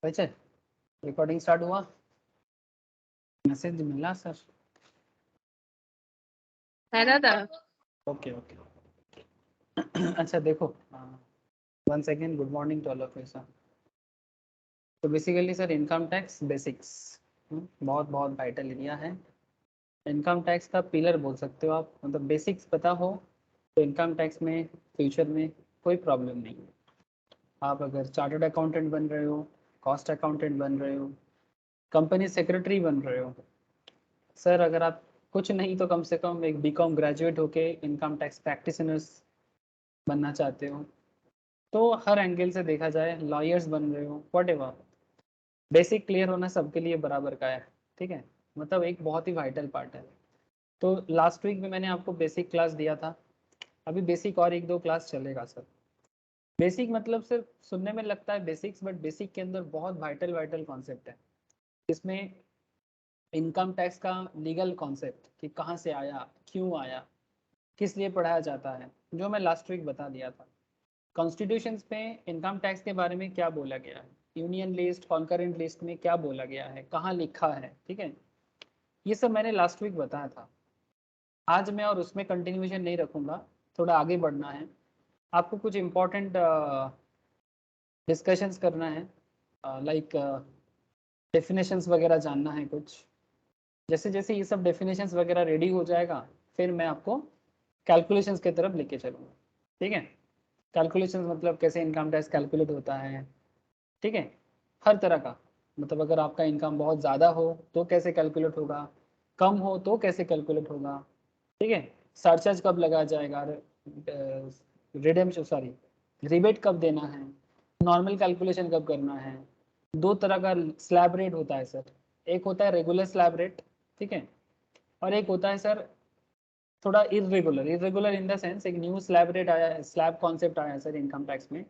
वैसे recording start हुआ, message मिला सर? है ना था। ओके ओके अच्छा देखो, 1 second. Good morning to all of you sir. तो basically sir income tax basics बहुत बहुत वाइटल एरिया है। इनकम टैक्स का पिलर बोल सकते हो आप, मतलब बेसिक्स पता हो तो इनकम टैक्स में फ्यूचर में कोई प्रॉब्लम नहीं है। आप अगर चार्टर्ड अकाउंटेंट बन रहे हो, कॉस्ट अकाउंटेंट बन रहे हो, कंपनी सेक्रेटरी बन रहे हो, सर अगर आप कुछ नहीं तो कम से कम एक बीकॉम ग्रेजुएट होके इनकम टैक्स प्रैक्टिशनर्स बनना चाहते हो, तो हर एंगल से देखा जाए लॉयर्स बन रहे हो, व्हाटएवर, बेसिक क्लियर होना सबके लिए बराबर का है। ठीक है, मतलब एक बहुत ही वाइटल पार्ट है। तो लास्ट वीक में मैंने आपको बेसिक क्लास दिया था, अभी बेसिक और 1-2 क्लास चलेगा सर। बेसिक मतलब सिर्फ सुनने में लगता है बेसिक्स, बट बेसिक के अंदर बहुत वाइटल वाइटल कॉन्सेप्ट है। इसमें इनकम टैक्स का लीगल कॉन्सेप्ट कि कहाँ से आया, क्यों आया, किस लिए पढ़ाया जाता है, जो मैं लास्ट वीक बता दिया था। कॉन्स्टिट्यूशंस में इनकम टैक्स के बारे में क्या बोला गया है, यूनियन लिस्ट कॉन्करेंट लिस्ट में क्या बोला गया है, कहाँ लिखा है, ठीक है, ये सब मैंने लास्ट वीक बताया था। आज मैं और उसमें कंटिन्यूएशन नहीं रखूँगा, थोड़ा आगे बढ़ना है। आपको कुछ इम्पोर्टेंट डिस्कशंस करना है, लाइक डेफिनेशंस वगैरह जानना है कुछ। जैसे जैसे ये सब डेफिनेशंस वगैरह रेडी हो जाएगा, फिर मैं आपको कैलकुलेशंस की तरफ लेके चलूँगा। ठीक है, कैलकुलेशंस मतलब कैसे इनकम टैक्स कैलकुलेट होता है, ठीक है, हर तरह का। मतलब अगर आपका इनकम बहुत ज़्यादा हो तो कैसे कैलकुलेट होगा, कम हो तो कैसे कैलकुलेट होगा, ठीक है, सरचार्ज कब लगाया जाएगा, रिडेम्पशन सॉरी रिबेट कब देना है, नॉर्मल कैलकुलेशन कब करना है। 2 तरह का स्लैब रेट होता है सर, एक होता है रेगुलर स्लैब रेट, ठीक है, और एक होता है सर थोड़ा irregular. Irregular in the sense एक न्यू स्लैब रेट आया है, स्लैब कॉन्सेप्ट आया है सर इनकम टैक्स में।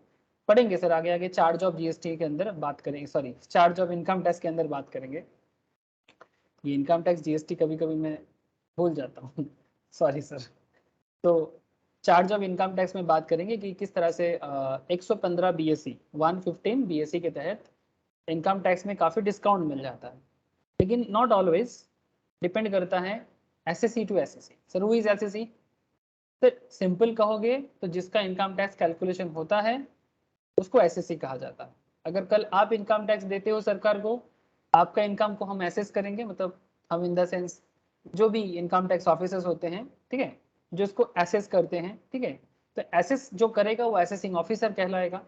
पढ़ेंगे सर आगे आगे, चार्ज ऑफ जीएसटी के अंदर बात करेंगे, sorry charge of income tax के अंदर बात करेंगे। ये इनकम टैक्स जीएसटी कभी कभी मैं भूल जाता हूँ सॉरी सर। तो चार्ज ऑफ इनकम टैक्स में बात करेंगे कि किस तरह से 115 बीएससी 115 बीएससी के तहत इनकम टैक्स में काफ़ी डिस्काउंट मिल जाता है, लेकिन नॉट ऑलवेज, डिपेंड करता है SSC to SSC. Sir who is SSC? तो सिंपल कहोगे तो जिसका इनकम टैक्स कैलकुलेशन होता है उसको एसएससी कहा जाता है। अगर कल आप इनकम टैक्स देते हो सरकार को, आपका इनकम को हम एसेस करेंगे, मतलब हम इन द सेंस जो भी इनकम टैक्स ऑफिसर्स होते हैं, ठीक है, जो इसको एसेस करते हैं, ठीक है, तो एसेस जो करेगा वो एसेसिंग ऑफिसर कहलाएगा।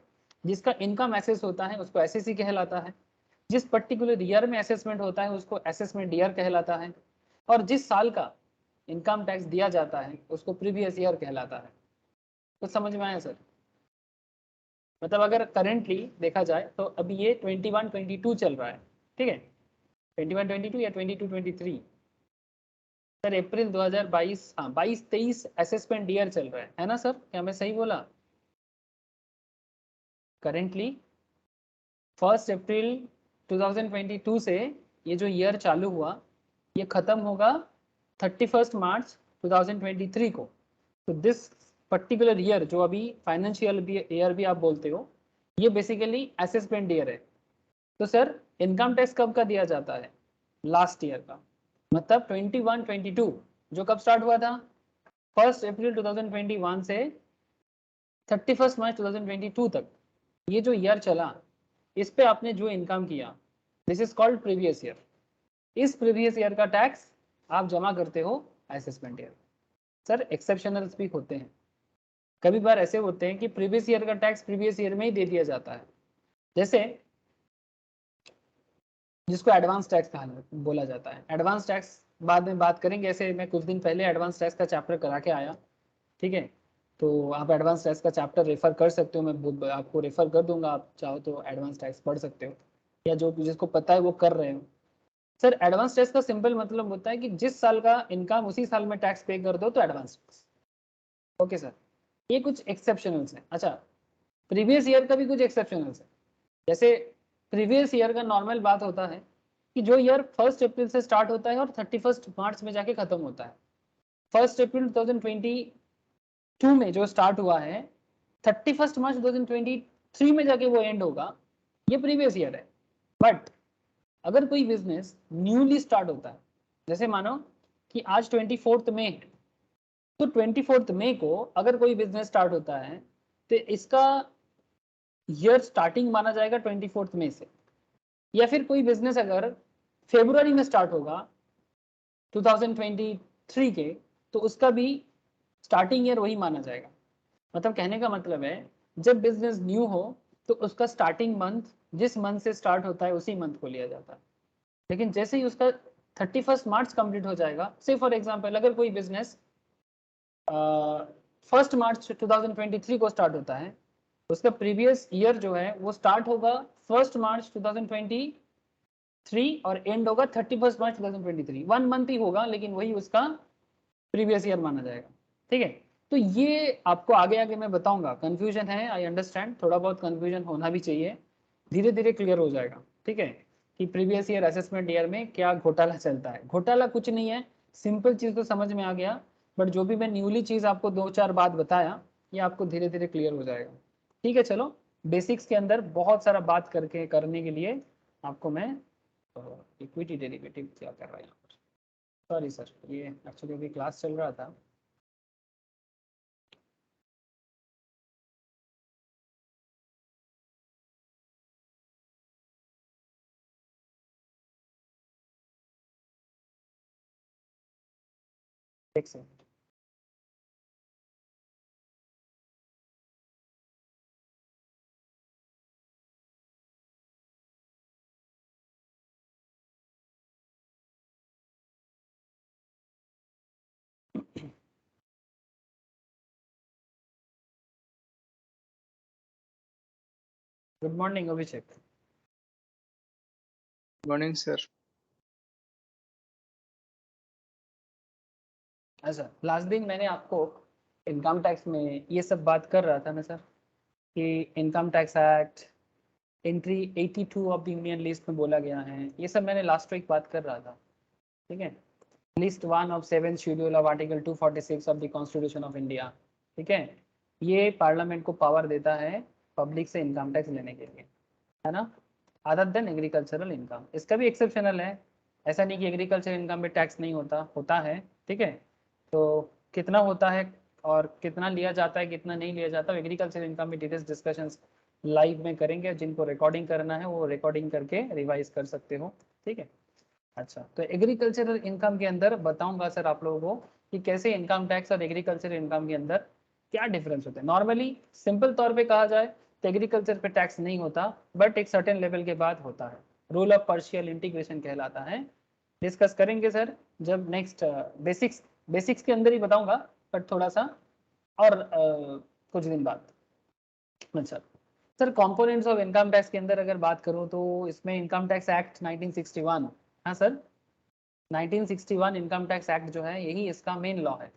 जिसका इनकम एसेस होता है उसको एसएससी कहलाता है। जिस पर्टिकुलर ईयर में असेसमेंट होता है उसको असेसमेंट ईयर कहलाता है। और जिस साल का इनकम टैक्स दिया जाता है उसको प्रीवियस ईयर कहलाता है। तो समझ में आया सर? मतलब अगर करेंटली देखा जाए तो अभी ये 21-22 चल रहा है, ठीक है, 21-22 या 22-23, सर अप्रैल 2022, हाँ 22-23 असेसमेंट ईयर चल रहा है ना सर? क्या मैं सही बोला? करेंटली 1 अप्रैल 2022 से ये जो ईयर चालू हुआ ये खत्म होगा 31 मार्च 2023 को। तो दिस पर्टिकुलर ईयर जो अभी फाइनेंशियल ईयर भी आप बोलते हो, ये बेसिकली असेसमेंट ईयर है। तो सर इनकम टैक्स कब का दिया जाता है? लास्ट ईयर का। मतलब 21-22 जो कब स्टार्ट हुआ था 1 अप्रैल 2021 से 31 मार्च 2022 तक, ये जो ईयर चला इस पे आपने जो इनकम किया, this is called previous year. इस प्रीवियस ईयर का टैक्स आप जमा करते हो असेसमेंट ईयर। सर एक्सेप्शनल्स भी होते हैं, कभी बार ऐसे होते हैं कि प्रीवियस ईयर का टैक्स प्रीवियस ईयर में ही दे दिया जाता है, जैसे जिसको एडवांस टैक्स कहा बोला जाता है। एडवांस टैक्स बाद में बात करेंगे, ऐसे मैं कुछ दिन पहले एडवांस टैक्स का चैप्टर करा के आया, ठीक है, तो आप एडवांस टैक्स का चैप्टर रेफर कर सकते हो, मैं आपको रेफर कर दूंगा, आप चाहो तो एडवांस टैक्स पढ़ सकते हो, या जो जिसको पता है वो कर रहे हो। सर एडवांस टैक्स का सिंपल मतलब होता है कि जिस साल का इनकम उसी साल में टैक्स पे कर दो तो एडवांस टैक्स। ओके सर, ये कुछ एक्सेप्शनल्स हैं। अच्छा, प्रीवियस ईयर का भी कुछ एक्सेप्शनल्स है। जैसे प्रीवियस ईयर का नॉर्मल बात होता है कि जो ईयर 1 अप्रैल से स्टार्ट होता है और 31 मार्च में जाके खत्म होता है। 1 अप्रैल 2022 में जो स्टार्ट हुआ है 31 मार्च 2023 में जाके वो एंड होगा, ये प्रीवियस ईयर है। बट अगर कोई बिजनेस न्यूली स्टार्ट होता है, जैसे मानो कि आज 24 मई है, तो 24 मई को अगर कोई बिजनेस स्टार्ट होता है तो इसका ईयर स्टार्टिंग माना जाएगा 24 मई से। या फिर कोई बिजनेस अगर फेब्रुवरी में स्टार्ट होगा 2023 के, तो उसका भी स्टार्टिंग ईयर वही माना जाएगा। मतलब कहने का मतलब है जब बिजनेस न्यू हो तो उसका स्टार्टिंग मंथ जिस मंथ से स्टार्ट होता है उसी मंथ को लिया जाता है। लेकिन जैसे ही उसका 31 मार्च कंप्लीट हो जाएगा, से फॉर एग्जांपल अगर कोई बिजनेस 1 मार्च 2023 को स्टार्ट होता है, उसका प्रीवियस ईयर जो है वो स्टार्ट होगा 1 मार्च 2023 और एंड होगा 31 मार्च 2023। 1 मंथ ही होगा लेकिन वही उसका प्रीवियस ईयर माना जाएगा। ठीक है, तो ये आपको आगे आगे मैं बताऊंगा। कंफ्यूजन है, आई अंडरस्टैंड, थोड़ा बहुत कंफ्यूजन होना भी चाहिए, धीरे धीरे क्लियर हो जाएगा। ठीक है, कि प्रीवियस ईयर असेसमेंट ईयर में क्या घोटाला चलता है। घोटाला कुछ नहीं है, सिंपल चीज तो समझ में आ गया, बट जो भी मैं न्यूली चीज आपको 2-4 बात बताया ये आपको धीरे धीरे क्लियर हो जाएगा। ठीक है, चलो बेसिक्स के अंदर बहुत सारा बात करने के लिए आपको मैं इक्विटी डेरिवेटिव क्या कर रहा हूँ। सॉरी सर, ये एक्चुअली अभी क्लास चल रहा था। एक second. Good morning Abhishek. Morning sir. अच्छा, लास्ट दिन मैंने आपको इनकम टैक्स में ये सब बात कर रहा था ना सर, कि income tax act entry 82 of the union list में बोला गया है, ये सब मैंने लास्ट वीक बात कर रहा था। ठीक है, list 1 of 7 schedule of article 246 of the constitution of India. ठीक है, ये पार्लियामेंट को पावर देता है पब्लिक से इनकम टैक्स लेने के लिए, है ना, अदर देन एग्रीकल्चरल इनकम। इसका भी एक्सेप्शनल है, ऐसा नहीं कि एग्रीकल्चर इनकम में टैक्स नहीं होता, होता है। ठीक है, तो कितना होता है और कितना लिया जाता है कितना नहीं लिया जाता है, एग्रीकल्चर इनकम में डिटेल्स डिस्कशंस लाइव में करेंगे। जिनको रिकॉर्डिंग करना है वो रिकॉर्डिंग करके रिवाइज कर सकते हो। ठीक है, अच्छा, तो एग्रीकल्चरल इनकम के अंदर बताऊंगा सर आप लोगों को कि कैसे इनकम टैक्स और एग्रीकल्चर इनकम के अंदर क्या डिफरेंस होता है। नॉर्मली सिंपल तौर पे कहा जाए तो एग्रीकल्चर पे टैक्स नहीं होता, बट एक सर्टेन लेवल के बाद होता है। रूल ऑफ पार्शियल इंटीग्रेशन कहलाता है। डिस्कस करेंगे सर जब नेक्स्ट बेसिक्स के अंदर ही बताऊंगा, बट थोड़ा सा और कुछ दिन बाद। अच्छा sir, components of income tax के अंदर अगर बात करूं तो इसमें इनकम टैक्स एक्ट 1961, हाँ सर 1961 इनकम टैक्स एक्ट जो है यही इसका मेन लॉ है।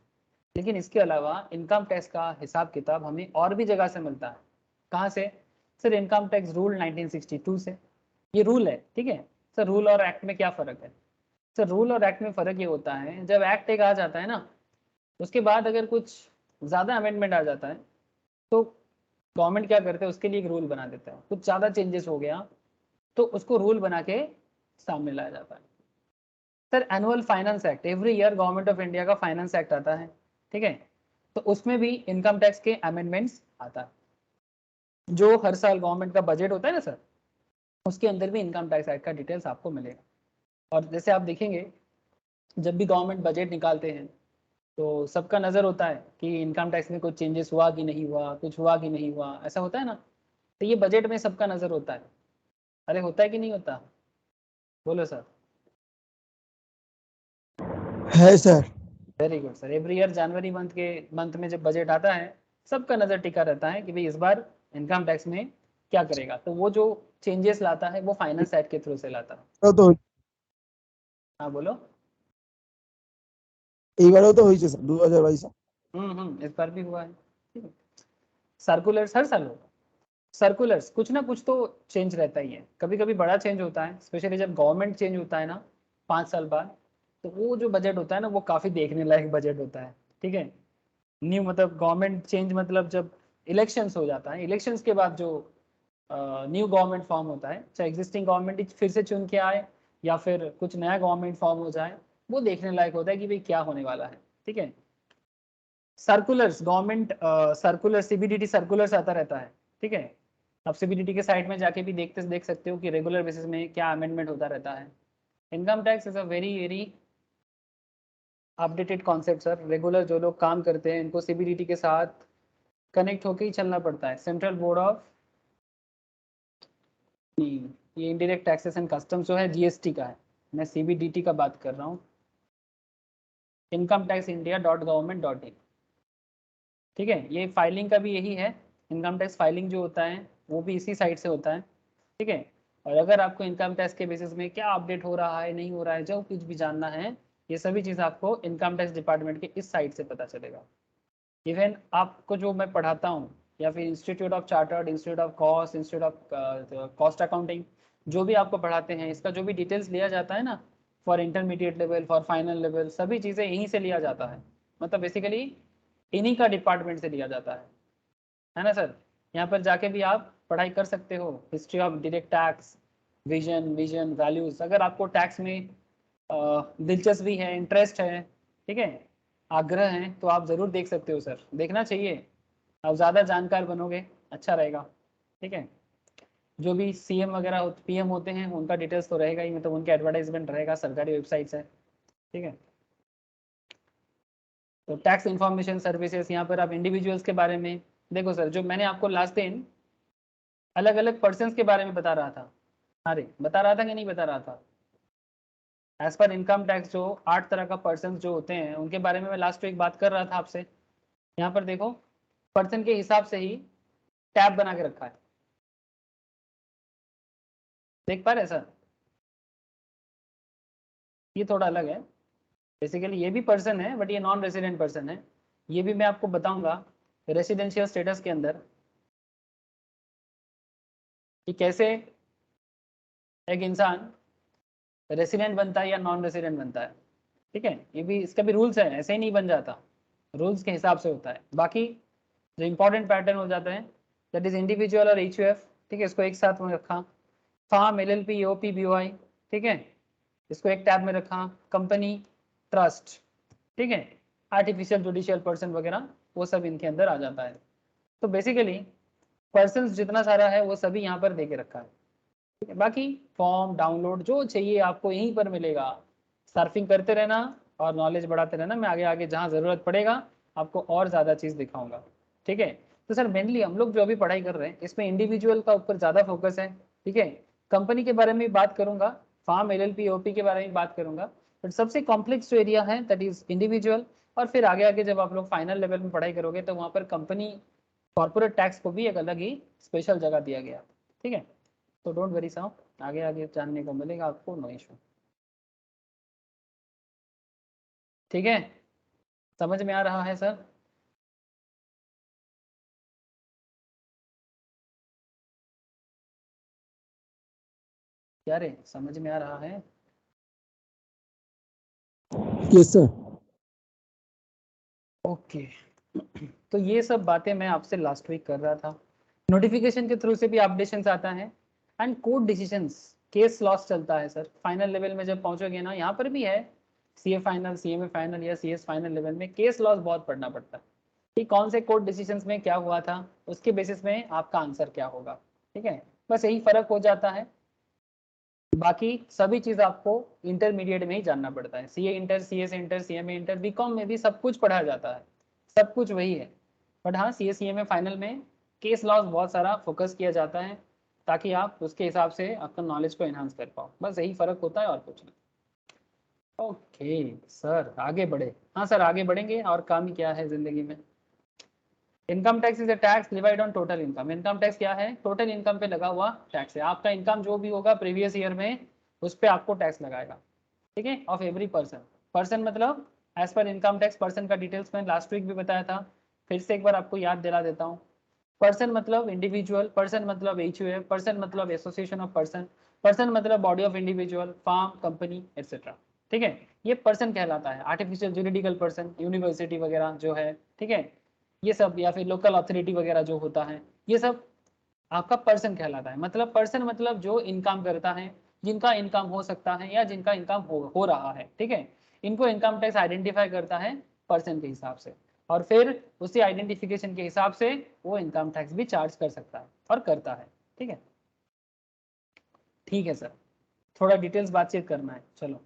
लेकिन इसके अलावा इनकम टैक्स का हिसाब किताब हमें और भी जगह से मिलता है। कहाँ से सर? इनकम टैक्स रूल 1962 से, ये रूल है। ठीक है सर, रूल और एक्ट में क्या फ़र्क है? सर रूल और एक्ट में फ़र्क ये होता है, जब एक्ट एक आ जाता है ना, उसके बाद अगर कुछ ज़्यादा अमेंडमेंट आ जाता है तो गवर्नमेंट क्या करते हैं, उसके लिए एक रूल बना देता है। कुछ ज़्यादा चेंजेस हो गया तो उसको रूल बना के सामने लाया जाता है। Sir annual finance act, every year government of India का फाइनेंस एक्ट आता है। ठीक है, तो उसमें भी इनकम टैक्स के अमेंडमेंट्स आता है। जो हर साल गवर्नमेंट का बजट होता है ना सर, उसके अंदर भी इनकम टैक्स एक्ट का डिटेल्स आपको मिलेगा। और जैसे आप देखेंगे जब भी गवर्नमेंट बजट निकालते हैं तो सबका नज़र होता है कि इनकम टैक्स में कुछ चेंजेस हुआ कि नहीं हुआ, कुछ हुआ कि नहीं हुआ, ऐसा होता है ना। तो ये बजट में सबका नज़र होता है। अरे होता है कि नहीं होता? बोलो सर। है sir. Very good sir, every year जनवरी मंथ में जब बजट आता है सबका नज़र टिका रहता है कि भाई इस बार इनकम टैक्स में क्या करेगा। तो वो जो चेंजेस लाता है वो फाइनेंस एक्ट के थ्रू से लाता है। तो हाँ बोलो। এইবারেও তো হয়েছে স্যার 2022। इस बार भी हुआ है। ठीक है, सर्कुलर्स हर साल होगा। सर्कुलर्स कुछ ना कुछ तो चेंज रहता ही है, कभी कभी बड़ा चेंज होता है, स्पेशली जब गवर्नमेंट चेंज होता है ना 5 साल बाद, तो वो जो बजट होता है ना वो काफ़ी देखने लायक बजट होता है। ठीक है, न्यू मतलब गवर्नमेंट चेंज मतलब जब इलेक्शंस हो जाता है, इलेक्शंस के बाद जो न्यू गवर्नमेंट फॉर्म होता है, चाहे एग्जिस्टिंग गवर्नमेंट फिर से चुन के आए या फिर कुछ नया गवर्नमेंट फॉर्म हो जाए, वो देखने लायक होता है कि भाई क्या होने वाला है। ठीक है, circulars, government circular, CBDT circulars आता रहता है। ठीक है, आप सीबीडीटी के साइट में जाके भी देख सकते हो कि रेगुलर बेसिस में क्या अमेंडमेंट होता रहता है। Income tax is a very very updated concept sir. Regular जो लोग काम करते हैं इनको सीबीडीटी के साथ कनेक्ट होकर ही चलना पड़ता है। सेंट्रल बोर्ड ऑफ, ये इंडायरेक्ट टैक्सेस एंड कस्टम्स जो है जीएसटी का है, मैं सीबीडीटी का बात कर रहा हूँ, इनकम टैक्स इंडिया .gov.in। ठीक है, ये फाइलिंग का भी यही है, इनकम टैक्स फाइलिंग जो होता है वो भी इसी साइट से होता है। ठीक है, और अगर आपको इनकम टैक्स के बेसिस में क्या अपडेट हो रहा है नहीं हो रहा है, जो कुछ भी जानना है, ये सभी चीज़ आपको इनकम टैक्स डिपार्टमेंट के इस साइट से पता चलेगा। इवन आपको जो मैं पढ़ाता हूँ या फिर institute of chartered, institute of cost, institute of cost accounting, जो भी आपको पढ़ाते हैं इसका जो भी डिटेल्स लिया जाता है ना, for intermediate level, for final level, सभी चीज़ें यहीं से लिया जाता है। मतलब बेसिकली इन्हीं का डिपार्टमेंट से लिया जाता है ना सर। यहाँ पर जाके भी आप पढ़ाई कर सकते हो, history of direct tax, vision values. अगर आपको टैक्स में दिलचस्पी है, इंटरेस्ट है, ठीक है, आग्रह है, तो आप ज़रूर देख सकते हो सर, देखना चाहिए। आप ज़्यादा जानकार बनोगे, अच्छा रहेगा। ठीक है, जो भी सीएम वगैरह पीएम होते हैं उनका डिटेल्स तो रहेगा ही, मतलब उनके एडवर्टाइजमेंट रहेगा सरकारी वेबसाइट से। ठीक है, तो टैक्स इंफॉर्मेशन सर्विसेज, यहाँ पर आप इंडिविजुअल्स के बारे में देखो सर, जो मैंने आपको लास्ट दिन अलग अलग पर्सन्स के बारे में बता रहा था, अरे बता रहा था कि नहीं बता रहा था, एज पर इनकम टैक्स जो 8 तरह का पर्सन जो होते हैं उनके बारे में मैं लास्ट वीक बात कर रहा था आपसे। यहाँ पर देखो, पर्सन के हिसाब से ही टैब बना के रखा है, देख पा रहे सर। ये थोड़ा अलग है, बेसिकली ये भी पर्सन है बट ये नॉन रेसिडेंट पर्सन है। ये भी मैं आपको बताऊंगा रेसिडेंशियल स्टेटस के अंदर कि कैसे एक इंसान रेसिडेंट बनता है या नॉन रेसिडेंट बनता है। ठीक है, ये भी, इसका भी रूल्स है, ऐसे ही नहीं बन जाता, रूल्स के हिसाब से होता है। बाकी जो इंपॉर्टेंट पैटर्न हो जाता है, दैट इज इंडिविजुअल और एचयूएफ। ठीक है, इसको एक साथ में रखा। फार्म, एलएलपी, ओपी, बीओआई, ठीक है, इसको एक टैब में रखा। कंपनी, ट्रस्ट, ठीक है, आर्टिफिशियल जुडिशियल पर्सन वगैरह, वो सब इनके अंदर आ जाता है। तो बेसिकली पर्सन जितना सारा है वो सभी यहाँ पर दे के रखा है। ठीक है, बाकी फॉर्म डाउनलोड जो चाहिए आपको यहीं पर मिलेगा। सर्फिंग करते रहना और नॉलेज बढ़ाते रहना, मैं आगे आगे जहाँ ज़रूरत पड़ेगा आपको और ज़्यादा चीज़ दिखाऊंगा। ठीक है, तो सर मेनली हम लोग जो अभी पढ़ाई कर रहे हैं इसमें इंडिविजुअल का ऊपर ज़्यादा फोकस है। ठीक है, कंपनी के बारे में बात करूंगा, फार्म, एलएलपी, ओपी के बारे में बात करूंगा, बट सबसे कॉम्प्लेक्स जो एरिया है दैट इज इंडिविजुअल। और फिर आगे आगे जब आप लोग फाइनल लेवल में पढ़ाई करोगे तो वहाँ पर कंपनी कॉर्पोरेट टैक्स को भी एक अलग ही स्पेशल जगह दिया गया। ठीक है, तो डोंट वरी साहब, आगे आगे जानने को मिलेगा आपको, नो इशू। ठीक है, समझ में आ रहा है सर? क्या रे, समझ में आ रहा है? Yes sir. ओके, तो ये सब बातें मैं आपसे लास्ट वीक कर रहा था। नोटिफिकेशन के थ्रू से भी अपडेशन आता है, and court decisions, case laws चलता है सर। फाइनल लेवल में जब पहुंचोगे ना, यहाँ पर भी है सीए फाइनल, सीएमए फाइनल या सीएस फाइनल लेवल में केस लॉस बहुत पढ़ना पड़ता है कि कौन से कोर्ट डिसीजंस में क्या हुआ था, उसके बेसिस में आपका आंसर क्या होगा। ठीक है, बस यही फर्क हो जाता है, बाकी सभी चीज आपको इंटरमीडिएट में ही जानना पड़ता है। CA inter, CS inter, CMA inter, BCom में भी सब कुछ पढ़ाया जाता है, सब कुछ वही है। बट हाँ, सीए सीएमए फाइनल में केस लॉस बहुत सारा फोकस किया जाता है ताकि आप उसके हिसाब से आपका नॉलेज को एनहांस कर पाओ, बस यही फर्क होता है और कुछ नहीं। ओके सर, आगे बढ़े। हाँ सर, आगे बढ़ेंगे, और काम ही क्या है जिंदगी में। Income tax is a tax divide on total income. Income tax क्या है? टोटल इनकम पे लगा हुआ टैक्स है। आपका इनकम जो भी होगा प्रीवियस ईयर में, उस पर आपको टैक्स लगाएगा। ठीक है, ऑफ एवरी पर्सन। पर्सन मतलब as per income tax person का डिटेल्स मैं लास्ट वीक भी बताया था, फिर से एक बार आपको याद दिला देता हूँ। पर्सन मतलब इंडिविजुअल, पर्सन मतलब एचयूएफ, पर्सन मतलब एसोसिएशन ऑफ पर्सन, पर्सन मतलब body of individual, firm, company etcetera. ठीक है, ये पर्सन कहलाता है। आर्टिफिशियल जुरिडिकल पर्सन, यूनिवर्सिटी वगैरह जो है, ठीक है, ये सब, या फिर लोकल अथॉरिटी वगैरह जो होता है, ये सब आपका पर्सन कहलाता है। मतलब पर्सन मतलब जो इनकम करता है, जिनका इनकम हो सकता है या जिनका इनकम हो रहा है, ठीक है, इनको इनकम टैक्स आइडेंटिफाई करता है पर्सन के हिसाब से, और फिर उसी आइडेंटिफिकेशन के हिसाब से वो इनकम टैक्स भी चार्ज कर सकता है और करता है। ठीक है, ठीक है सर, थोड़ा डिटेल्स बातचीत करना है, चलो।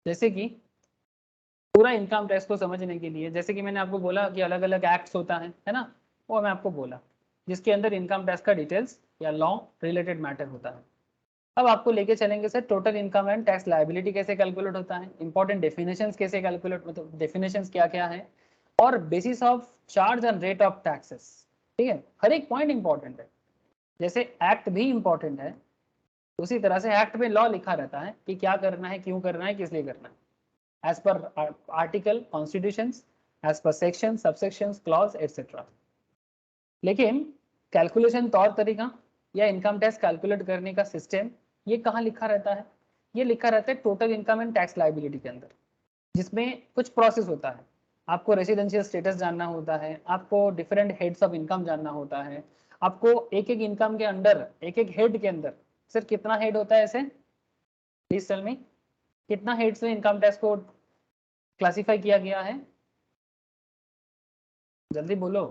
जैसे कि पूरा इनकम टैक्स को समझने के लिए, जैसे कि मैंने आपको बोला कि अलग अलग एक्ट्स होता है ना, वो मैं आपको बोला जिसके अंदर इनकम टैक्स का डिटेल्स या लॉ रिलेटेड मैटर होता है। अब आपको लेके चलेंगे sir total income and tax liability कैसे कैलकुलेट होता है, इंपॉर्टेंट डेफिनेशंस कैसे कैलकुलेट, मतलब डेफिनेशंस क्या क्या है, और basis of charge and rate of taxes. ठीक है, हर एक पॉइंट इंपॉर्टेंट है। जैसे एक्ट भी इंपॉर्टेंट है, उसी तरह से एक्ट में लॉ लिखा रहता है कि क्या करना है, क्यों करना है, किस लिए करना है, as per article constitutions, as per section subsections clause etc. लेकिन कैलकुलेशन तौर तरीका या इनकम टैक्स कैलकुलेट करने का सिस्टम ये कहाँ लिखा रहता है, ये लिखा रहता है total income and tax liability के अंदर, जिसमें कुछ प्रोसेस होता है। आपको रेसिडेंशियल स्टेटस जानना होता है, आपको डिफरेंट हेड्स ऑफ इनकम जानना होता है, आपको एक एक इनकम के अंदर, एक एक हेड के अंदर सर कितना हेड होता है, ऐसे प्लीज टेल मी, कितना हेड्स में इनकम टैक्स को क्लासिफाई किया गया है, जल्दी बोलो।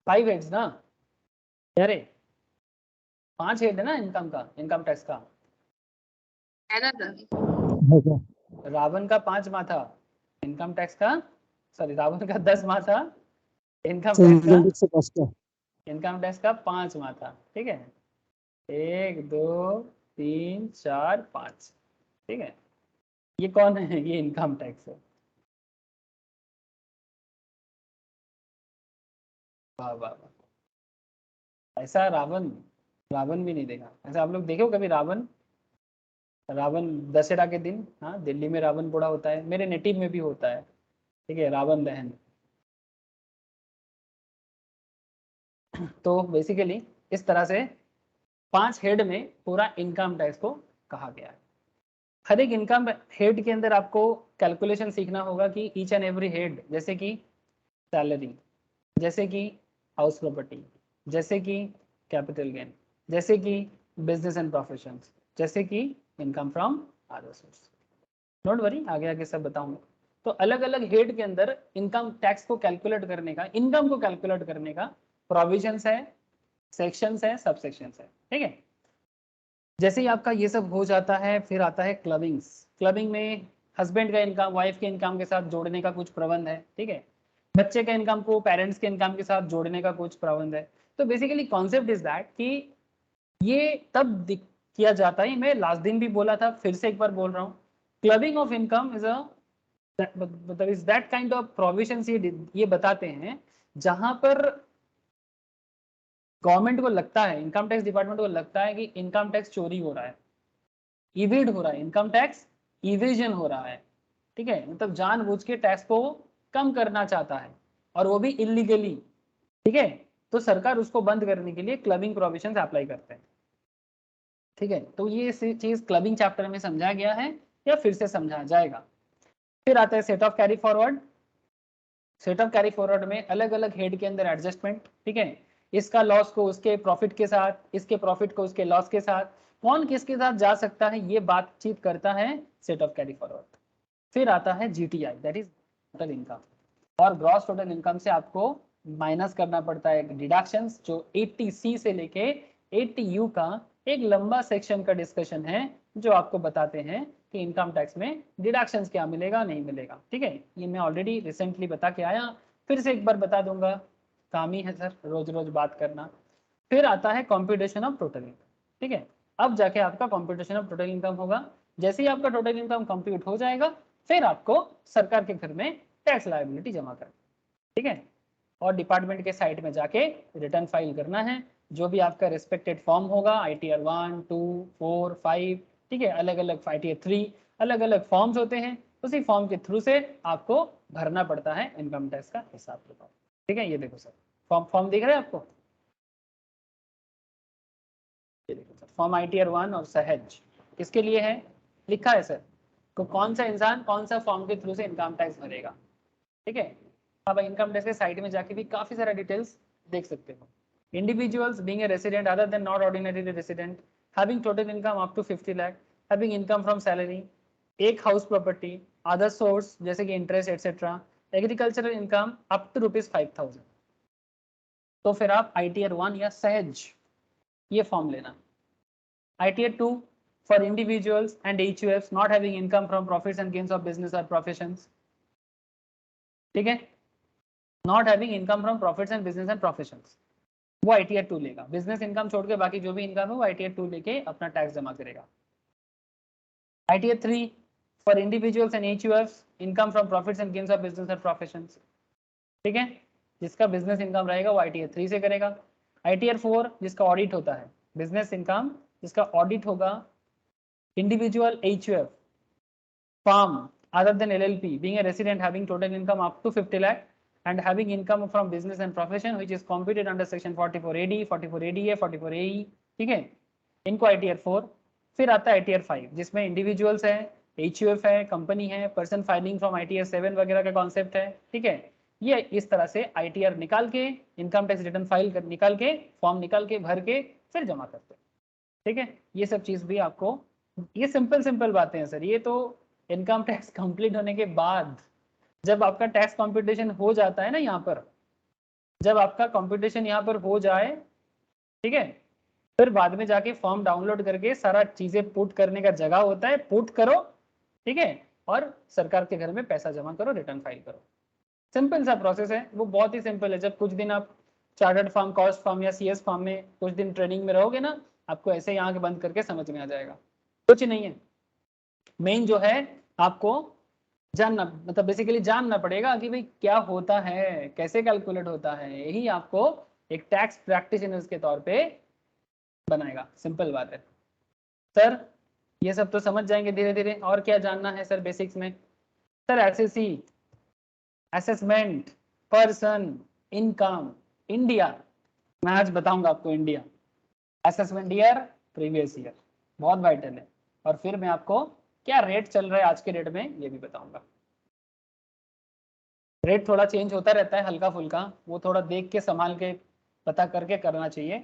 5 हेड्स ना, अरे 5 हेड है ना इनकम का, इनकम टैक्स का। है क्या? रावण का 5 माथा, इनकम टैक्स का, सॉरी रावण का 10 माथा, इनकम सही टैक्स का, जल्दी से कष्ट है। इनकम टैक्स का 5 माथा। ठीक है, 1 2 3 4 5। ठीक है, ये कौन है, ये इनकम टैक्स है। वाह वाह वाह, ऐसा रावण, रावण भी नहीं देखा ऐसा। आप लोग देखे हो कभी रावण, रावण दशहरा के दिन, हाँ दिल्ली में रावण पोड़ा होता है, मेरे नेटिव में भी होता है। ठीक है, रावण दहन। तो बेसिकली इस तरह से 5 हेड में पूरा इनकम टैक्स को कहा गया है। हर एक इनकम हेड के अंदर आपको कैलकुलेशन सीखना होगा कि ईच एंड एवरी हेड, जैसे कि सैलरी, जैसे कि हाउस प्रॉपर्टी, जैसे कि कैपिटल गेन, जैसे कि बिजनेस एंड प्रोफेशन, जैसे कि income from other source. Don't worry, आगे आगे सब बताऊंगा। तो अलग अलग हेड के अंदर इनकम टैक्स को कैलकुलेट करने का, इनकम को कैलकुलेट करने का प्रोविजंस है, सेक्शंस है, सब सेक्शंस है। ठीक है, जैसे ही आपका ये सब हो जाता है, फिर आता है क्लबिंग्स। क्लबिंग में हस्बैंड का इनकम वाइफ के इनकम के साथ जोड़ने का कुछ प्रबंध है। ठीक है, बच्चे के इनकम को पेरेंट्स के इनकम के साथ जोड़ने का कुछ प्रबंध है। तो बेसिकली कॉन्सेप्ट इज दैट कि ये तब किया जाता है, मैं लास्ट दिन भी बोला था, फिर से एक बार बोल रहा हूँ, clubbing of income is a, मतलब is that kind of provision, ये बताते हैं जहां पर गवर्नमेंट को लगता है, इनकम टैक्स डिपार्टमेंट को लगता है कि इनकम टैक्स चोरी हो रहा है, इवेड हो रहा है, इनकम टैक्स इवेजन हो रहा है। ठीक है, मतलब जानबूझ के टैक्स को कम करना चाहता है, और वो भी इलीगली। ठीक है, तो सरकार उसको बंद करने के लिए क्लबिंग प्रोविजंस अप्लाई करते हैं। ठीक है, तो ये चीज क्लबिंग चैप्टर में समझा गया है या फिर से समझा जाएगा। फिर आता है set of carry forward. Set of carry forward में अलग अलग हेड के अंदर एडजस्टमेंट। ठीक है, इसका लॉस को उसके प्रॉफिट के साथ, इसके प्रॉफिट को उसके लॉस के साथ, कौन किसके साथ जा सकता है, ये बातचीत करता है सेट ऑफ कैरी फॉरवर्ड। फिर आता है GTI, that is total income, और ग्रॉस टोटल इनकम से आपको माइनस करना पड़ता है डिडक्शंस, जो 80C से लेके 80U का एक लंबा सेक्शन का डिस्कशन है, जो आपको बताते हैं कि इनकम टैक्स में डिडक्शंस क्या मिलेगा, नहीं मिलेगा। ठीक है, ये मैं ऑलरेडी रिसेंटली बता के आया, फिर से एक बार बता दूंगा, काम ही है सर रोज रोज बात करना। फिर आता है कॉम्प्यूटेशन ऑफ टोटल इनकम। ठीक है, अब जाके आपका कॉम्प्यूटेशन ऑफ टोटल इनकम होगा। जैसे ही आपका टोटल इनकम कंप्यूट हो जाएगा, फिर आपको सरकार के घर में टैक्स लायबिलिटी जमा करना। ठीक है, और डिपार्टमेंट के साइट में जाके रिटर्न फाइल करना है, जो भी आपका रिस्पेक्टेड फॉर्म होगा, ITR 1 2 4 5। ठीक है, अलग अलग ITR 3, अलग अलग फॉर्म्स होते हैं, उसी फॉर्म के थ्रू से आपको भरना पड़ता है इनकम टैक्स का हिसाब किताब। ठीक है, ये देखो सर, फॉर्म फॉर्म दिख रहा है आपको, ये देखो सर, फॉर्म ITR 1 और सहज किसके लिए है, लिखा है सर, तो कौन सा इंसान कौन सा फॉर्म के थ्रू से इनकम टैक्स भरेगा, ठीक है। अब इनकम टैक्स के साइट में जाके भी काफी सारा डिटेल्स देख सकते हो। Individuals being a resident other than not ordinary resident having total income up to 50 lakh having income from salary, एक हाउस प्रॉपर्टी, अदर सोर्स जैसे कि interest etcetera, agricultural income up to ₹5,000। तो फिर आप ITR 1 या सहज ये फॉर्म लेना। ITR 2 for individuals and HUFs not having income from profits and gains of business or professions, ठीक है, not having income from profits and business and professions, वो ITR 2 लेगा। बिजनेस इनकम छोड़ के बाकी जो भी इनकम है वो ITR 2 लेके अपना टैक्स जमा करेगा। ITR 3 for individuals and HUFs income from profits and gains of business or professions, ठीक है, जिसका बिजनेस इनकम रहेगा वो ITR 3 से करेगा। ITR 4 जिसका ऑडिट होता है, बिजनेस इनकम जिसका ऑडिट होगा, individual HUF firm other than LLP being a resident having total income up to 50 lakh and having income from business and profession which is computed under section 44AD, 44ADA, 44AE, ठीक है, इनको ITR 4। फिर आता है ITR 5 जिसमें individuals है, HUF है, company है, पर्सन फाइलिंग फ्रॉम ITR 7 वगैरह का कॉन्सेप्ट है, ठीक है। ये इस तरह से ITR निकाल के इनकम टैक्स रिटर्न फाइल कर, निकाल के फॉर्म निकाल के भर के फिर जमा करते हैं, ठीक है। ये सब चीज भी आपको, ये सिंपल बातें हैं सर, ये तो इनकम टैक्स कंप्लीट होने के बाद जब आपका टैक्स कंप्यूटेशन हो जाता है ना, यहाँ पर जब आपका कंप्यूटेशन यहाँ पर हो जाए, ठीक है, फिर बाद में जाके फॉर्म डाउनलोड करके सारा चीजें पुट करने का जगह होता है, पुट करो, ठीक है, और सरकार के घर में पैसा जमा करो, रिटर्न फाइल करो। सिंपल सा प्रोसेस है, वो बहुत ही सिंपल है। जब कुछ दिन आप चार्टर्ड फॉर्म, कॉस्ट फॉर्म या CS फॉर्म में कुछ दिन ट्रेनिंग में रहोगे ना, आपको ऐसे ही आंख बंद करके समझ में आ जाएगा, कुछ नहीं है। मेन जो है आपको जानना, मतलब बेसिकली जानना पड़ेगा कि भाई क्या होता है, कैसे कैलकुलेट होता है, यही आपको एक टैक्स प्रैक्टिशनर्स के तौर पे बनाएगा। सिंपल बात है सर, ये सब तो समझ जाएंगे धीरे धीरे। और क्या जानना है सर बेसिक्स में? Sir SSC assessment person income India, मैं आज बताऊंगा आपको India assessment year previous year, बहुत वाइटल है। और फिर मैं आपको क्या रेट चल रहा है आज के डेट में ये भी बताऊंगा। रेट थोड़ा चेंज होता रहता है हल्का फुल्का, वो थोड़ा देख के संभाल के पता करके करना चाहिए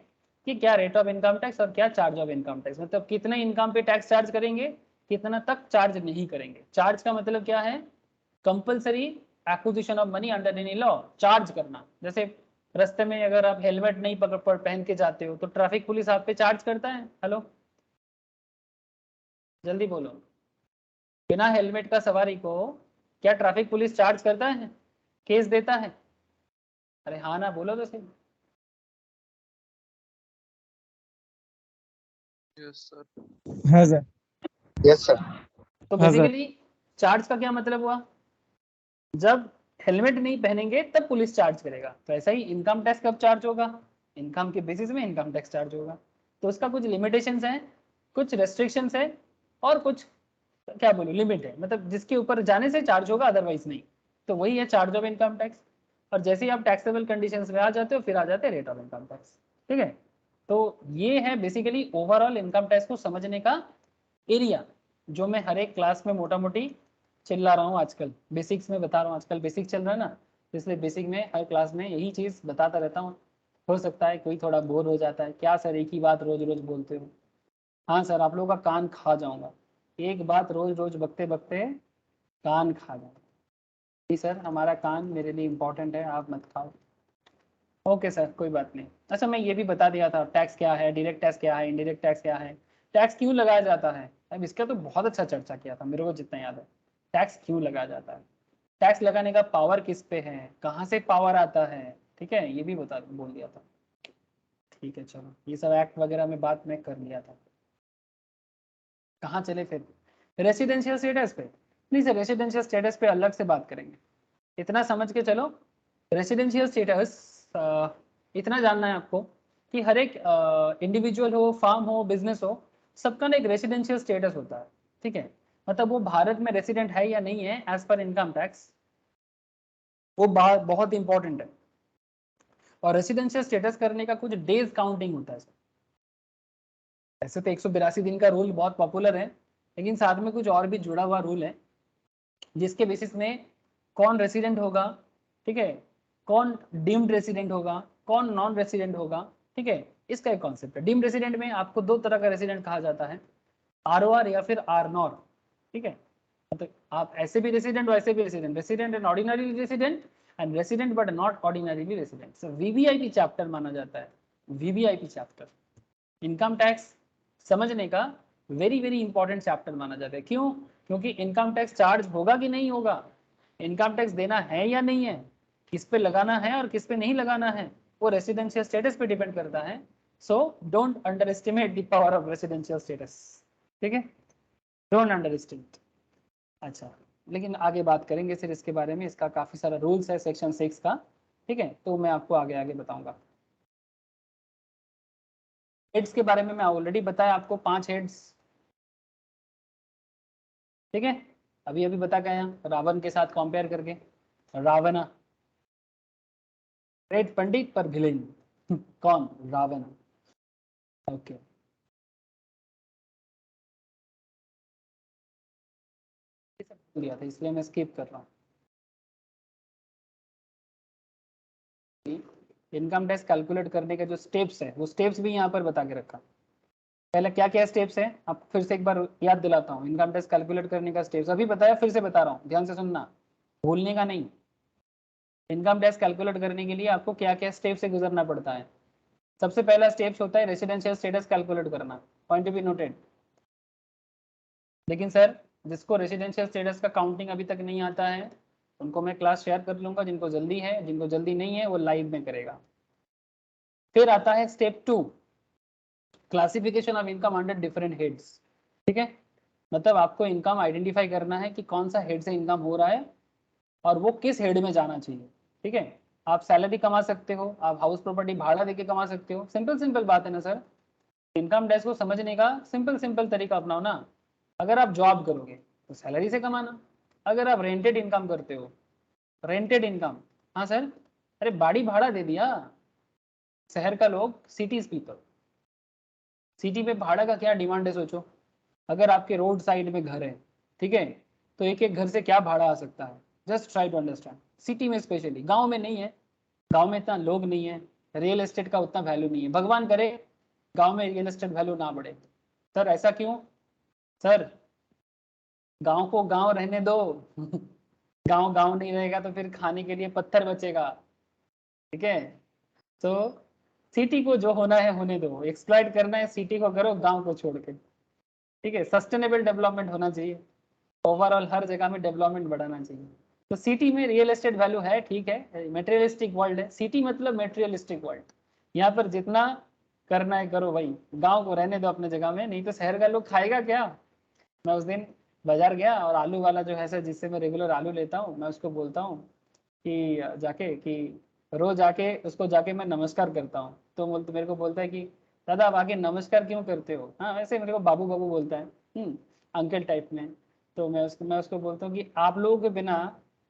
कि क्या रेट ऑफ इनकम टैक्स और क्या चार्ज ऑफ इनकम टैक्स, मतलब कितने इनकम पे टैक्स चार्ज करेंगे, कितना तक चार्ज नहीं करेंगे। चार्ज का मतलब क्या है? Compulsory acquisition of money under any law, charge करना। जैसे रास्ते में अगर आप हेलमेट नहीं पहन के जाते हो तो ट्रैफिक पुलिस आप पे चार्ज करता है। हेलो जल्दी बोलो, बिना हेलमेट का सवारी को क्या ट्रैफिक पुलिस चार्ज करता है, केस देता है? अरे हाँ ना बोलो तो सही। Yes sir. हाँ सर। Yes sir. तो हाँ सर। बेसिकली चार्ज का क्या मतलब हुआ? जब हेलमेट नहीं पहनेंगे तब पुलिस चार्ज करेगा। तो ऐसा ही इनकम टैक्स कब चार्ज होगा? इनकम के बेसिस में इनकम टैक्स चार्ज होगा। तो उसका कुछ लिमिटेशंस हैं, कुछ रेस्ट्रिक्शंस है, और कुछ क्या बोलो लिमिट है, मतलब जिसके ऊपर जाने से चार्ज होगा अदरवाइज नहीं। तो वही है चार्ज ऑफ इनकम टैक्स। और जैसे ही आप टैक्सेबल कंडीशंस में आ जाते हो फिर आ जाते हैं रेट ऑफ इनकम टैक्स, ठीक है। तो ये है बेसिकली ओवरऑल इनकम टैक्स को समझने का एरिया, जो मैं हर एक क्लास में मोटा मोटी चिल्ला रहा हूँ आजकल, बेसिक्स में बता रहा हूँ। आजकल बेसिक चल रहा है ना, इसलिए बेसिक में हर क्लास में यही चीज़ बताता रहता हूँ। हो सकता है कोई थोड़ा बोर हो जाता है, क्या सर एक ही बात रोज रोज बोलते हो? हाँ सर, आप लोगों का कान खा जाऊंगा, एक बात रोज रोज बकते बकते कान खा जाऊंगा। जी सर, हमारा कान मेरे लिए इम्पोर्टेंट है, आप मत खाओ। ओके सर, कोई बात नहीं। अच्छा, मैं ये भी बता दिया था टैक्स क्या है, डायरेक्ट टैक्स क्या है, इनडायरेक्ट टैक्स क्या है, टैक्स क्यों लगाया जाता है। अब इसका तो बहुत अच्छा चर्चा किया था, मेरे को जितना याद है। टैक्स क्यों लगाया जाता है, टैक्स लगाने का पावर किस पे है, कहाँ से पावर आता है, ठीक है, ये भी बोल दिया था। ठीक है चलो, ये सब एक्ट वगैरह में बात मैं कर लिया था। कहाँ चले फिर? रेसिडेंशियल स्टेटस पे। नहीं सर, रेसिडेंशियल स्टेटस पे अलग से बात करेंगे, इतना समझ के चलो। रेसिडेंशियल स्टेटस इतना जानना है आपको कि हर एक इंडिविजुअल हो, फार्म हो, बिजनेस हो, सबका ना एक रेसिडेंशियल स्टेटस होता है, ठीक है। मतलब वो भारत में रेसिडेंट है या नहीं है एज पर इनकम टैक्स, वो बहुत इंपॉर्टेंट है। और रेसिडेंशियल स्टेटस करने का कुछ डेज काउंटिंग होता है। ऐसे तो 182 दिन का रूल बहुत पॉपुलर है, लेकिन साथ में कुछ और भी जुड़ा हुआ रूल है जिसके बेसिस में कौन रेसिडेंट होगा, ठीक है, कौन डीम्ड रेसिडेंट होगा, कौन नॉन रेसिडेंट होगा, ठीक है, इसका एक कॉन्सेप्ट है। डीम्ड रेसिडेंट में आपको दो तरह का रेसिडेंट कहा जाता है, ROR या फिर RNOR, ठीक है, तो आप ऐसे भी रेसिडेंट हो ऐसे भी resident, resident and ordinary resident and resident but not ordinarily resident. So VVIP chapter माना जाता है, VVIP चैप्टर इनकम टैक्स समझने का वेरी वेरी इंपॉर्टेंट चैप्टर माना जाता है। क्यों? क्योंकि इनकम टैक्स चार्ज होगा कि नहीं होगा, इनकम टैक्स देना है या नहीं है, किस पे लगाना है और किस पे नहीं लगाना है, वो रेसिडेंशियल स्टेटस पे डिपेंड करता है। So don't under estimate the power of residential status, ठीक है, डोंट अंडर एस्टिमेट। अच्छा, लेकिन आगे बात करेंगे फिर इसके बारे में, इसका काफी सारा रूल्स है सेक्शन 6 का, ठीक है, तो मैं आपको आगे आगे बताऊंगा। हेड्स के बारे में मैं ऑलरेडी बताया आपको, 5 हेड्स, ठीक है, अभी अभी बता गया रावण के साथ कंपेयर करके, रावणा ग्रेट पंडित पर भिलेन कौन? रावण। ओके, दिया था इसलिए मैं स्किप कर रहा हूँ। इनकम टैक्स कैलकुलेट करने के जो स्टेप्स है वो स्टेप्स भी यहाँ पर बता के रखा। पहले क्या क्या स्टेप्स है आप फिर से एक बार याद दिलाता हूँ। इनकम टैक्स कैलकुलेट करने का स्टेप्स अभी बताया, फिर से बता रहा हूँ, ध्यान से सुनना, भूलने का नहीं। इनकम टैक्स कैलकुलेट करने के लिए आपको क्या क्या स्टेप से गुजरना पड़ता है। सबसे पहला स्टेप्स होता है रेसिडेंशियल स्टेटस कैलकुलेट करना, पॉइंट टू बी नोटेड। लेकिन सर जिसको रेसिडेंशियल स्टेटस का काउंटिंग अभी तक नहीं आता है उनको मैं क्लास शेयर कर लूंगा, जिनको जल्दी है, जिनको जल्दी नहीं है वो लाइव में करेगा। फिर आता है step 2, classification of income under different heads, ठीक है, मतलब आपको इनकम आइडेंटिफाई करना है कि कौन सा हेड से इनकम हो रहा है और वो किस हेड में जाना चाहिए, ठीक है। आप सैलरी कमा सकते हो, आप हाउस प्रॉपर्टी भाड़ा देके कमा सकते हो, सिंपल सिंपल बात है ना सर। इनकम टैक्स को समझने का सिंपल सिंपल तरीका अपनाओ ना। अगर आप जॉब करोगे तो सैलरी से कमाना, अगर आप रेंटेड इनकम करते हो, रेंटेड इनकम, हाँ सर, अरे बाड़ी भाड़ा दे दिया, शहर का लोग, सिटीज पीपल, सिटी पे भाड़ा का क्या डिमांड है सोचो। अगर आपके रोड साइड में घर है, ठीक है, तो एक एक घर से क्या भाड़ा आ सकता है, just try to understand. City में स्पेशली, गांव में नहीं है, गांव में इतना लोग नहीं है, रियल एस्टेट का उतना वैल्यू नहीं है, भगवान करे गांव में रियल एस्टेट वैल्यू ना बढ़े। सर ऐसा क्यों? सर गांव को गांव रहने दो गांव गांव नहीं रहेगा तो फिर खाने के लिए पत्थर बचेगा, ठीक है, तो सिटी को जो होना है होने दो, एक्सप्लॉइट करना है सिटी को करो, गांव को छोड़ के, ठीक है, सस्टेनेबल डेवलपमेंट होना चाहिए, ओवरऑल हर जगह में डेवलपमेंट बढ़ाना चाहिए। तो सिटी में रियल एस्टेट वैल्यू है, ठीक है, मेटेरियलिस्टिक वर्ल्ड है सिटी, मतलब मेटेरियलिस्टिक वर्ल्ड, यहाँ पर जितना करना है करो भाई, गांव को रहने दो अपने जगह में, नहीं तो शहर का लोग खाएगा क्या। मैं उस दिन बाजार गया और आलू वाला जो है सर, जिससे मैं रेगुलर आलू लेता हूँ, मैं उसको बोलता हूँ कि जाके कि रोज आके उसको जाके मैं नमस्कार करता हूँ, तो मेरे को बोलता है कि दादा आप आके नमस्कार क्यों करते हो, हाँ वैसे मेरे को बाबू बाबू बोलता है, अंकल टाइप में। तो मैं उसको बोलता हूँ कि आप लोगों के बिना,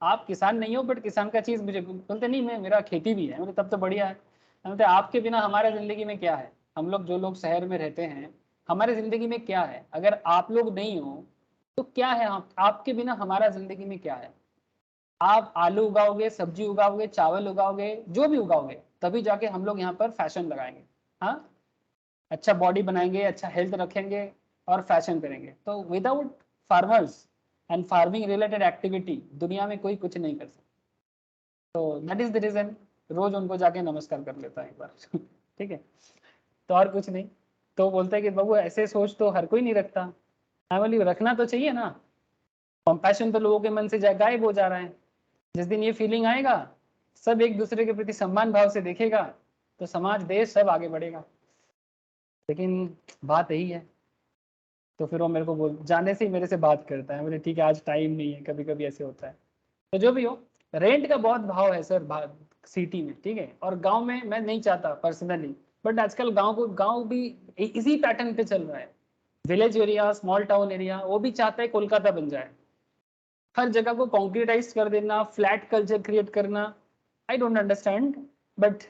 आप किसान नहीं हो बट किसान का चीज मुझे बोलते नहीं, मैं मेरा खेती भी है, मतलब तब तो बढ़िया है। बोलते आपके बिना हमारे जिंदगी में क्या है, हम लोग जो लोग शहर में रहते हैं हमारे जिंदगी में क्या है, अगर आप लोग नहीं हो तो क्या है, आपके बिना हमारा जिंदगी में क्या है। आप आलू उगाओगे, सब्जी उगाओगे, चावल उगाओगे, जो भी उगाओगे, तभी जाके हम लोग यहाँ पर फैशन लगाएंगे, हाँ, अच्छा बॉडी बनाएंगे, अच्छा हेल्थ रखेंगे और फैशन करेंगे। तो without farmers and farming related activity दुनिया में कोई कुछ नहीं कर सकता। तो दैट इज द रीजन रोज उनको जाके नमस्कार कर लेता है एक बार ठीक है, तो और कुछ नहीं। तो बोलते हैं कि बाबू ऐसे सोच तो हर कोई नहीं रखता, हाँ बोली रखना तो चाहिए ना, कंपैशन तो लोगों के मन से गायब हो जा रहा है। जिस दिन ये फीलिंग आएगा, सब एक दूसरे के प्रति सम्मान भाव से देखेगा, तो समाज देश सब आगे बढ़ेगा। लेकिन बात यही है, तो फिर वो मेरे को बोल जाने से ही मेरे से बात करता है, बोले ठीक है आज टाइम नहीं है, कभी कभी ऐसे होता है। तो जो भी हो, रेंट का बहुत भाव है सर सिटी में, ठीक है, और गांव में मैं नहीं चाहता पर्सनली, बट आजकल गांव भी इसी पैटर्न पे चल रहा है। Village area, small town area, वो भी चाहता है कोलकाता बन जाए, हर जगह को कॉन्क्रीटाइज कर देना, फ्लैट कल्चर क्रिएट करना। आई डोंट अंडरस्टैंड, बट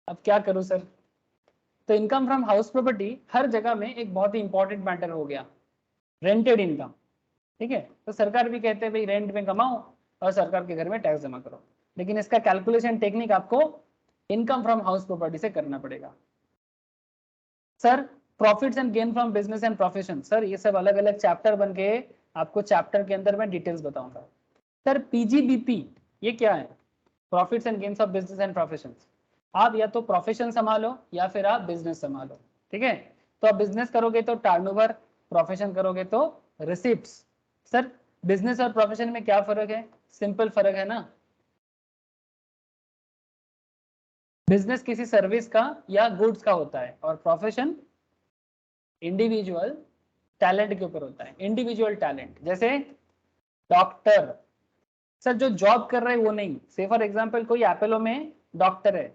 अब क्या करूं सर। तो इनकम फ्रॉम हाउस प्रॉपर्टी हर जगह में एक बहुत ही इंपॉर्टेंट मैटर हो गया, रेंटेड इनकम, ठीक है। तो सरकार भी कहते हैं भाई रेंट में कमाओ और सरकार के घर में टैक्स जमा करो, लेकिन इसका कैलकुलेशन टेक्निक आपको इनकम फ्रॉम हाउस प्रॉपर्टी से करना पड़ेगा। Sir profits and gain from business and profession, sir ये सब अलग अलग चैप्टर बन के आपको चैप्टर के अंदर मैं डिटेल्स बताऊंगा। सर पीजीबीपी ये क्या है? Profits and gains of business and profession. आप या तो प्रोफेशन संभालो या फिर आप बिजनेस संभालो, ठीक है। तो आप बिजनेस करोगे तो टर्नओवर, प्रोफेशन करोगे तो रिसिप्ट्स। सर बिजनेस और प्रोफेशन में क्या फर्क है? सिंपल फर्क है ना, बिजनेस किसी सर्विस का या गुड्स का होता है और प्रोफेशन इंडिविजुअल टैलेंट के ऊपर होता है, इंडिविजुअल टैलेंट। जैसे डॉक्टर, सर जो जॉब कर रहा है वो नहीं, से फॉर एग्जांपल कोई एपोलो में डॉक्टर है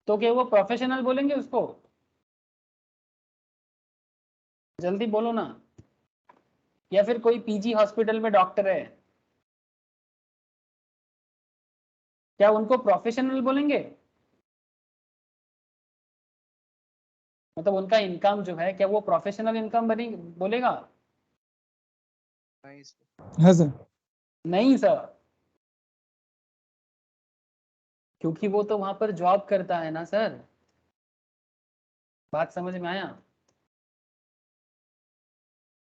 तो क्या वो प्रोफेशनल बोलेंगे उसको? जल्दी बोलो ना। या फिर कोई पीजी हॉस्पिटल में डॉक्टर है, क्या उनको प्रोफेशनल बोलेंगे? मतलब उनका इनकम जो है क्या वो प्रोफेशनल इनकम बनी बोलेगा? नहीं सर। हाँ सर। नहीं सर, क्योंकि वो तो वहां पर जॉब करता है ना सर। बात समझ में आया?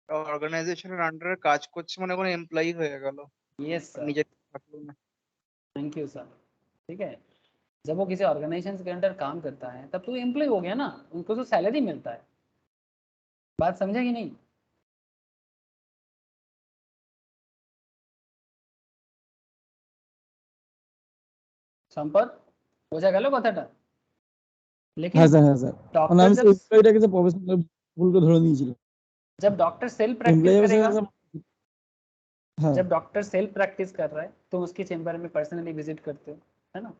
অর্গানাইজেশনের আন্ডারে কাজ করছে মানে কোনো এমপ্লয়ি হয়ে গেল यस सर, নিজের থাকলো না। थैंक यू सर, ठीक है। जब वो किसी ऑर्गेनाइजेशन के अंडर काम करता है तब तो एम्प्लॉय हो गया ना, उनको तो सैलरी मिलता है। बात समझे कि नहीं? সম্পদ বোঝা গেল কথাটা? लेकिन হ্যাঁ স্যার, হ্যাঁ স্যার, মানে डॉक्टर আমি जब এমপ্লয়িটাকে যে প্রফেশনাল ভুল করে ধরে নিয়েছিলাম। जब डॉक्टर सेल्फ प्रैक्टिस एम्प्लॉय करेगा, हाँ जब डॉक्टर सेल्फ प्रैक्टिस कर रहा है तो उसके चेम्बर में पर्सनली विजिट करते हो, है ना,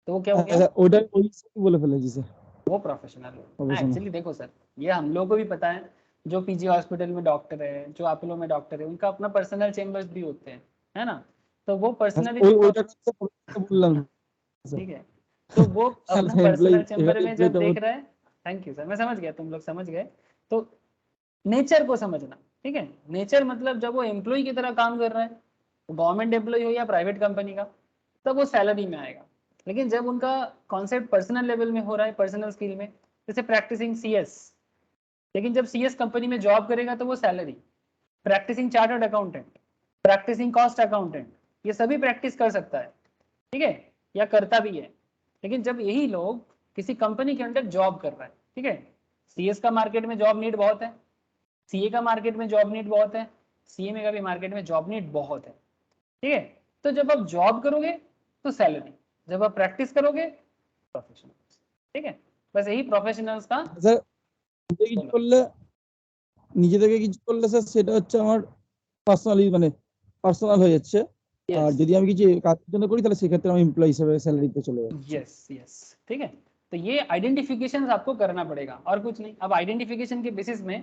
तो वो क्या हो गया? ওটা ওই বলে ফেলেছি স্যার, वो प्रोफेशनल है। प्रोफेशनल। एक्चुअली देखो सर, ये हम लोगों को भी पता है, जो पीजी हॉस्पिटल में डॉक्टर है, जो अपोलो में डॉक्टर है, उनका अपना पर्सनल चेम्बर्स भी होते हैं, है ना। तो वो पर्सनली जो ওইটা বললাম স্যার। ठीक है, तो वो अपना एम्प्लॉय पर्सनल चेम्बर में जब देख रहा है, थैंक यू सर, मैं समझ गया, तुम लोग समझ गए। तो नेचर को समझना, ठीक है। नेचर मतलब जब वो एम्प्लॉय की तरह काम कर रहा है, गवर्नमेंट एम्प्लॉय हो या प्राइवेट कंपनी का, तब वो सैलरी में आएगा। लेकिन जब उनका कॉन्सेप्ट पर्सनल लेवल में हो रहा है, पर्सनल स्किल में, जैसे प्रैक्टिसिंग सीएस, लेकिन जब सीएस कंपनी में जॉब करेगा तो वो salary. Practising chartered accountant, practising cost accountant, ये सभी प्रैक्टिस कर सकता है, ठीक है, या करता भी है। लेकिन जब यही लोग किसी कंपनी के अंदर जॉब कर रहा है, ठीक है, सीएस का मार्केट में जॉब नीड बहुत है, सीए का मार्केट में जॉब नीड बहुत है, सीएमए का भी मार्केट में जॉब नीड बहुत है, ठीक है। तो जब आप जॉब करोगे तो सैलरी, जब आप प्रैक्टिस करोगे प्रोफेशनल, ठीक है। बस यही प्रोफेशनल्स का স্যার কিছু করলে, নিজে থেকে কিছু করলে স্যার সেটা হচ্ছে আমার পার্সোনালি মানে পার্সোনাল হয়ে যাচ্ছে। আর যদি আমি কিছু কাজের জন্য করি তাহলে সেক্ষেত্রে আমি এমপ্লয়ি হিসেবে স্যালারিতে चले যাচ্ছি। यस यस, ठीक है। तो ये आइडेंटिफिकेशन आपको करना पड़ेगा और कुछ नहीं। अब आइडेंटिफिकेशन के बेसिस में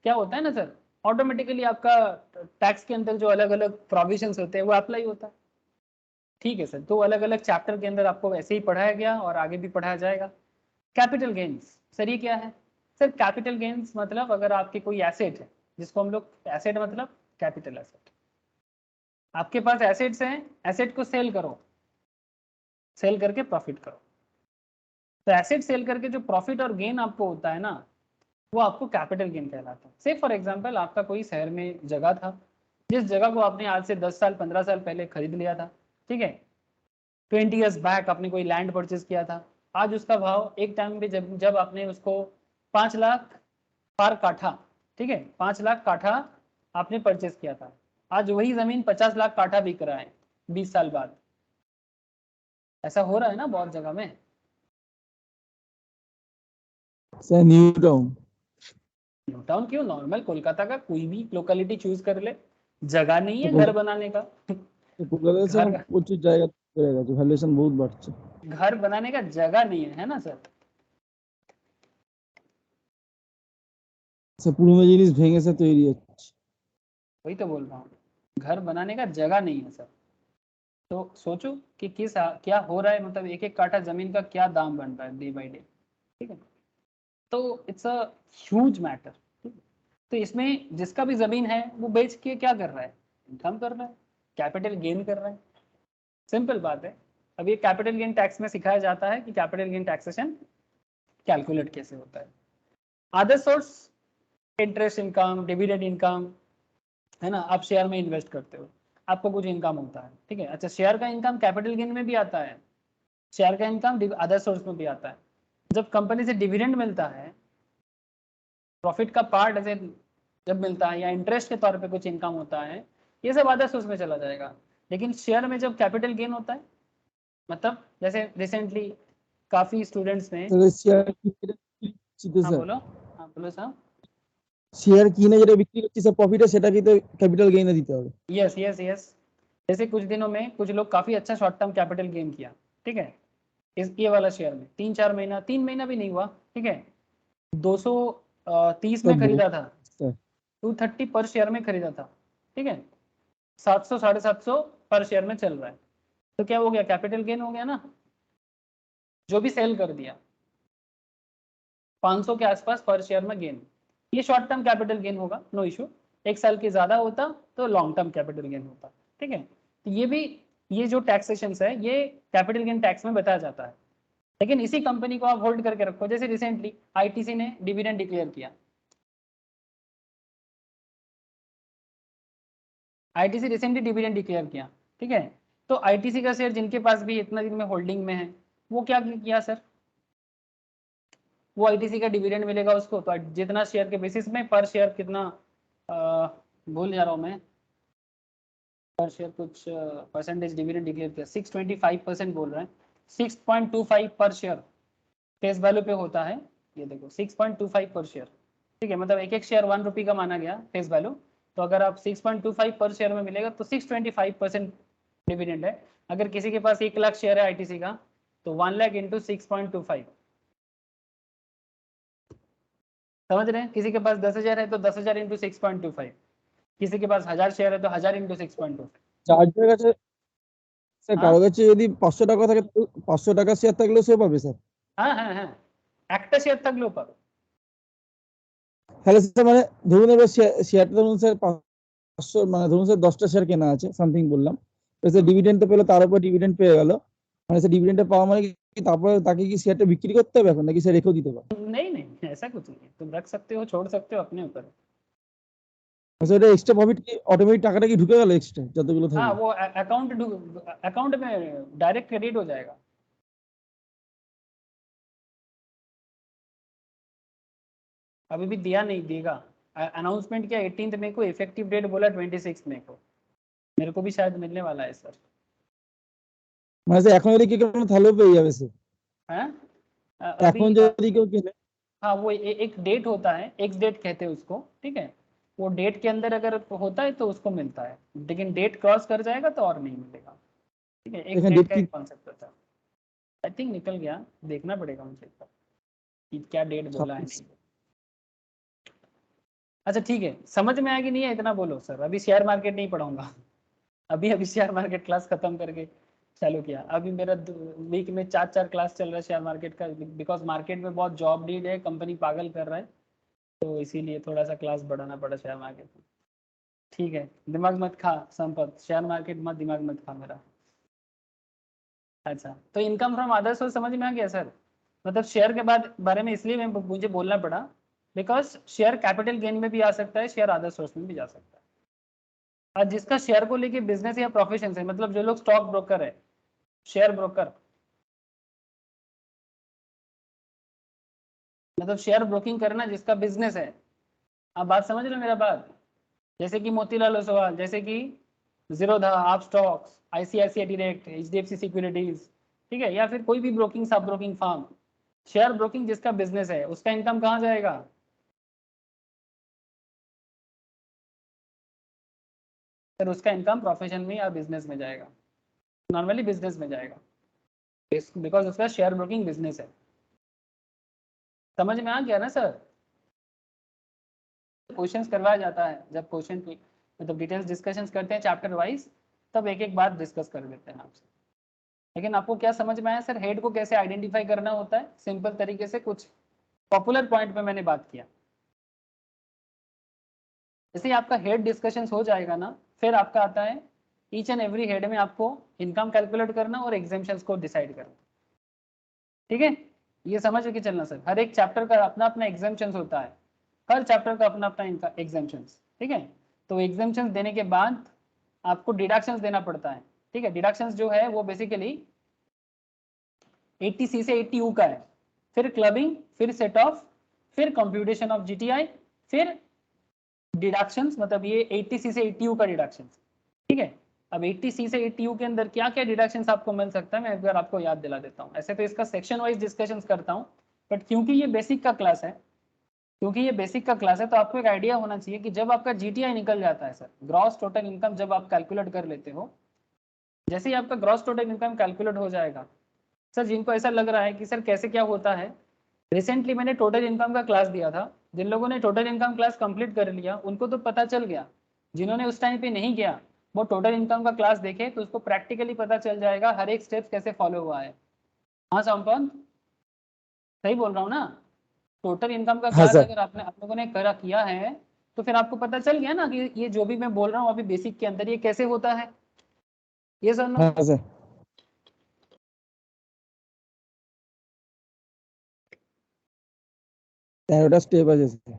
क्या होता है ना सर, ऑटोमेटिकली आपका टैक्स के अंदर जो अलग अलग प्रोविजंस होते हैं वो अप्लाई होता है, ठीक है सर। तो अलग अलग चैप्टर के अंदर आपको वैसे ही पढ़ाया गया और आगे भी पढ़ाया जाएगा। कैपिटल गेन्स, सर ये क्या है? सर कैपिटल गेन्स मतलब अगर आपके कोई एसेट है, जिसको हम लोग एसेट मतलब कैपिटल एसेट, आपके पास एसेट्स हैं, एसेट को सेल करो, सेल करके प्रॉफिट करो। तो एसेट सेल करके जो प्रॉफिट और गेन आपको होता है ना, वो आपको कैपिटल गेन कहलाता है। से फॉर एग्जांपल आपका कोई शहर में जगह था, जिस जगह को आपने आज से 10 साल 15 साल पहले खरीद लिया था, ठीक है, 20 ईयर्स बैक आपने कोई लैंड परचेज किया था। आज उसका भाव एक टाइम पे जब जब आपने उसको 5 लाख पर काठा, ठीक है, 5 लाख काठा आपने परचेज किया था, आज वही जमीन 50 लाख काठा बिक रहा है 20 साल बाद। ऐसा हो रहा है ना बहुत जगह में। Sir new town, new town क्यों, नॉर्मल कोलकाता का कोई भी लोकेलिटी चूज कर ले, जगह नहीं है घर बनाने का। কলকাতায় স্যার घर প্রচুর জায়গা বেড়ে গেছে, ভ্যালুয়েশন বহুত বাড়ছে। घर बनाने का जगह नहीं है ना सर। স্যার পুরনো জিনিস ভেঙে স্যার তৈরি হচ্ছে। वही तो बोल रहा हूँ, घर बनाने का जगह नहीं है सर। तो सोचो कि क्या हो रहा है, मतलब एक एक काठा जमीन का क्या दाम बन रहा है डे बाई डे, ठीक है। तो इट्स अ ह्यूज मैटर। तो इसमें जिसका भी जमीन है वो बेच के क्या कर रहा है, इनकम कर रहा है, कैपिटल गेन कर रहा है। सिंपल बात है। अब ये कैपिटल गेन टैक्स में सिखाया जाता है कि कैपिटल गेन टैक्सेशन कैलकुलेट कैसे होता है। Other source interest income, dividend income, है ना, आप शेयर में इन्वेस्ट करते हो, आपको कुछ इनकम होता है, ठीक है। अच्छा, शेयर का इनकम कैपिटल गेन में भी आता है, शेयर का इनकम अदर सोर्स में भी आता है। जब कंपनी से डिविडेंड मिलता है, प्रॉफिट का पार्ट ऐसे जब मिलता है, या इंटरेस्ट के तौर पे कुछ इनकम होता है, ये सब अदर सोर्स में चला जाएगा। लेकिन शेयर में जब कैपिटल गेन होता है, मतलब जैसे रिसेंटली काफी स्टूडेंट्स ने, তাহলে শেয়ার কিনে हाँ স্যার बोलो, हाँ बोलो साहब। শেয়ার কিনে যেটা বিক্রি করছি স্যার প্রফিটে সেটা কিন্তু ক্যাপিটাল গেইনে দিতে হবে। Yes yes yes. जैसे कुछ दिनों में कुछ लोग काफी अच्छा शॉर्ट टर्म कैपिटल गेन किया, ठीक है, इस ये वाला शेयर में 3-4 महीना, 3 महीना भी नहीं हुआ, ठीक है, 230 में खरीदा था, স্যার 230 पर शेयर में खरीदा था, ठीक है, 700 750 पर शेयर में चल रहा है। तो क्या हो गया, कैपिटल गेन हो गया ना, जो भी सेल कर दिया 500 के आसपास पर शेयर में गेन, ये शॉर्ट टर्म कैपिटल गेन होगा, नो इशू। एक साल के ज्यादा होता तो लॉन्ग टर्म कैपिटल गेन होता, ठीक है। तो ये भी, ये जो टैक्सेशन है ये कैपिटल गेन टैक्स में बताया जाता है। लेकिन इसी कंपनी को आप होल्ड करके रखो, जैसे रिसेंटली आईटीसी ने डिविडेंड डिक्लेयर किया, आईटीसी रिसेंटली डिविडेंड डिक्लेयर किया, ठीक है। तो आईटीसी का शेयर जिनके पास भी इतना दिन में होल्डिंग में है, वो क्या किया सर, वो आईटीसी का डिविडेंड मिलेगा उसको, तो जितना शेयर के बेसिस में पर शेयर कितना, भूल जा रहा हूँ मैं, पर शेयर कुछ परसेंटेज डिविडेंड डिक्लेयर किया, 625% बोल रहे हैं, 6.25 पर शेयर फेस वैल्यू पे होता है। ये देखो 6.25 पर शेयर, ठीक है, मतलब एक एक शेयर 1 रुपये का माना गया फेस वैल्यू। तो अगर आप 6.25 पर शेयर में मिलेगा तो 625% डिविडेंड है। अगर किसी के पास 1 लाख शेयर है आईटीसी का, तो 1 लाख इंटू 6.25, समझ रहे हैं, किसी के पास 10,000 है तो 10,000 इंटू 6.25, किसी के पास 1000 शेयर है तो 1000 इंटू 6.25। যার কাছে স্যার हाँ কারো কাছে যদি 500 টাকা থাকে 500 টাকা শেয়ার থাকলেও সে পাবে স্যার। हाँ हाँ हाँ, একটা শেয়ার থাকলেও পাবে। তাহলে স্যার মানে ধরুন এবার শেয়ারটা ধরুন স্যার 500 মানে ধরুন স্যার 10টা শেয়ার কেনা আছে সামথিং বললাম, তো স্যার ডিভিডেন্ড তো পেলো, তার উপর ডিভিডেন্ড পেয়ে গেল, মানে স্যার ডিভিডেন্ডটা পাওয়া মানে কি তারপরে তাকে কি শেয়ারটা বিক্রি করতে হবে এখন নাকি স্যার রেখেও দিতে পারে? नहीं नहीं, ऐसा कुछ नहीं है, तुम रख सकते हो, छोड़ सकते हो, अपने ऊपर है। স্যার এটা এক্সট্রা প্রফিট কি অটোমেটিক টাকাটা কি ঢুকে গেল এক্সট্রা যতগুলো हाँ, থাকবে? वो अकाउंट में डायरेक्ट क्रेडिट हो जाएगा। अभी भी दिया नहीं, देगा, अनाउंसमेंट किया 18 मई को, इफेक्टिव डेट बोला 26 मई को, मेरे को भी शायद मिलने वाला है सर। মানে স্যার এখন যদি কি কোনো তাহলেও পেয়ে যাবে স্যার, हैं এখন अभी যদি কেউ কিনে? हाँ, वो एक डेट होता है, एक्स डेट कहते हैं उसको, ठीक है, वो डेट के अंदर अगर होता है तो उसको मिलता है, लेकिन डेट क्रॉस कर जाएगा तो और नहीं मिलेगा, ठीक है। एक এখানে डेट ডেট का কি एक कॉन्सेप्ट होता है, आई थिंक निकल गया, देखना पड़ेगा मुझे एक बार कि क्या डेट बोला है, 26? नहीं। अच्छा ठीक है, समझ में आया कि नहीं है, इतना बोलो सर, अभी शेयर मार्केट नहीं पढ़ाऊंगा, अभी अभी शेयर मार्केट क्लास खत्म करके चालू किया। अभी मेरा वीक में 4-4 क्लास चल रहा है शेयर मार्केट का, बिकॉज मार्केट में बहुत जॉब नीड है, कंपनी पागल कर रहा है, तो इसीलिए थोड़ा सा क्लास बढ़ाना पड़ा शेयर मार्केट में। ठीक है, दिमाग मत खा संपत, शेयर मार्केट मत दिमाग मत खा मेरा। अच्छा, तो इनकम फ्रॉम अदर सोर्स समझ में आ गया सर, मतलब शेयर के बाद बारे में इसलिए मुझे बोलना पड़ा, बिकॉज शेयर कैपिटल गेन में भी आ सकता है, शेयर अदर सोर्स में भी जा सकता है। और जिसका शेयर को लेके बिजनेस या प्रोफेशन है, मतलब जो लोग स्टॉक ब्रोकर है, शेयर ब्रोकर, मतलब शेयर ब्रोकिंग करना जिसका बिजनेस है, आप बात समझ रहे हो मेरा बात, जैसे कि मोतीलाल ओसवाल, जैसे कि जीरोधा, आप stocks, ICICI direct, HDFC securities, ठीक है, या फिर कोई भी ब्रोकिंग सब ब्रोकिंग फर्म, शेयर ब्रोकिंग जिसका बिजनेस है, उसका इनकम कहाँ जाएगा, फिर उसका इनकम प्रोफेशन में या बिजनेस में जाएगा, नॉर्मली बिजनेस में जाएगा, बिकॉज उसका शेयर ब्रोकिंग बिजनेस है। समझ में आ गया ना सर? क्वेश्चंस करवाया जाता है, जब क्वेश्चन की मतलब डिटेल्स डिस्कशंस करते हैं चैप्टर वाइज, तब एक एक बात डिस्कस कर लेते हैं आपसे। लेकिन आपको क्या समझ में आया सर, हेड को कैसे आइडेंटिफाई करना होता है, सिंपल तरीके से कुछ पॉपुलर पॉइंट पे मैंने बात किया। जैसे ही आपका हेड डिस्कशंस हो जाएगा ना, फिर आपका आता है ईच एंड एवरी हेड में आपको इनकम कैलकुलेट करना और एग्जाम्पशंस को डिसाइड करना। ठीक है, ये समझ के चलना सर। हर एक चैप्टर का अपना अपना एग्जाम्पशंस होता है, हर चैप्टर का अपना अपना एग्जाम्पशंस। ठीक है, तो एग्जाम्पशंस देने के बाद आपको डिडक्शंस देना पड़ता है। ठीक है, डिडक्शंस जो है वो बेसिकली 80C से 80U का है, फिर क्लबिंग, फिर सेट ऑफ, फिर कंप्यूटेशन ऑफ जीटीआई, फिर डिडक्शंस, मतलब ये 80C से 80U का डिडक्शंस। ठीक है, अब 80C से 80U के अंदर क्या क्या डिडक्शंस आपको मिल सकता है, मैं एक बार आपको याद दिला देता हूँ। ऐसे तो इसका सेक्शन वाइज डिस्कशंस करता हूँ, बट क्योंकि ये बेसिक का क्लास है, तो आपको एक आइडिया होना चाहिए कि जब आपका जीटीआई निकल जाता है सर, ग्रॉस टोटल इनकम जब आप कैलकुलेट कर लेते हो, जैसे ही आपका ग्रॉस टोटल इनकम कैलकुलेट हो जाएगा सर, जिनको ऐसा लग रहा है कि सर कैसे क्या होता है, रिसेंटली मैंने टोटल इनकम का क्लास दिया था, जिन लोगों ने टोटल इनकम क्लास कंप्लीट कर लिया उनको तो पता चल गया, जिन्होंने उस टाइम पे नहीं किया वो टोटल इनकम का क्लास देखे तो उसको प्रैक्टिकली पता चल जाएगा हर एक स्टेप कैसे फॉलो हुआ है। हाँ संपन्न, सही बोल रहा हूँ ना? टोटल इनकम का हाँ क्लास सर। अगर आपने आप लोगों ने किया है तो फिर आपको पता चल गया ना कि ये जो भी मैं बोल रहा हूँ अभी बेसिक के अंदर ये कैसे होता है। ये सर नो? हाँ सर। तेरहटा स्टेप है जैसे।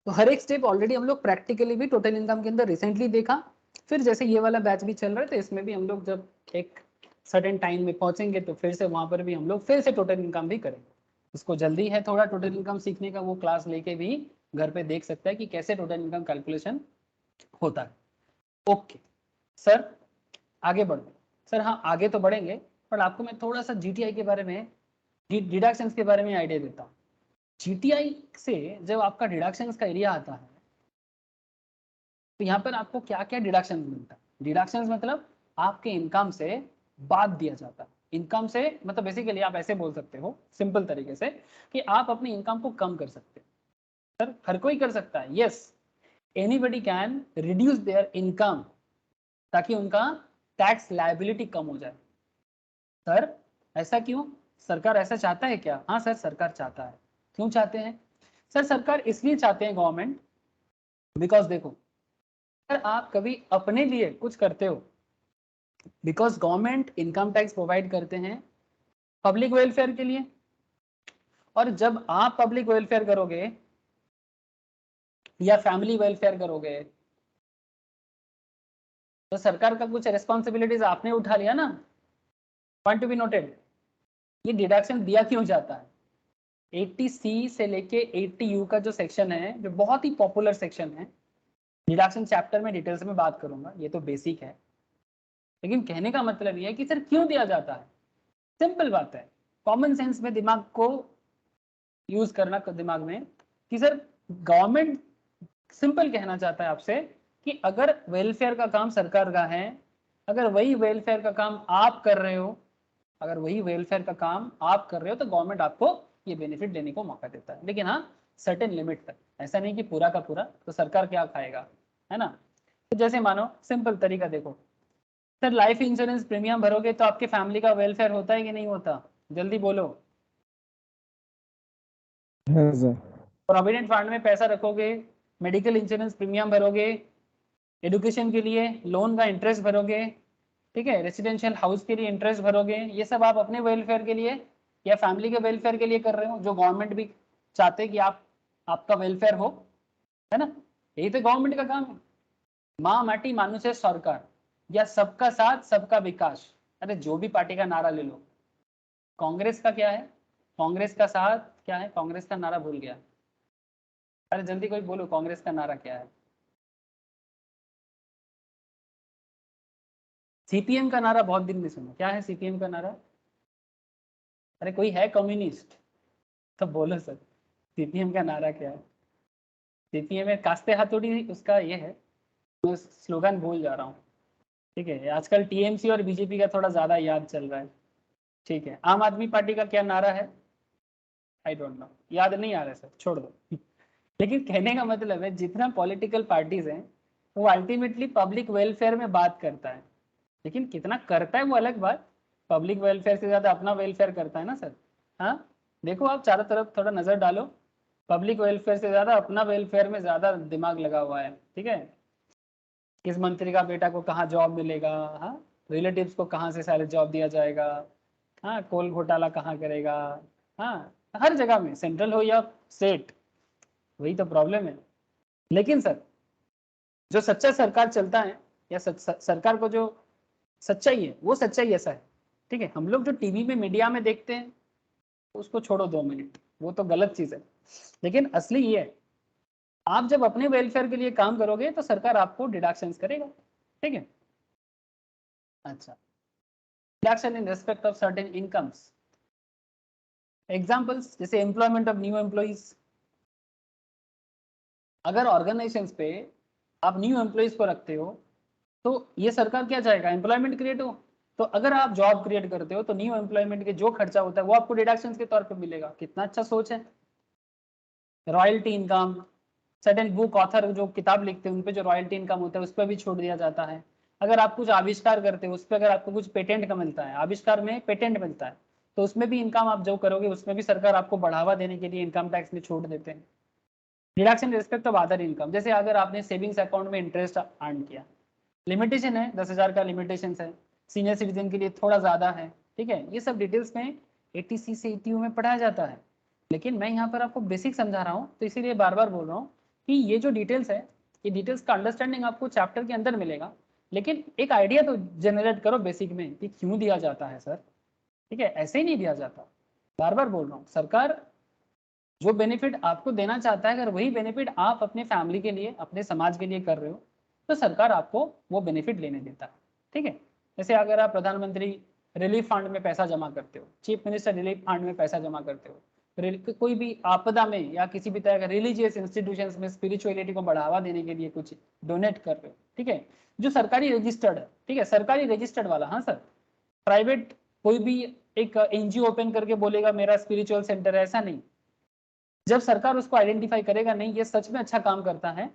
तो हर एक स्टेप ऑलरेडी हम लोग प्रैक्टिकली भी टोटल इनकम के अंदर रिसेंटली देखा। फिर जैसे ये वाला बैच भी चल रहा है तो इसमें भी हम लोग जब एक सर्टेन टाइम में पहुंचेंगे तो फिर से वहां पर भी हम लोग फिर से टोटल इनकम भी करेंगे। उसको जल्दी है थोड़ा टोटल इनकम सीखने का, वो क्लास लेके भी घर पे देख सकता है कि कैसे टोटल इनकम कैलकुलेशन होता है। ओके सर, आगे बढ़ो। सर हाँ आगे तो बढ़ेंगे, पर आपको मैं थोड़ा सा जीटीआई के बारे में, डिडक्शंस के बारे में आइडिया देता हूँ। जीटीआई से जब आपका डिडक्शंस का एरिया आता है तो यहाँ पर आपको क्या क्या डिडक्शन मिलता है। डिडक्शंस मतलब आपके इनकम से बात दिया जाता है। इनकम से मतलब बेसिकली आप ऐसे बोल सकते हो सिंपल तरीके से कि आप अपनी इनकम को कम कर सकते हो। सर हर कोई कर सकता है, yes, anybody can reduce there income ताकि उनका टैक्स लायबिलिटी कम हो जाए। सर ऐसा क्यों, सरकार ऐसा चाहता है क्या? हाँ सर सरकार चाहता है। क्यों चाहते हैं सर? सरकार इसलिए चाहते हैं गवर्नमेंट, बिकॉज देखो अगर आप कभी अपने लिए कुछ करते हो, because government income tax provide करते हैं पब्लिक वेलफेयर के लिए, और जब आप पब्लिक वेलफेयर करोगे या फैमिली वेलफेयर करोगे तो सरकार का कुछ रिस्पॉन्सिबिलिटीज आपने उठा लिया ना। पॉइंट टू बी नोटेड, ये डिडक्शन दिया क्यों जाता है? 80C से लेके 80U का जो सेक्शन है, जो बहुत ही पॉपुलर सेक्शन है, डिडक्शन चैप्टर में डिटेल्स में बात करूंगा, ये तो बेसिक है, लेकिन कहने का मतलब ये है कि सर क्यों दिया जाता है। सिंपल बात है, कॉमन सेंस में दिमाग को यूज करना दिमाग में, कि सर गवर्नमेंट सिंपल कहना चाहता है आपसे कि अगर वेलफेयर का काम सरकार का है, अगर वही वेलफेयर का काम आप कर रहे हो, तो गवर्नमेंट आपको ये बेनिफिट देने को मौका देता है, लेकिन हाँ सर्टेन लिमिट तक। ऐसा नहीं कि पूरा का पूरा, तो सरकार क्या खाएगा, है ना? तो जैसे मानो सिंपल तरीका देखो सर, लाइफ इंश्योरेंस प्रीमियम भरोगे तो आपके फैमिली का वेलफेयर होता है कि नहीं होता? जल्दी बोलो। हाँ सर। प्रोविडेंट फंड में पैसा रखोगे, मेडिकल इंश्योरेंस प्रीमियम भरोगे, एजुकेशन के लिए लोन का इंटरेस्ट भरोगे, ठीक है, रेसिडेंशियल हाउस के लिए इंटरेस्ट भरोगे, ये सब आप अपने वेलफेयर के लिए या फैमिली के वेलफेयर के लिए कर रहे हो, जो गवर्नमेंट भी चाहते कि आपका वेलफेयर हो, है ना? यही तो गवर्नमेंट का काम है। माँ माटी मानुषे सरकार या सबका साथ सबका विकास, अरे जो भी पार्टी का नारा ले लो। कांग्रेस का क्या है? कांग्रेस का साथ क्या है? कांग्रेस का नारा भूल गया। अरे जल्दी कोई बोलो, कांग्रेस का नारा क्या है? सीपीएम का नारा बहुत दिन में सुना, क्या है सीपीएम का नारा? अरे कोई है कम्युनिस्ट तो बोलो सर, सीपीएम का नारा क्या है? सीपीएम में कास्ते हाथोड़ी उसका ये है, मैं स्लोगन भूल जा रहा हूँ। ठीक है, आजकल टीएमसी और बीजेपी का थोड़ा ज्यादा याद चल रहा है। ठीक है, आम आदमी पार्टी का क्या नारा है? आई डोंट नो, याद नहीं आ रहा है सर, छोड़ दो। लेकिन कहने का मतलब है जितना पॉलिटिकल पार्टीज हैं वो अल्टीमेटली पब्लिक वेलफेयर में बात करता है, लेकिन कितना करता है वो अलग बात। पब्लिक वेलफेयर से ज्यादा अपना वेलफेयर करता है ना सर। हाँ देखो आप चारों तरफ थोड़ा नजर डालो, पब्लिक वेलफेयर से ज्यादा अपना वेलफेयर में ज्यादा दिमाग लगा हुआ है, ठीक है। किस मंत्री का बेटा को कहाँ जॉब मिलेगा, हाँ, रिलेटिव्स को कहाँ से सारे जॉब दिया जाएगा, हाँ, कोल घोटाला कहाँ करेगा, हाँ, हर जगह में, सेंट्रल हो या स्टेट, वही तो प्रॉब्लम है। लेकिन सर जो सच्चा सरकार चलता है या सरकार को जो सच्चाई है वो सच्चाई ऐसा है, ठीक है। हम लोग जो टीवी में मीडिया में देखते हैं उसको छोड़ो 2 मिनट, वो तो गलत चीज है। लेकिन असली ये है, आप जब अपने वेलफेयर के लिए काम करोगे तो सरकार आपको डिडक्शंस करेगा, ठीक है। अच्छा, deduction in respect of certain incomes, examples जैसे एम्प्लॉयमेंट ऑफ न्यू एम्प्लॉइज। अगर ऑर्गेनाइजेशंस पे आप न्यू एम्प्लॉइज को रखते हो तो ये सरकार क्या चाहेगा, एम्प्लॉयमेंट क्रिएट हो। तो अगर आप जॉब क्रिएट करते हो तो न्यू एम्प्लॉयमेंट के जो खर्चा होता है वो आपको डिडक्शंस के तौर पे मिलेगा। कितना अच्छा सोच है। Royalty income, certain book author जो किताब लिखते हैं उन पे जो रॉयल्टी इनकम होता है उस पर भी छोड़ दिया जाता है। अगर आप कुछ आविष्कार करते हो उस पर अगर आपको कुछ पेटेंट का मिलता है, आविष्कार में पेटेंट मिलता है, तो उसमें भी इनकम आप जो करोगे उसमें भी सरकार आपको बढ़ावा देने के लिए इनकम टैक्स में छूट देते हैं। Deduction respect of other income, जैसे अगर आपने सेविंग्स अकाउंट में इंटरेस्ट अर्न किया, लिमिटेशन है 10,000 का लिमिटेशन है, सीनियर सिटीजन के लिए थोड़ा ज़्यादा है, ठीक है। ये सब डिटेल्स में एटीसी से एटीयू में पढ़ाया जाता है। लेकिन मैं यहाँ पर आपको बेसिक समझा रहा हूँ तो इसीलिए बार बार बोल रहा हूँ कि ये जो डिटेल्स है ये डिटेल्स का अंडरस्टैंडिंग आपको चैप्टर के अंदर मिलेगा। लेकिन एक आइडिया तो जनरेट करो बेसिक में कि क्यों दिया जाता है सर, ठीक है। ऐसे ही नहीं दिया जाता, बार बार बोल रहा हूँ। सरकार जो बेनिफिट आपको देना चाहता है अगर वही बेनिफिट आप अपने फैमिली के लिए अपने समाज के लिए कर रहे हो तो सरकार आपको वो बेनिफिट लेने देता है, ठीक है। जैसे अगर आप प्रधानमंत्री रिलीफ फंड में पैसा जमा करते हो, चीफ मिनिस्टर रिलीफ फंड में पैसा जमा करते हो, कोई भी आपदा में या किसी भी तरह का रिलीजियस इंस्टीट्यूशंस में स्पिरिचुअलिटी को बढ़ावा देने के लिए कुछ डोनेट कर रहे हो, ठीक है, जो सरकारी रजिस्टर्ड है, ठीक है, सरकारी रजिस्टर्ड वाला, हाँ सर। प्राइवेट कोई भी एक एनजीओ ओपन करके बोलेगा मेरा स्पिरिचुअल सेंटर है, ऐसा नहीं। जब सरकार उसको आइडेंटिफाई करेगा नहीं ये सच में अच्छा काम करता है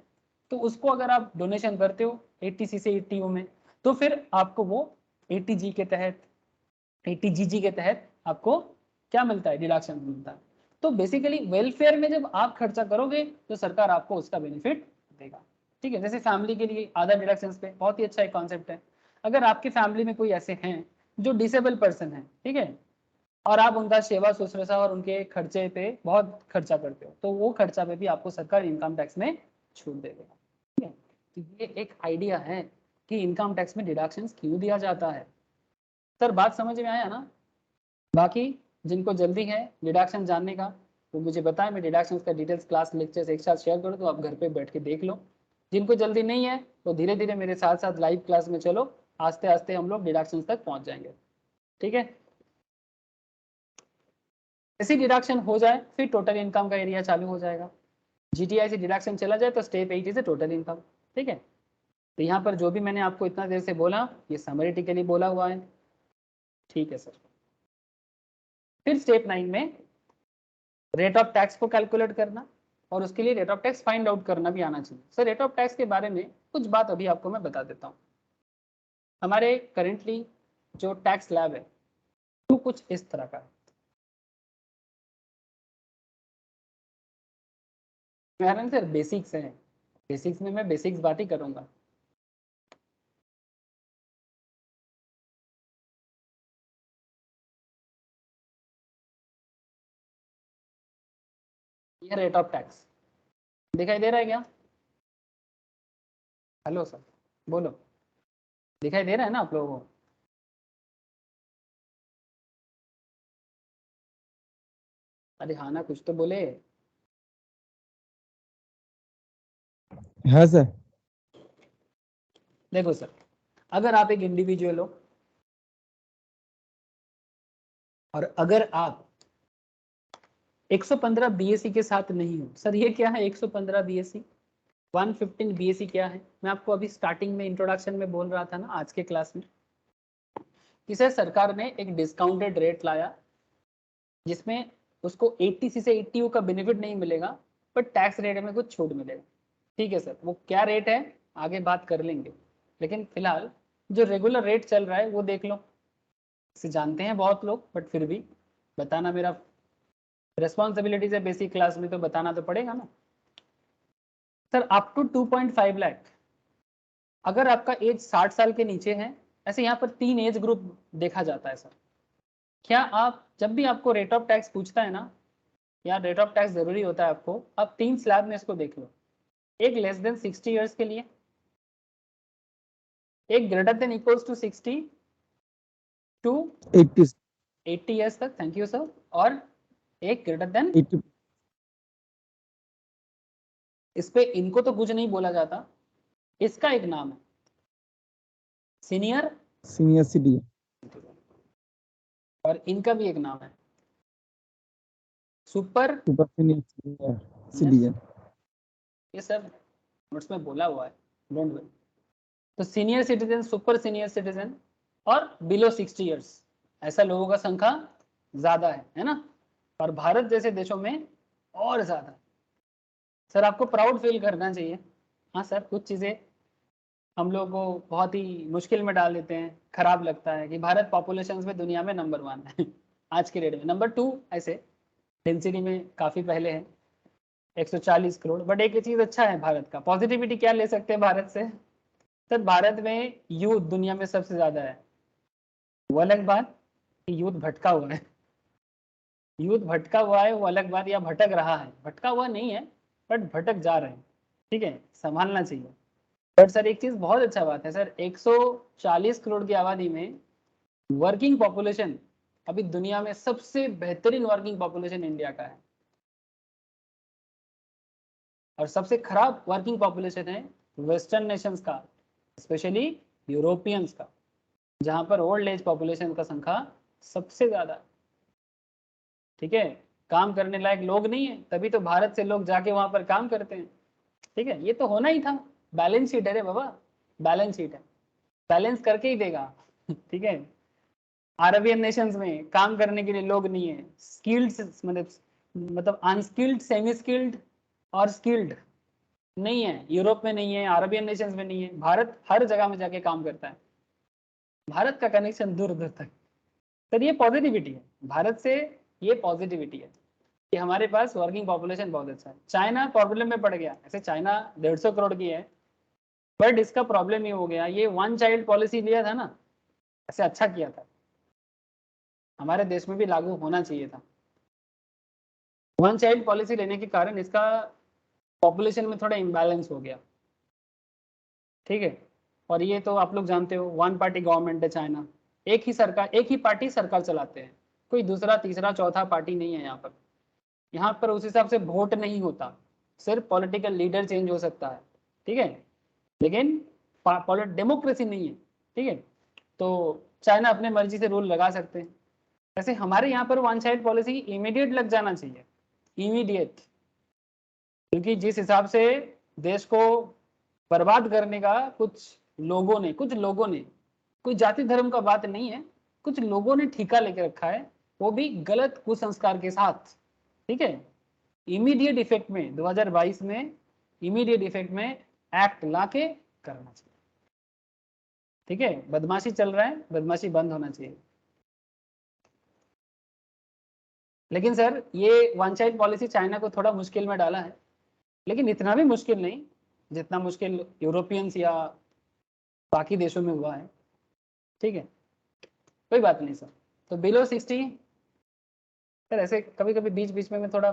तो उसको अगर आप डोनेशन करते हो 80C से 80O में तो फिर आपको वो 80G के तहत 80GG के तहत आपको क्या मिलता है, डिडक्शन मिलता है। तो बेसिकली वेलफेयर में जब आप खर्चा करोगे तो सरकार आपको उसका बेनिफिट देगा, ठीक है। जैसे फैमिली के लिए आधा डिडक्शन पे बहुत ही अच्छा एक कॉन्सेप्ट है। अगर आपकी फैमिली में कोई ऐसे हैं जो डिसेबल पर्सन है, ठीक है, और आप उनका सेवा शुश्रूषा और उनके खर्चे पे बहुत खर्चा करते हो तो वो खर्चा पे भी आपको सरकार इनकम टैक्स में छूट दे देगा, ठीक है। तो ये एक आइडिया है कि इनकम टैक्स में डिडक्शंस क्यों दिया जाता है। सर बात समझ में आया ना। बाकी जिनको जल्दी है डिडक्शन जानने का वो मुझे बताएं, मैं डिडक्शंस का डिटेल्स क्लास लेक्चर्स एक साथ शेयर करूँ तो आप घर पे बैठ के देख लो। जिनको जल्दी नहीं है तो धीरे धीरे मेरे साथ साथ लाइव क्लास में चलो, आस्ते आस्ते हम लोग डिडक्शंस तक पहुंच जाएंगे, ठीक है। ऐसी डिडक्शन हो जाए फिर टोटल इनकम का एरिया चालू हो जाएगा। जीटीआई से डिडक्शन चला जाए तो स्टेप 8 से टोटल इनकम, ठीक है। तो यहाँ पर जो भी मैंने आपको इतना देर से बोला ये समरीटिकली बोला हुआ है, ठीक है सर। फिर स्टेप 9 में रेट ऑफ टैक्स को कैलकुलेट करना और उसके लिए rate of tax find out करना भी आना चाहिए। सर रेट ऑफ टैक्स के बारे में कुछ बात अभी आपको मैं बता देता हूँ। हमारे करेंटली जो टैक्स लैब है वो कुछ इस तरह का है। मेरा सर बेसिक्स है, बेसिक्स में मैं बेसिक्स बात ही करूँगा। ये रेट ऑफ टैक्स दिखाई दे रहा है क्या? हेलो सर, बोलो, दिखाई दे रहा है ना आप लोगों को? अरे हाँ ना, कुछ तो बोले। हाँ सर। देखो सर, अगर आप एक इंडिविजुअल हो और अगर आप 115 बीएससी के साथ नहीं हो, सर ये क्या है 115 बीएससी, 115 बीएससी क्या है? मैं आपको अभी स्टार्टिंग में इंट्रोडक्शन में बोल रहा था ना आज के क्लास में कि सर सरकार ने एक डिस्काउंटेड रेट लाया जिसमें उसको 80C से 80U का बेनिफिट नहीं मिलेगा पर टैक्स रेट में कुछ छूट मिलेगा, ठीक है सर। वो क्या रेट है आगे बात कर लेंगे, लेकिन फिलहाल जो रेगुलर रेट चल रहा है वो देख लो। इसे जानते हैं बहुत लोग बट फिर भी बताना मेरा रिस्पॉन्सिबिलिटीज है बेसिक क्लास में तो बताना तो पड़ेगा ना सर। अप टू 2.5 लाख अगर आपका एज 60 साल के नीचे है, ऐसे यहाँ पर 3 एज ग्रुप देखा जाता है सर। क्या आप जब भी आपको रेट ऑफ टैक्स पूछता है ना, या रेट ऑफ टैक्स जरूरी होता है आपको, आप 3 स्लैब में इसको देख लो। एक लेस देन 60 ईयर्स के लिए, एक greater than equals to 60 to 80 years तक, थैंक यू सर, और एक ग्रेटर देन 80 इस पे इनको तो कुछ नहीं बोला जाता, इसका एक नाम है सीनियर सीनियर सिटीजन, और इनका भी एक नाम है सुपर सुपर सीनियर सिटीजन। ये सब नोट्स में बोला हुआ है, डोंट वरी। तो senior citizen, super senior citizen और बिलो 60 ईयर्स, ऐसा लोगों का संख्या ज्यादा है ना, और भारत जैसे देशों में और ज्यादा। सर आपको प्राउड फील करना चाहिए। हाँ सर, कुछ चीजें हम लोग को बहुत ही मुश्किल में डाल देते हैं, खराब लगता है कि भारत पॉपुलेशन में दुनिया में नंबर 1 है आज के डेट में, नंबर 2 ऐसे डेंसिटी में काफी पहले है 140 करोड़। बट एक चीज अच्छा है भारत का, पॉजिटिविटी क्या ले सकते हैं भारत से सर, भारत में यूथ दुनिया में सबसे ज्यादा है। वो अलग बात कि यूथ भटका हुआ है, यूथ भटका हुआ है वो अलग बात, या भटक रहा है, भटका हुआ नहीं है बट भटक जा रहे हैं, ठीक है, संभालना चाहिए। बट सर एक चीज बहुत अच्छा बात है सर, 140 करोड़ की आबादी में वर्किंग पॉपुलेशन अभी दुनिया में सबसे बेहतरीन वर्किंग पॉपुलेशन इंडिया का है, और सबसे खराब वर्किंग पॉपुलेशन है वेस्टर्न नेशंस का, स्पेशली यूरोपियंस का, जहां पर ओल्ड एज पॉपुलेशन का संख्या सबसे ज्यादा है। ठीक है, काम करने लायक लोग नहीं है, तभी तो भारत से लोग जाके वहां पर काम करते हैं। ठीक है, ये तो होना ही था, बैलेंस शीट है रे बाबा, बैलेंस शीट है, बैलेंस करके ही देगा ठीक है, अरबियन नेशंस में काम करने के लिए लोग नहीं है, स्किल्ड मतलब अनस्किल्ड, सेमी स्किल्ड और स्किल्ड नहीं है, यूरोप में नहीं है, अरबियन नेशंस में नहीं है, भारत हर जगह में जाके काम करता है। भारत का कनेक्शन दूर दूर तक। सर ये पॉजिटिविटी है भारत से, ये पॉजिटिविटी है कि हमारे पास वर्किंग पॉपुलेशन बहुत अच्छा है। चाइना प्रॉब्लम में पड़ गया, ऐसे चाइना 150 करोड़ की है, बट इसका प्रॉब्लम ये हो गया, ये 1 चाइल्ड पॉलिसी लिया था ना, ऐसे अच्छा किया था, हमारे देश में भी लागू होना चाहिए था। 1 चाइल्ड पॉलिसी लेने के कारण इसका पॉपुलेशन में थोड़ा इम्बैलेंस हो गया। ठीक है, और ये तो आप लोग जानते हो 1 पार्टी गवर्नमेंट है चाइना, एक ही सरकार, एक ही पार्टी सरकार चलाते हैं, कोई दूसरा तीसरा चौथा पार्टी नहीं है यहाँ पर। यहाँ पर उस हिसाब से वोट नहीं होता, सिर्फ पॉलिटिकल लीडर चेंज हो सकता है, ठीक है, लेकिन डेमोक्रेसी नहीं है। ठीक है, तो चाइना अपने मर्जी से रूल लगा सकते हैं, वैसे हमारे यहाँ पर 1 चाइल्ड पॉलिसी इमीडिएट लग जाना चाहिए, इमीडिएट, क्योंकि जिस हिसाब से देश को बर्बाद करने का कुछ लोगों ने कोई जाति धर्म का बात नहीं है, कुछ लोगों ने ठेका लेके रखा है, वो भी गलत कुसंस्कार के साथ। ठीक है, इमीडिएट इफेक्ट में 2022 में इमीडिएट इफेक्ट में एक्ट लाके करना चाहिए। ठीक है, बदमाशी चल रहा है, बदमाशी बंद होना चाहिए। लेकिन सर ये 1 चाइल्ड पॉलिसी चाइना को थोड़ा मुश्किल में डाला है, लेकिन इतना भी मुश्किल नहीं जितना मुश्किल यूरोपियंस या बाकी देशों में हुआ है। ठीक है, कोई बात नहीं सर। तो बिलो 60 सर, ऐसे कभी कभी बीच बीच में मैं थोड़ा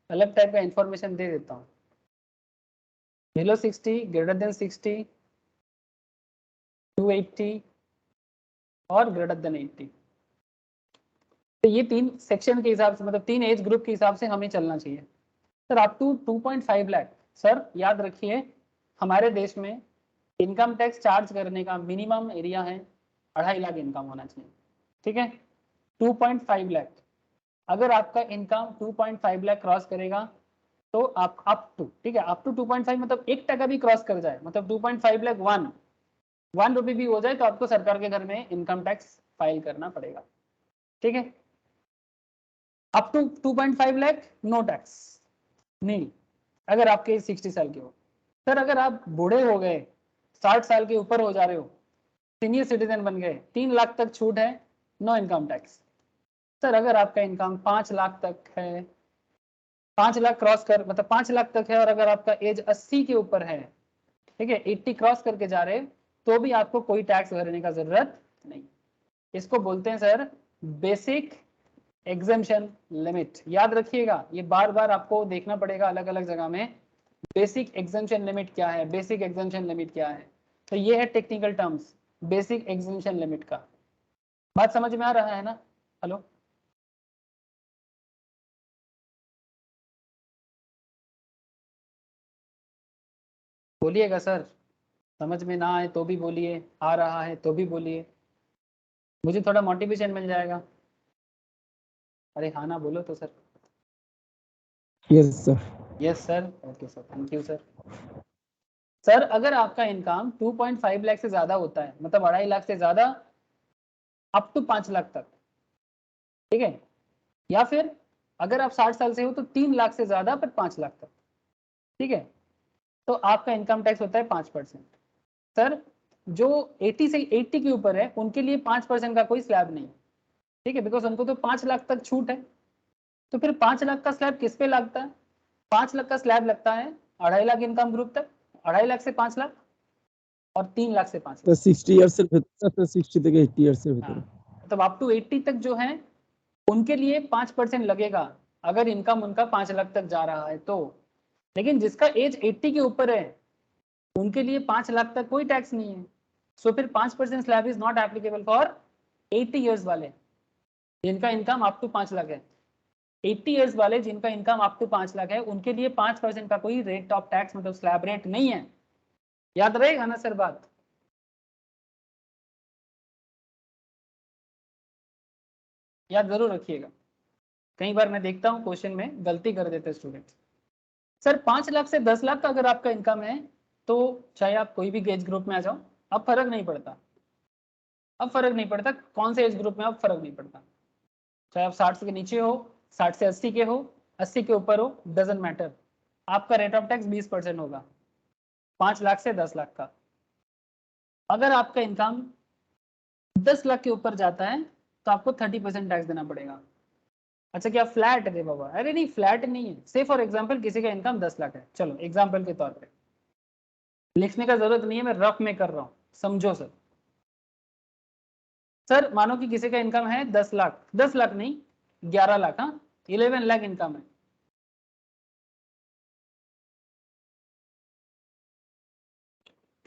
अलग टाइप का इंफॉर्मेशन दे देता हूँ। बिलो 60, ग्रेटर देन 60, 280 और ग्रेटर देन 80। तो ये 3 सेक्शन के हिसाब से, मतलब 3 एज ग्रुप के हिसाब से हमें चलना चाहिए sir. Up to 2.5 lakh sir, याद रखिए हमारे देश में इनकम टैक्स चार्ज करने का मिनिमम एरिया है 2.5 लाख इनकम होना चाहिए। ठीक है, 2.5 लाख, अगर आपका इनकम 2.5 लाख क्रॉस करेगा तो आप अप टू, ठीक है, अप टू 2.5 मतलब 1% भी क्रॉस कर जाए, मतलब 2.5 लाख 1 रुपये भी हो जाए तो आपको सरकार के घर में इनकम टैक्स फाइल करना पड़ेगा। ठीक है, up to 2.5 lakh no tax नहीं, अगर आपके 60 साल के हो। सर अगर आप बूढ़े हो गए, 60 साल के ऊपर हो जा रहे हो, सीनियर सिटीजन बन गए, 3 लाख तक छूट है, नो इनकम टैक्स। सर अगर आपका इनकम 5 लाख तक है, 5 लाख क्रॉस कर मतलब 5 लाख तक है और अगर आपका एज 80 के ऊपर है, ठीक है, 80 क्रॉस करके जा रहे तो भी आपको कोई टैक्स भरने का जरूरत नहीं। इसको बोलते हैं सर बेसिक एग्जेम्पशन लिमिट। याद रखिएगा, ये बार बार आपको देखना पड़ेगा अलग अलग जगह में, बेसिक एग्जेम्पशन लिमिट क्या है, बेसिक एग्जेम्पशन लिमिट क्या है। तो ये है technical terms basic exemption limit का। बात समझ में आ रहा है ना? हेलो, बोलिएगा सर, समझ में ना आए तो भी बोलिए, आ रहा है तो भी बोलिए, मुझे थोड़ा मोटिवेशन मिल जाएगा। अरे हाँ ना बोलो तो sir. Yes sir. Yes sir, okay sir, thank you sir. Sir अगर आपका इनकम 2.5 लाख से ज्यादा होता है, मतलब 2.5 लाख से ज्यादा अप टू 5 लाख तक, ठीक है, या फिर अगर आप 60 साल से हो तो 3 लाख से ज्यादा पर 5 लाख तक, ठीक है, तो आपका इनकम टैक्स होता है 5%। सर जो 80 के ऊपर है उनके लिए 5% का कोई स्लैब नहीं, ठीक है, बिकॉज उनको तो 5 लाख तक छूट है। तो फिर 5 लाख का स्लैब किस पे लगता है? 5 लाख का स्लैब लगता है 2.5 लाख इनकम ग्रुप तक, 2.5 लाख से 5 लाख और 3 लाख से 5 তো लाख। 60 ইয়ার্স এর ভিতরে, তো 60 থেকে 80 ইয়ার্স এর ভিতরে। हाँ, मतलब अप टू 80 तक जो है उनके लिए 5% लगेगा अगर इनकम उनका 5 लाख तक जा रहा है तो। लेकिन जिसका एज 80 के ऊपर है उनके लिए 5 लाख तक कोई टैक्स नहीं है। सो फिर 5% slab is not applicable for 80 years वाले जिनका इनकम अप टू 5 लाख है। 80 ईयर्स वाले जिनका इनकम अप टू 5 लाख है उनके लिए 5% का कोई रेट ऑफ टैक्स मतलब स्लैब रेट नहीं है। याद रहेगा ना सर बात? याद जरूर रखिएगा, कई बार मैं देखता हूँ क्वेश्चन में गलती कर देते स्टूडेंट। सर 5 लाख से 10 लाख का अगर आपका इनकम है तो चाहे आप कोई भी एज ग्रुप में आ जाओ, अब फर्क नहीं पड़ता, अब फर्क नहीं पड़ता कौन से एज ग्रुप में, अब फर्क नहीं पड़ता, चाहे आप 60 के नीचे हो, 60 से 80 के हो, 80 के ऊपर हो, डजेंट मैटर, आपका रेट ऑफ टैक्स 20% होगा 5 लाख से 10 लाख का। अगर आपका इनकम 10 लाख के ऊपर जाता है तो आपको 30% टैक्स देना पड़ेगा। अच्छा क्या फ्लैट है बाबा? अरे नहीं, फ्लैट नहीं है। से फॉर एग्जांपल किसी का इनकम 10 लाख है, चलो एग्जांपल के तौर पे, लिखने का जरूरत नहीं है, मैं रफ में कर रहा हूँ, समझो सर। सर मानो कि किसी का इनकम है 10 लाख, 10 लाख नहीं 11 लाख, हाँ 11 लाख इनकम है।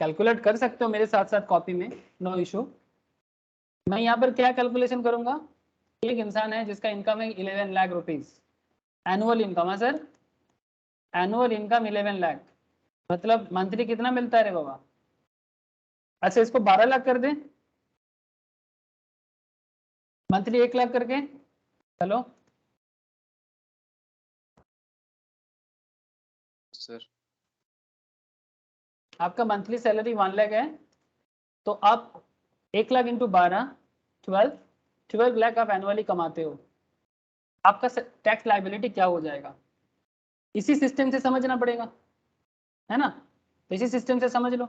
कैलकुलेट कर सकते हो मेरे साथ साथ कॉपी में, नो इशू। मैं यहाँ पर क्या कैलकुलेशन करूंगा, एक इंसान है जिसका इनकम है 11 लाख रुपीज, एनुअल इनकम है सर, एनुअल इनकम 11 लाख, मतलब मंथली कितना मिलता है रे बाबा? अच्छा इसको 12 लाख कर दें, मंथली 1 लाख करके, चलो सर आपका मंथली सैलरी 1 लाख है, तो आप 1 लाख इंटू 12, 12 लाख आप एनुअली कमाते हो, आपका टैक्स लाइबिलिटी क्या हो जाएगा? इसी सिस्टम से समझना पड़ेगा, है ना? तो इसी सिस्टम से समझ लो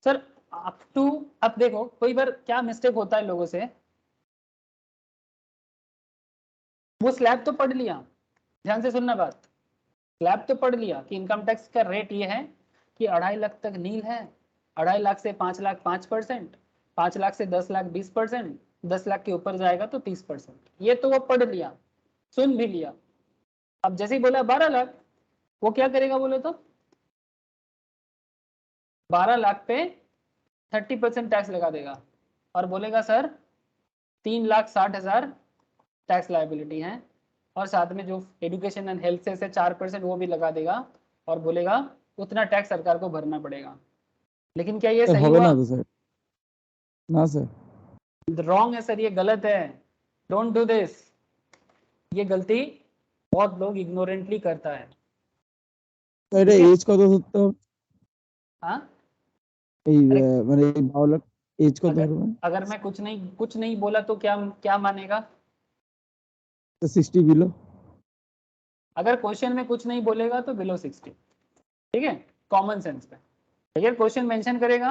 सर। अप टू, अब देखो कोई बार क्या मिस्टेक होता है लोगों से, वो स्लैब तो पढ़ लिया, ध्यान से सुनना बात, स्लैब तो पढ़ लिया कि इनकम टैक्स का रेट ये है कि 2.5 लाख तक नील है, 2.5 लाख से 5 लाख 5%, 5 लाख से 10 लाख 20%, 10 लाख के ऊपर जाएगा तो 30%, ये तो वो पढ़ लिया, सुन भी लिया। अब जैसे ही बोला 12 लाख, वो क्या करेगा बोले तो 12 लाख पे 30% टैक्स लगा देगा और बोलेगा सर 3,60,000 टैक्स लाइबिलिटी है, और साथ में जो एजुकेशन एंड हेल्थ से 4% वो भी लगा देगा और बोलेगा उतना टैक्स सरकार को भरना पड़ेगा। लेकिन क्या ये স্যার सही হবে हुआ? না তো স্যার? না স্যার। रॉन्ग है सर, ये गलत है, डोंट डू दिस। ये गलती बहुत लोग इग्नोरेंटली करता है, তো এটা ठीक है? এজ কত ধরতে হবে? हाँ, এই अरे মানে এই 12 লাখ এজ কত अगर ধরবেন? अगर मैं कुछ नहीं बोला तो क्या क्या मानेगा? তো 60 বিলো। अगर क्वेश्चन में कुछ नहीं बोलेगा तो बिलो 60, ठीक है, कॉमन सेंस पे। अगर क्वेश्चन मेंशन करेगा,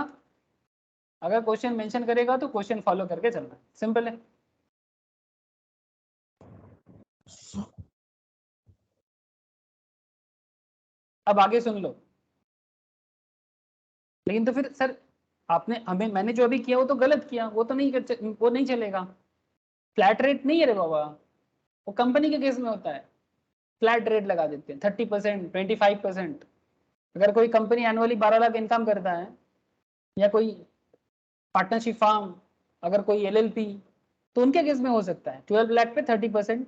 अगर क्वेश्चन मेंशन करेगा तो क्वेश्चन फॉलो करके चलना, सिंपल है। अब आगे सुन लो। लेकिन तो फिर सर आपने हमें मैंने जो अभी किया वो तो गलत किया, वो तो नहीं वो नहीं चलेगा। फ्लैट रेट नहीं है रे बाबा, वो कंपनी के केस में होता है। फ्लैट रेट लगा देते हैं 30%, 25%। अगर कोई कंपनी एनुअली 12 लाख इनकम करता है, या कोई पार्टनरशिप फार्म, अगर कोई एलएलपी, तो उनके केस में हो सकता है 12 लाख पे 30%,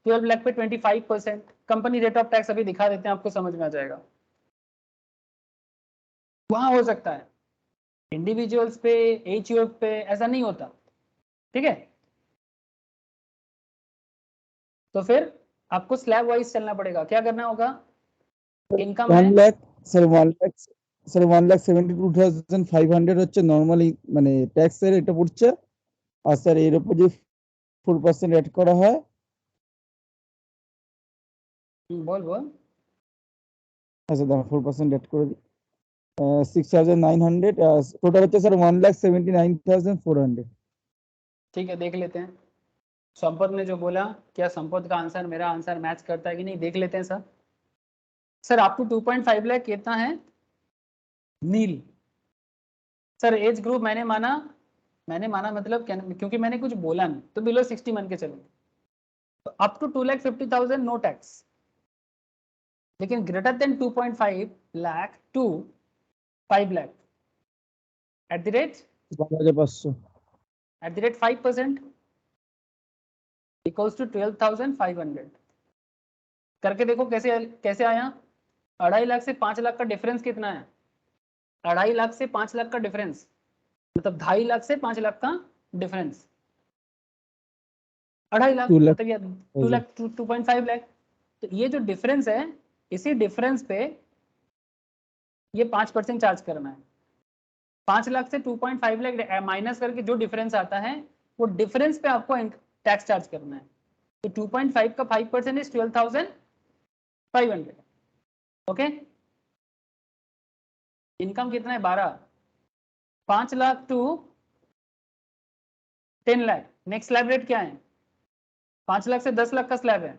12 लाख पे 25%। कंपनी रेट ऑफ टैक्स अभी दिखा देते हैं, आपको समझ में आ जाएगा। वहां हो सकता है, इंडिविजुअल्स पे, एचयूएफ पे ऐसा नहीं होता। ठीक है, तो फिर आपको स्लैब वाइज चलना पड़ेगा। क्या करना होगा, इनकम है 1 লাখ স্যার 1 লাখ স্যার 1,72,500 হচ্ছে নরমালি মানে ট্যাক্সের এটা পড়ছে। আর স্যার এর উপর যে 4% অ্যাড করা হয়, बोल बोल। আচ্ছা দাঁড়া 4% অ্যাড করে দিই, 6,900, টোটাল হচ্ছে স্যার 1,79,400। ठीक है, देख लेते हैं संपत ने जो बोला, क्या संपत का आंसर मेरा आंसर मैच करता है कि नहीं, देख लेते हैं sir. Sir up to 2.5 lakh कितना है, नील। सर एज ग्रुप मैंने माना मतलब क्योंकि मैंने कुछ बोला नहीं, तो बिलो 60 मान के चलो। तो अप टू 2,50,000 नो टैक्स, लेकिन greater than 2.5 lakh to 5 lakh at the rate 12,500 5% equals to 12,500। करके देखो कैसे कैसे आया। 2.5 लाख से 5 लाख का डिफरेंस कितना है, 2.5 लाख से 5 लाख का डिफरेंस, मतलब 2.5 लाख से 5 लाख का डिफरेंस, 2.5 लाख 2 লাখ मतलब ये 2 लाख 2.5 लाख। तो ये जो डिफरेंस है, इसी डिफरेंस पे ये 5% चार्ज करना है। 5 लाख से 2.5 लाख माइनस करके जो डिफरेंस आता है, वो डिफरेंस पे आपको टैक्स चार्ज करना है। तो 2.5 का 5% इज 12,500। ओके, इनकम कितना है 12, 5 lakh to 10 lakh. Next slab rate क्या है, 5 लाख से 10 लाख का स्लैब है।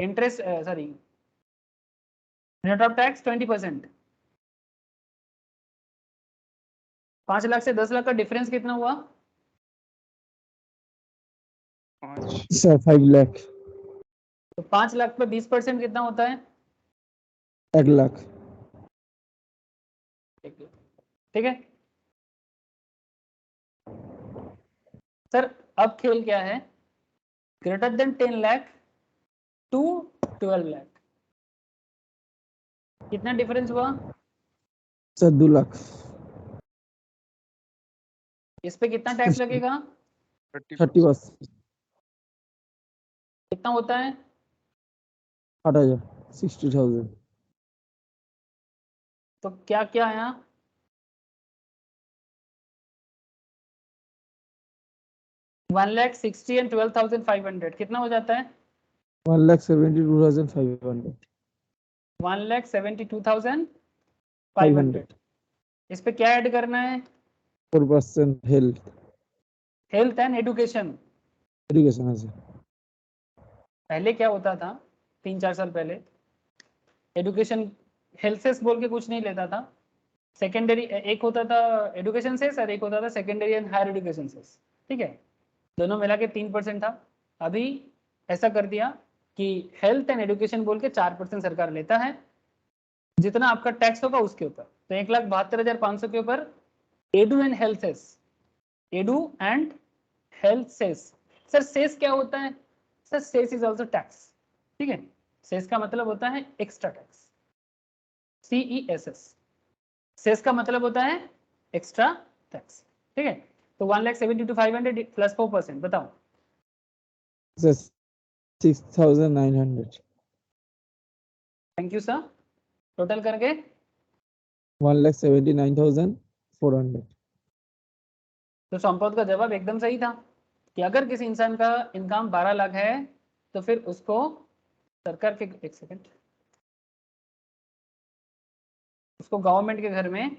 Interest sorry rate of tax 20%। 5 lakh से 10 लाख का डिफरेंस कितना हुआ, 5 স্যার 5 লাখ तो 5 लाख पे 20% कितना होता है, 1 লাখ। ठीक है। सर अब खेल क्या है, greater than 10 lakh to 12 lakh, कितना डिफरेंस हुआ, স্যার 2 লাখ इस पे कितना टैक्स लगेगा, 30%। 30%, कितना होता है, 8,000, 60,000। तो क्या क्या आया, 1,60,000 एंड 12,500 कितना हो जाता है, 1,72,500। 1,72,500। इस पे क्या ऐड करना है, 4% health health and education. Education আছে। पहले क्या होता था, 3-4 साल पहले, एडुकेशन हेल्थ सेस बोल के कुछ नहीं लेता था। सेकेंडरी एक होता था एडुकेशन सेस, और एक होता था secondary and higher education cess. ठीक है, दोनों मिला के 3% था। अभी ऐसा कर दिया कि हेल्थ एंड एडुकेशन बोल के 4% सरकार लेता है, जितना आपका टैक्स होगा उसके ऊपर। तो 1,72,500 के ऊपर edu and health cess, edu and health cess. Sir cess क्या होता है, sir cess is also tax. ठीक है, सेस का मतलब होता है एक्स्ट्रा टैक्स, CESS। सेस का मतलब होता है एक्स्ट्रा टैक्स। ठीक है, तो 1,72,500 प्लस 4%, बताओ। Sir 6,900, thank you sir, total करके 1,79,400। तो संपत का जवाब एकदम सही था कि अगर किसी इंसान का इनकम 12 लाख है, तो फिर उसको सरकार के, एक सेकंड, उसको गवर्नमेंट के घर में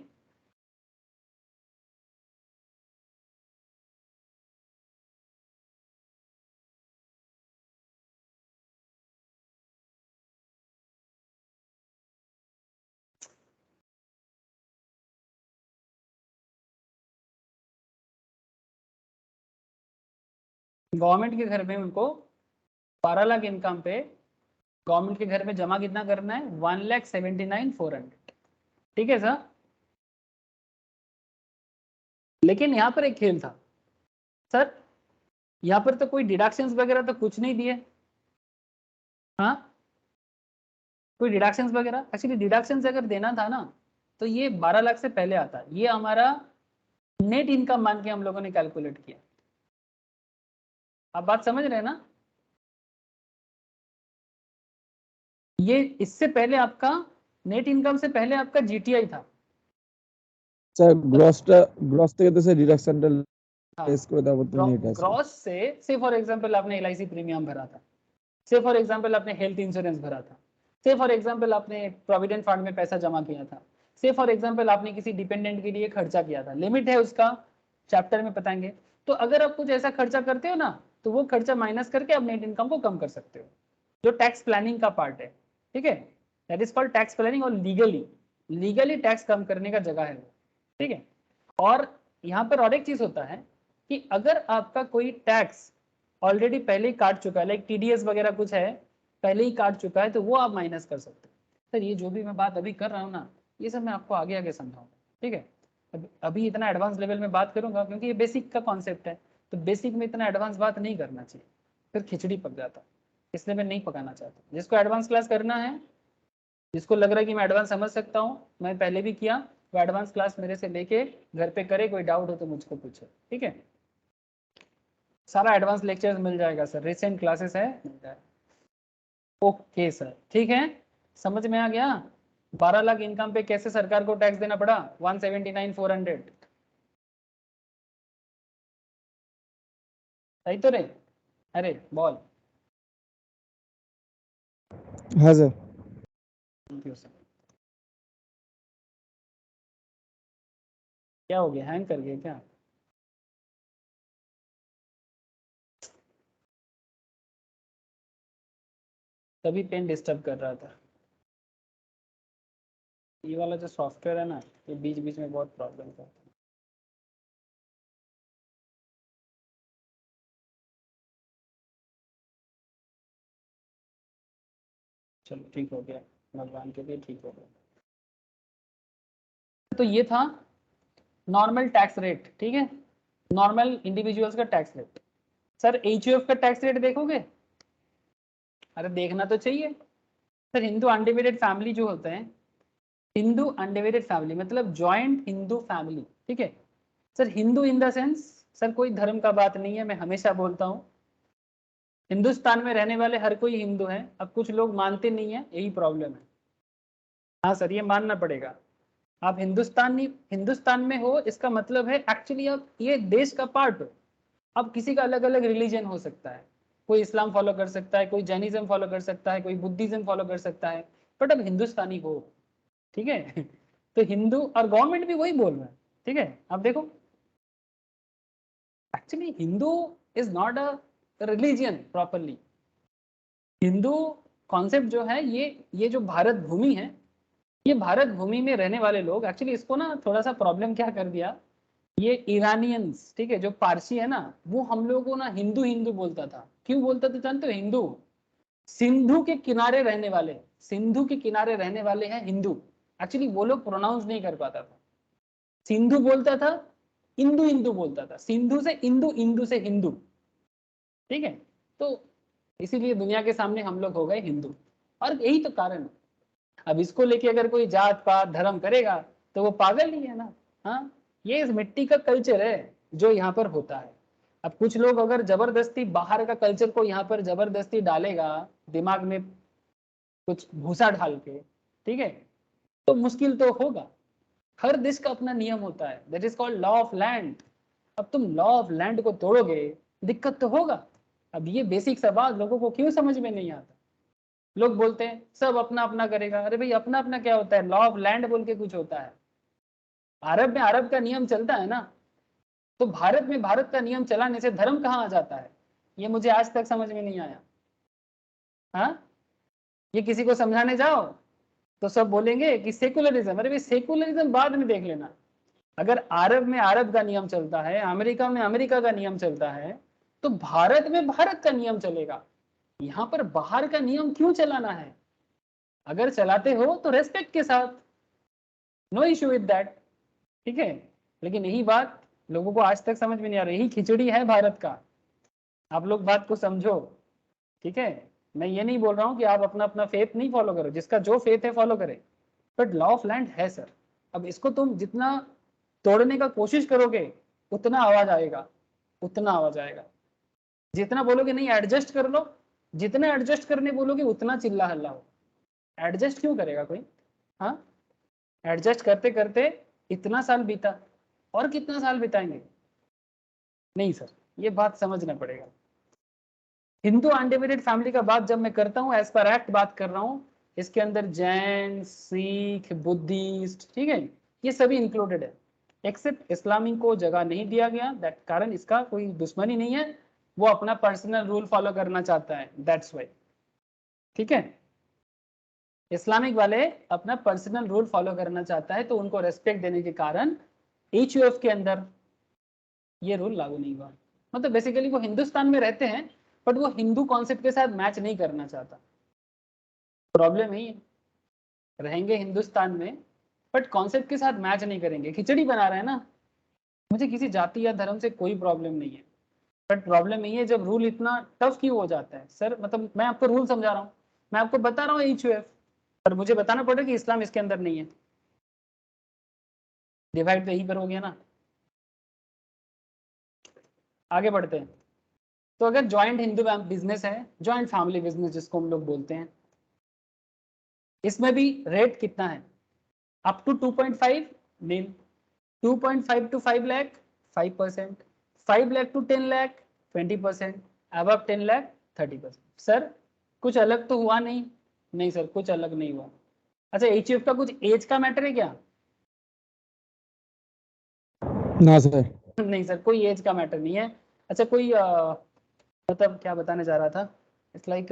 गवर्नमेंट के घर में उनको 12 लाख इनकम पे गवर्नमेंट के घर में जमा कितना करना है, 1,79,400। ठीक है सर। लेकिन यहाँ पर एक खेल था सर, यहाँ पर तो कोई डिडक्शंस वगैरह तो कुछ नहीं दिए। हाँ, कोई डिडक्शंस वगैरह, एक्चुअली डिडक्शंस अगर देना था ना तो ये 12 लाख से पहले आता है। ये हमारा नेट इनकम मान के हम लोगों ने कैलकुलेट किया। आप बात समझ रहे हैं ना? ये इससे पहले आपका नेट इनकम से पहले आपका जीटीआई था। স্যার গ্রস থেকে তো স্যার ডিডাকশনটা লেস করে তারপর তো নেট আছে। ग्रॉस से फॉर एग्जांपल आपने एलआईसी प्रीमियम भरा था, से फॉर एग्जांपल आपने हेल्थ इंश्योरेंस भरा था, से फॉर एग्जांपल आपने प्रोविडेंट फंड में पैसा जमा किया था, से फॉर एग्जांपल आपने किसी डिपेंडेंट के लिए खर्चा किया था। लिमिट है उसका, चैप्टर में बताएंगे। तो अगर आप कुछ ऐसा खर्चा करते हो ना तो वो खर्चा माइनस करके आप नेट इनकम को कम कर सकते हो, जो टैक्स प्लानिंग का पार्ट है। ठीक है, that is called tax planning. और लीगली टैक्स कम करने का जगह है। ठीक है, और यहाँ पर और एक चीज होता है कि अगर आपका कोई टैक्स ऑलरेडी पहले ही काट चुका है, लाइक टीडीएस वगैरह कुछ है पहले ही काट चुका है, तो वो आप माइनस कर सकते हो। सर ये जो भी मैं बात अभी कर रहा हूँ ना, ये सब मैं आपको आगे आगे समझाऊंगा। ठीक है, अभी इतना एडवांस लेवल में बात करूंगा क्योंकि ये बेसिक का कॉन्सेप्ट है, तो बेसिक में इतना एडवांस बात नहीं करना चाहिए, फिर खिचड़ी पक जाता, इसलिए मैं नहीं पकाना चाहता। जिसको एडवांस क्लास करना है, जिसको लग रहा है कि मैं एडवांस समझ सकता हूँ, मैं पहले भी किया, वो एडवांस क्लास मेरे से लेके घर पे करे, कोई डाउट हो तो मुझको पूछे। ठीक है, सारा एडवांस लेक्चर्स मिल जाएगा सर, रिसेंट क्लासेस है, मिल जाएगा। ओके सर, ठीक है, समझ में आ गया। 12 लाख इनकम पे कैसे सरकार को टैक्स देना पड़ा, 179,400। सही तो रे? अरे बोल। হ্যাঁ স্যার। Thank you sir. क्या हो गया, हैंग कर गया क्या? तभी पेन डिस्टर्ब कर रहा था। ये वाला जो सॉफ्टवेयर है ना, ये बीच बीच में बहुत प्रॉब्लम करता है। चलो ठीक हो गया, भगवान के लिए ठीक हो गया। तो ये था नॉर्मल टैक्स रेट। ठीक है, नॉर्मल इंडिविजुअल्स का टैक्स रेट। सर एचयूएफ का टैक्स रेट देखोगे? अरे देखना तो चाहिए सर। हिंदू अनडिवाइडेड फैमिली जो होते हैं, हिंदू अनडिवाइडेड फैमिली मतलब जॉइंट हिंदू फैमिली। ठीक है sir, Hindu in the sense sir कोई धर्म का बात नहीं है, मैं हमेशा बोलता हूँ हिंदुस्तान में रहने वाले हर कोई हिंदू है। अब कुछ लोग मानते नहीं है, यही प्रॉब्लम है। हाँ सर, ये मानना पड़ेगा। आप हिंदुस्तान में हो, इसका मतलब है एक्चुअली आप ये देश का पार्ट हो। अब किसी का अलग अलग रिलीजन हो सकता है, कोई इस्लाम फॉलो कर सकता है, कोई जैनिज्म फॉलो कर सकता है, कोई बुद्धिज्म फॉलो कर सकता है, बट अब हिंदुस्तानी हो। ठीक है तो हिंदू, और गवर्नमेंट भी वही बोल रहा है। ठीक है, आप देखो actually Hindu is not a religion properly. Hindu concept जो है, ये जो भारत भूमि है, ये भारत भूमि में रहने वाले लोग, एक्चुअली इसको ना थोड़ा सा प्रॉब्लम क्या कर दिया, ये ईरानियंस, ठीक है, जो पारसी है ना, वो हम लोगों को ना हिंदू हिंदू बोलता था। क्यों बोलता था जानते हो? हिंदू सिंधु के किनारे रहने वाले, सिंधु के किनारे रहने वाले हैं हिंदू। एक्चुअली वो लोग प्रोनाउंस नहीं कर पाता था, सिंधु बोलता था, इंदु इंदु बोलता था, सिंधु से इंदु, इंदु से हिंदू। ठीक है, तो इसीलिए दुनिया के सामने हम लोग हो गए हिंदू, और यही तो कारण है। अब इसको लेके अगर कोई जात पात धर्म करेगा तो वो पागल नहीं है ना। हाँ, ये इस मिट्टी का कल्चर है जो यहाँ पर होता है। अब कुछ लोग अगर जबरदस्ती बाहर का कल्चर को यहाँ पर जबरदस्ती डालेगा, दिमाग में कुछ भूसा डाल के, ठीक है, तो मुश्किल तो होगा। हर देश का अपना नियम होता है, that is called law of land. अब तुम लॉ ऑफ लैंड को तोड़ोगे, दिक्कत तो होगा। अब ये बेसिक सा बात लोगों को क्यों समझ में नहीं आता? लोग बोलते हैं सब अपना अपना करेगा। अरे भाई, अपना अपना क्या होता है? लॉ ऑफ लैंड बोल के कुछ होता है। अरब में अरब का नियम चलता है ना, तो भारत में भारत का नियम चलाने से धर्म कहाँ आ जाता है? ये मुझे आज तक समझ में नहीं आया। हाँ, ये किसी को समझाने जाओ तो सब बोलेंगे कि सेकुलरिज्म। अरे भाई, सेकुलरिज्म बाद में देख लेना। अगर अरब में अरब का नियम चलता है, अमेरिका में अमेरिका का नियम चलता है, तो भारत में भारत का नियम चलेगा, यहाँ पर बाहर का नियम क्यों चलाना है? अगर चलाते हो तो रेस्पेक्ट के साथ, नो इश्यू विद दैट, ठीक है। लेकिन यही बात लोगों को आज तक समझ में नहीं आ रही, यही खिचड़ी है भारत का। आप लोग बात को समझो, ठीक है। मैं ये नहीं बोल रहा हूँ कि आप अपना अपना फेथ नहीं फॉलो करो, जिसका जो फेथ है फॉलो करे, बट लॉ ऑफ लैंड है सर। अब इसको तुम जितना तोड़ने का कोशिश करोगे उतना आवाज आएगा, उतना आवाज आएगा। जितना बोलोगे नहीं एडजस्ट कर लो, जितना एडजस्ट करने बोलोगे उतना चिल्ला हल्ला हो। एडजस्ट क्यों करेगा कोई? हाँ, एडजस्ट करते करते इतना साल बीता, और कितना साल बिताएंगे? नहीं सर, ये बात समझना पड़ेगा। हिंदू अनडिवाइडेड फैमिली का बात जब मैं करता हूँ, एज पर एक्ट बात कर रहा हूँ, इसके अंदर जैन, सिख, बुद्धिस्ट, ठीक है, ये सभी इंक्लूडेड है। एक्सेप्ट इस्लामिक को जगह नहीं दिया गया, दैट कारण इसका कोई दुश्मनी नहीं है, वो अपना पर्सनल रूल फॉलो करना चाहता है, दैट्स वाई, ठीक है। इस्लामिक वाले अपना पर्सनल रूल फॉलो करना चाहता है, तो उनको रेस्पेक्ट देने के कारण HUF के अंदर ये रूल लागू नहीं हुआ। मतलब बेसिकली वो हिंदुस्तान में रहते हैं, बट वो हिंदू कॉन्सेप्ट के साथ मैच नहीं करना चाहता। प्रॉब्लम यही है, रहेंगे हिंदुस्तान में बट कॉन्सेप्ट के साथ मैच नहीं करेंगे, खिचड़ी बना रहे हैं ना। मुझे किसी जाति या धर्म से कोई प्रॉब्लम नहीं है, बट प्रॉब्लम यही है जब रूल इतना टफ क्यों हो जाता है सर। मतलब मैं आपको रूल समझा रहा हूँ, मैं आपको बता रहा हूँ HUF, पर मुझे बताना पड़ेगा कि इस्लाम इसके अंदर नहीं है। डिवाइड तो यहीं पर हो गया ना। आगे बढ़ते हैं। तो अगर ज्वाइंट हिंदू बिजनेस है, ज्वाइंट फैमिली बिजनेस जिसको हम लोग बोलते हैं, इसमें भी रेट कितना है? Up to 2.5 nil, 2.5 to 5 lakh 5%, 5 lakh to 10 lakh 20%, above 10 lakh 30%। Sir कुछ अलग तो हुआ नहीं? नहीं सर, कुछ अलग नहीं हुआ। अच्छा, HUF का कुछ एज का मैटर है क्या? ना सर। नहीं सर, कोई एज का मैटर नहीं है। अच्छा, कोई मतलब क्या बताने जा रहा था, इट्स लाइक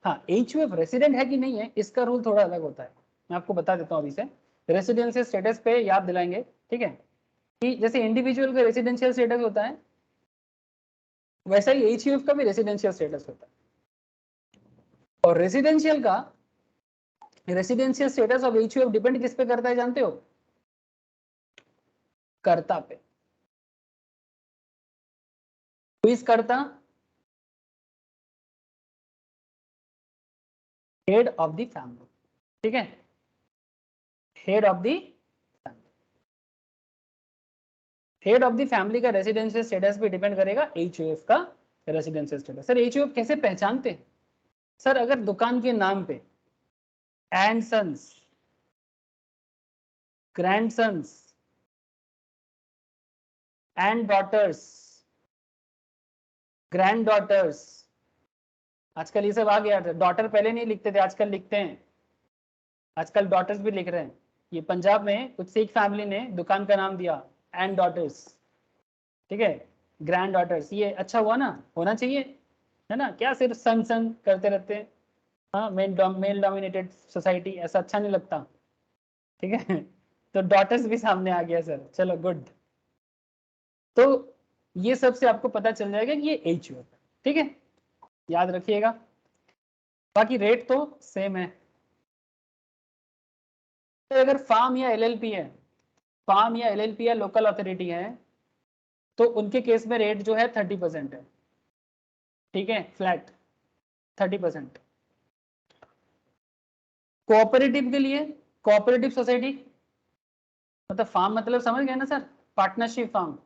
हाँ, HUF रेसिडेंट है कि नहीं है, इसका रूल थोड़ा अलग होता है। मैं आपको बता देता हूँ अभी से। रेसिडेंशियल स्टेटस पे याद दिलाएंगे, ठीक है, कि जैसे इंडिविजुअल का रेसिडेंशियल स्टेटस होता है, वैसा ही HUF का भी रेसिडेंशियल स्टेटस होता है। और residential status of HUF depend किस पे करता है जानते हो? कर्ता पे। क्विज कर्ता, हेड ऑफ द फैमिली, ठीक है, हेड ऑफ द फैमिली का रेसिडेंशियल स्टेटस पे डिपेंड करेगा HUF का रेसिडेंशियल स्टेटस। सर HUF कैसे पहचानते हैं? सर अगर दुकान के नाम पे and sons, grandsons and daughters, granddaughters, आजकल ये सब आ गया, डॉटर पहले नहीं लिखते थे, आजकल लिखते हैं, आजकल डॉटर्स भी लिख रहे हैं। ये पंजाब में कुछ सिख फैमिली ने दुकान का नाम दिया एंड डॉटर्स, ठीक है, ग्रैंड डॉटर्स। ये अच्छा हुआ ना, होना चाहिए, है ना, क्या सिर्फ सन सन करते रहते हैं। हाँ, मेल डोमिनेटेड सोसाइटी, ऐसा अच्छा नहीं लगता, ठीक है। तो डॉटर्स भी सामने आ गया सर, चलो गुड। तो ये सब से आपको पता चल जाएगा कि ये HUF, ठीक है, याद रखिएगा। बाकी रेट तो सेम है। तो अगर फार्म या LLP है, फार्म या LLP या लोकल अथॉरिटी है, तो उनके केस में रेट जो है 30% है, ठीक है, फ्लैट 30%। कोऑपरेटिव के लिए, कोऑपरेटिव सोसाइटी मतलब फार्म मतलब समझ गए ना सर, पार्टनरशिप फार्म,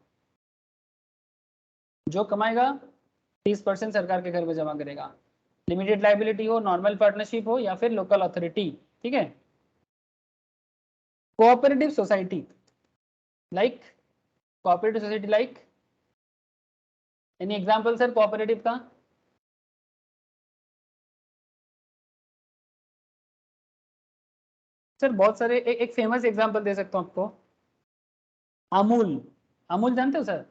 जो कमाएगा 30% सरकार के घर में जमा करेगा। लिमिटेड लाइबिलिटी हो, नॉर्मल पार्टनरशिप हो, या फिर लोकल अथॉरिटी, ठीक है। Cooperative society like, cooperative society like, any example sir cooperative का? सर बहुत सारे, एक फेमस एग्जांपल दे सकता हूं आपको, अमूल। अमूल जानते हो सर?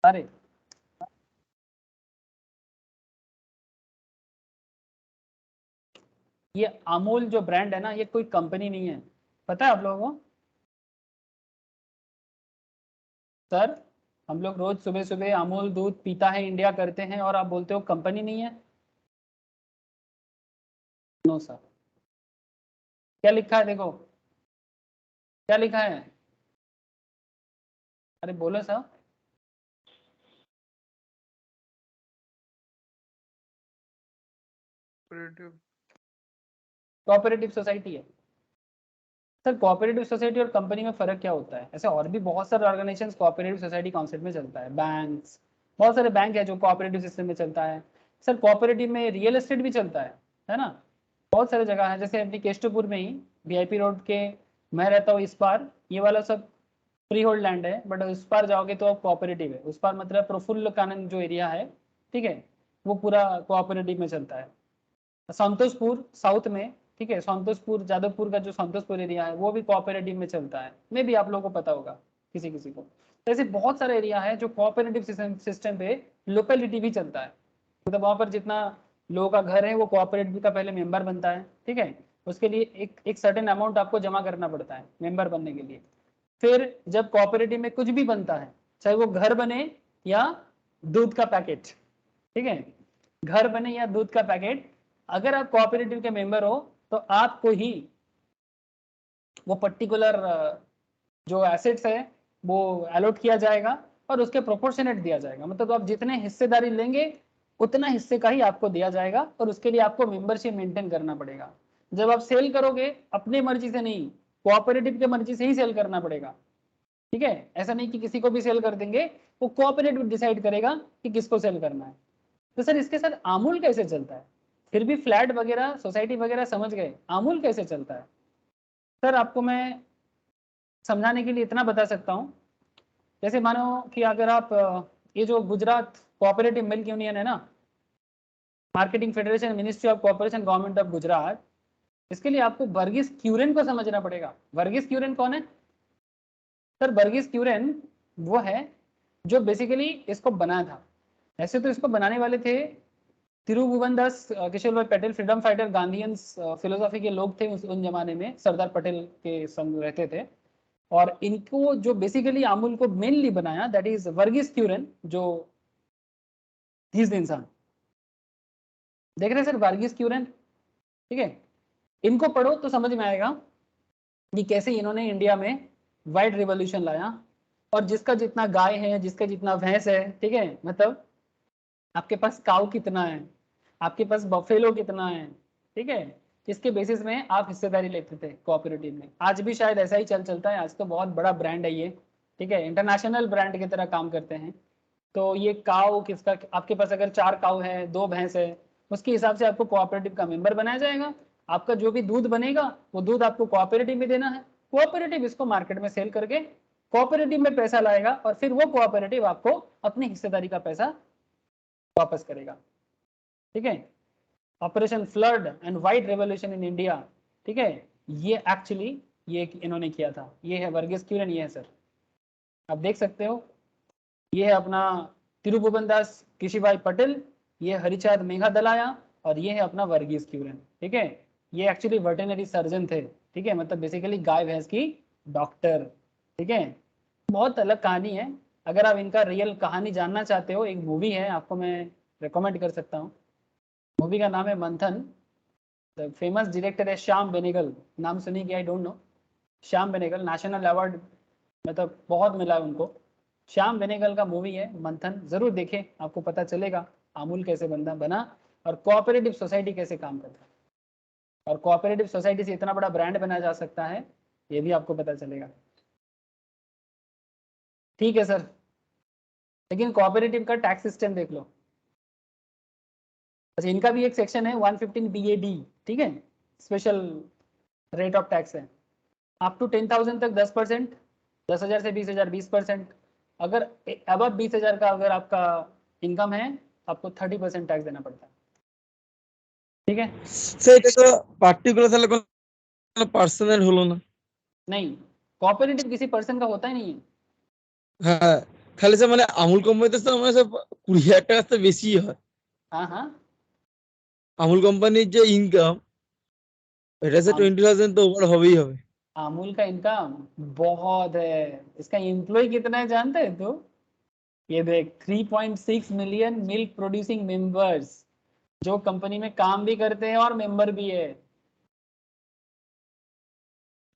अरे ये अमूल जो ब्रांड है ना, ये कोई कंपनी नहीं है, पता है आप लोगों को? सर हम लोग रोज सुबह सुबह अमूल दूध पीता है इंडिया करते हैं और आप बोलते हो कंपनी नहीं है। नो सर, क्या लिखा है देखो, क्या लिखा है, अरे बोलो सर। कोऑपरेटिव सोसाइटी है सर। कोऑपरेटिव सोसाइटी और कंपनी में फर्क क्या होता है? ऐसे और भी बहुत सारे ऑर्गेनाइजेशंस कोऑपरेटिव सोसाइटी कॉन्सेप्ट में चलता है। बैंक्स, बहुत सारे बैंक है जो कोऑपरेटिव सिस्टम में चलता है सर। कोऑपरेटिव में रियल एस्टेट भी चलता है ना। बहुत सारे जगह है, जैसे अपनी केस्टपुर में ही वीआईपी रोड के, मैं रहता हूँ इस पार, ये वाला सब फ्री होल्ड लैंड है, बट उस पार जाओगे तो अब कोऑपरेटिव है। उस पार मतलब प्रफुल्ल कानन जो एरिया है, ठीक है, वो पूरा कोऑपरेटिव में चलता है। संतोषपुर साउथ में, ठीक है, संतोषपुर जादवपुर का जो संतोषपुर एरिया है वो भी कोऑपरेटिव में चलता है। मे भी आप लोगों को पता होगा किसी किसी को। तो ऐसे बहुत सारे एरिया है जो कोऑपरेटिव सिस्टम पे लोकेलिटी भी चलता है। मतलब वहाँ पर जितना लोगों का घर है वो कोऑपरेटिव का पहले मेंबर बनता है, ठीक है। उसके लिए एक सर्टेन अमाउंट आपको जमा करना पड़ता है मेंबर बनने के लिए। फिर जब कोऑपरेटिव में कुछ भी बनता है, चाहे वो घर बने या दूध का पैकेट, ठीक है, घर बने या दूध का पैकेट, अगर आप कोऑपरेटिव के मेंबर हो तो आपको ही वो पर्टिकुलर जो एसेट्स है वो अलॉट किया जाएगा और उसके प्रोपोर्शनेट दिया जाएगा। मतलब आप जितने हिस्सेदारी लेंगे उतना हिस्से का ही आपको दिया जाएगा और उसके लिए आपको मेंबरशिप मेंटेन करना पड़ेगा। जब आप सेल करोगे अपनी मर्जी से नहीं, कोऑपरेटिव के मर्जी से ही सेल करना पड़ेगा, ठीक है। ऐसा नहीं कि किसी को भी सेल कर देंगे, वो कोऑपरेटिव डिसाइड करेगा कि किसको सेल करना है। तो सर इसके साथ अमूल कैसे चलता है? फिर भी फ्लैट वगैरह सोसाइटी वगैरह समझ गए, अमूल कैसे चलता है? सर आपको मैं समझाने के लिए इतना बता सकता हूँ, जैसे मानो कि अगर आप ये जो गुजरात कोऑपरेटिव मिल्क यूनियन है ना, marketing federation ministry of cooperation government of Gujarat, इसके लिए आपको वर्गीस क्यूरेन को समझना पड़ेगा। वर्गीस क्यूरेन कौन है सर? वर्गीस क्यूरेन वो है जो बेसिकली इसको बनाया था। ऐसे तो इसको बनाने वाले थे तिरुभुवनदास किशोर भाई पटेल, फ्रीडम फाइटर, गांधीयंस फिलोसॉफी के लोग थे उन जमाने में, सरदार पटेल के संग रहते थे। और इनको जो बेसिकली अमूल को मेनली बनाया दैट इज वर्गीस क्यूरेन, जो इस इंसान देख रहे हैं सर, वर्गीस क्यूरेन, ठीक है। इनको पढ़ो तो समझ में आएगा कि कैसे इन्होंने इंडिया में वाइट रिवॉल्यूशन लाया। और जिसका जितना गाय है, जिसका जितना भैंस है, ठीक है, मतलब आपके पास काऊ कितना है, आपके पास बफेलो कितना है, ठीक है, इसके बेसिस में आप हिस्सेदारी लेते थे कोऑपरेटिव में। आज भी शायद ऐसा ही चलता है। आज तो बहुत बड़ा ब्रांड है ये, ठीक है, इंटरनेशनल ब्रांड की तरह काम करते हैं। तो ये काऊ किसका, आपके पास अगर 4 काऊ है, 2 भैंस है, उसके हिसाब से आपको कोऑपरेटिव का मेंबर बनाया जाएगा। आपका जो भी दूध बनेगा वो दूध आपको कोऑपरेटिव में देना है। कोऑपरेटिव इसको मार्केट में सेल करके कोऑपरेटिव में पैसा लाएगा और फिर वो कोऑपरेटिव आपको अपनी हिस्सेदारी का पैसा वापस करेगा, ठीक है। Operation flood and white revolution in India, ठीक है, ये एक्चुअली ये इन्होंने किया था। ये है वर्गीस क्यूरेन, ये है सर, आप देख सकते हो। ये है अपना तिरुभुवनदास किशोरभाई पटेल, ये हरिचांद मेघादलाया, और ये है अपना वर्गीस क्यूरेन, ठीक है। ये एक्चुअली वेटरनरी सर्जन थे, ठीक है, मतलब बेसिकली गाय भैंस की डॉक्टर, ठीक है। बहुत अलग कहानी है। अगर आप इनका रियल कहानी जानना चाहते हो, एक मूवी है, आपको मैं रिकमेंड कर सकता हूँ। मूवी का नाम है मंथन। फेमस डायरेक्टर है श्याम बेनेगल, नाम सुनी कि I don't know. Shyam Benegal national award मतलब बहुत मिला है उनको। श्याम बेनेगल का मूवी है मंथन, जरूर देखें, आपको पता चलेगा अमूल कैसे बना और कोऑपरेटिव सोसाइटी कैसे काम करता है, और कोऑपरेटिव सोसाइटी से इतना बड़ा ब्रांड बनाया जा सकता है, ये भी आपको पता चलेगा, ठीक है सर। लेकिन कोऑपरेटिव का टैक्स सिस्टम देख लो। अच्छा, इनका भी एक सेक्शन है 115 BAD, ठीक है, स्पेशल रेट ऑफ टैक्स है। अप टू 10,000 तक 10%, 10,000 से 20,000 20%, अगर अबव 20,000 का अगर आपका इनकम है आपको 30% टैक्स देना पड़ता है, ठीक है। সেটা তো পার্টিকুলার তাহলে কোনো পার্সোনাল হলো না। नहीं, कोऑपरेटिव किसी पर्सन का होता ही नहीं है। হ্যাঁ, তাহলে যে মানে আমুল কোম্পানিতে তো আমার 20,000 টাকা তো বেশি হয়। हाँ हाँ, আমুল কোম্পানির যে ইনকাম এটা যে हाँ 20,000 তো ওভার হবেই হবে। अमूल का इनकम बहुत है, इसका एम्प्लॉय कितना है जानते हैं तो? ये देख 3.6 मिलियन मिल्क प्रोड्यूसिंग मेंबर्स जो कंपनी में काम भी करते हैं और मेंबर भी है।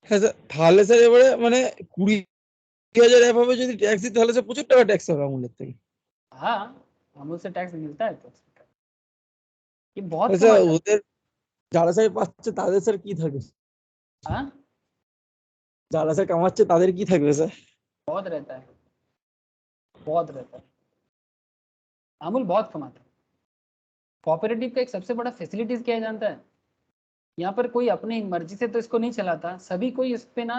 হ্যাঁ স্যার, তাহলে স্যার এবারে মানে 20,000 অ্যাপ হবে যদি ট্যাক্স দিই তাহলে স্যার প্রচুর টাকা ট্যাক্স হবে আমুলের থেকে। हाँ, अमूल से टैक्स मिलता है तो ये बहुत স্যার कमाता है। ওদের যারা স্যার পাচ্ছে তাদের স্যার কি থাকবে? हाँ, যারা স্যার কামাচ্ছে তাদের কি থাকবে স্যার? बहुत रहता है, बहुत रहता है। अमूल बहुत कमाता है। कोऑपरेटिव का एक सबसे बड़ा फैसिलिटीज क्या है जानता है? यहाँ पर कोई अपनी मर्जी से तो इसको नहीं चलाता, सभी कोई इस पे ना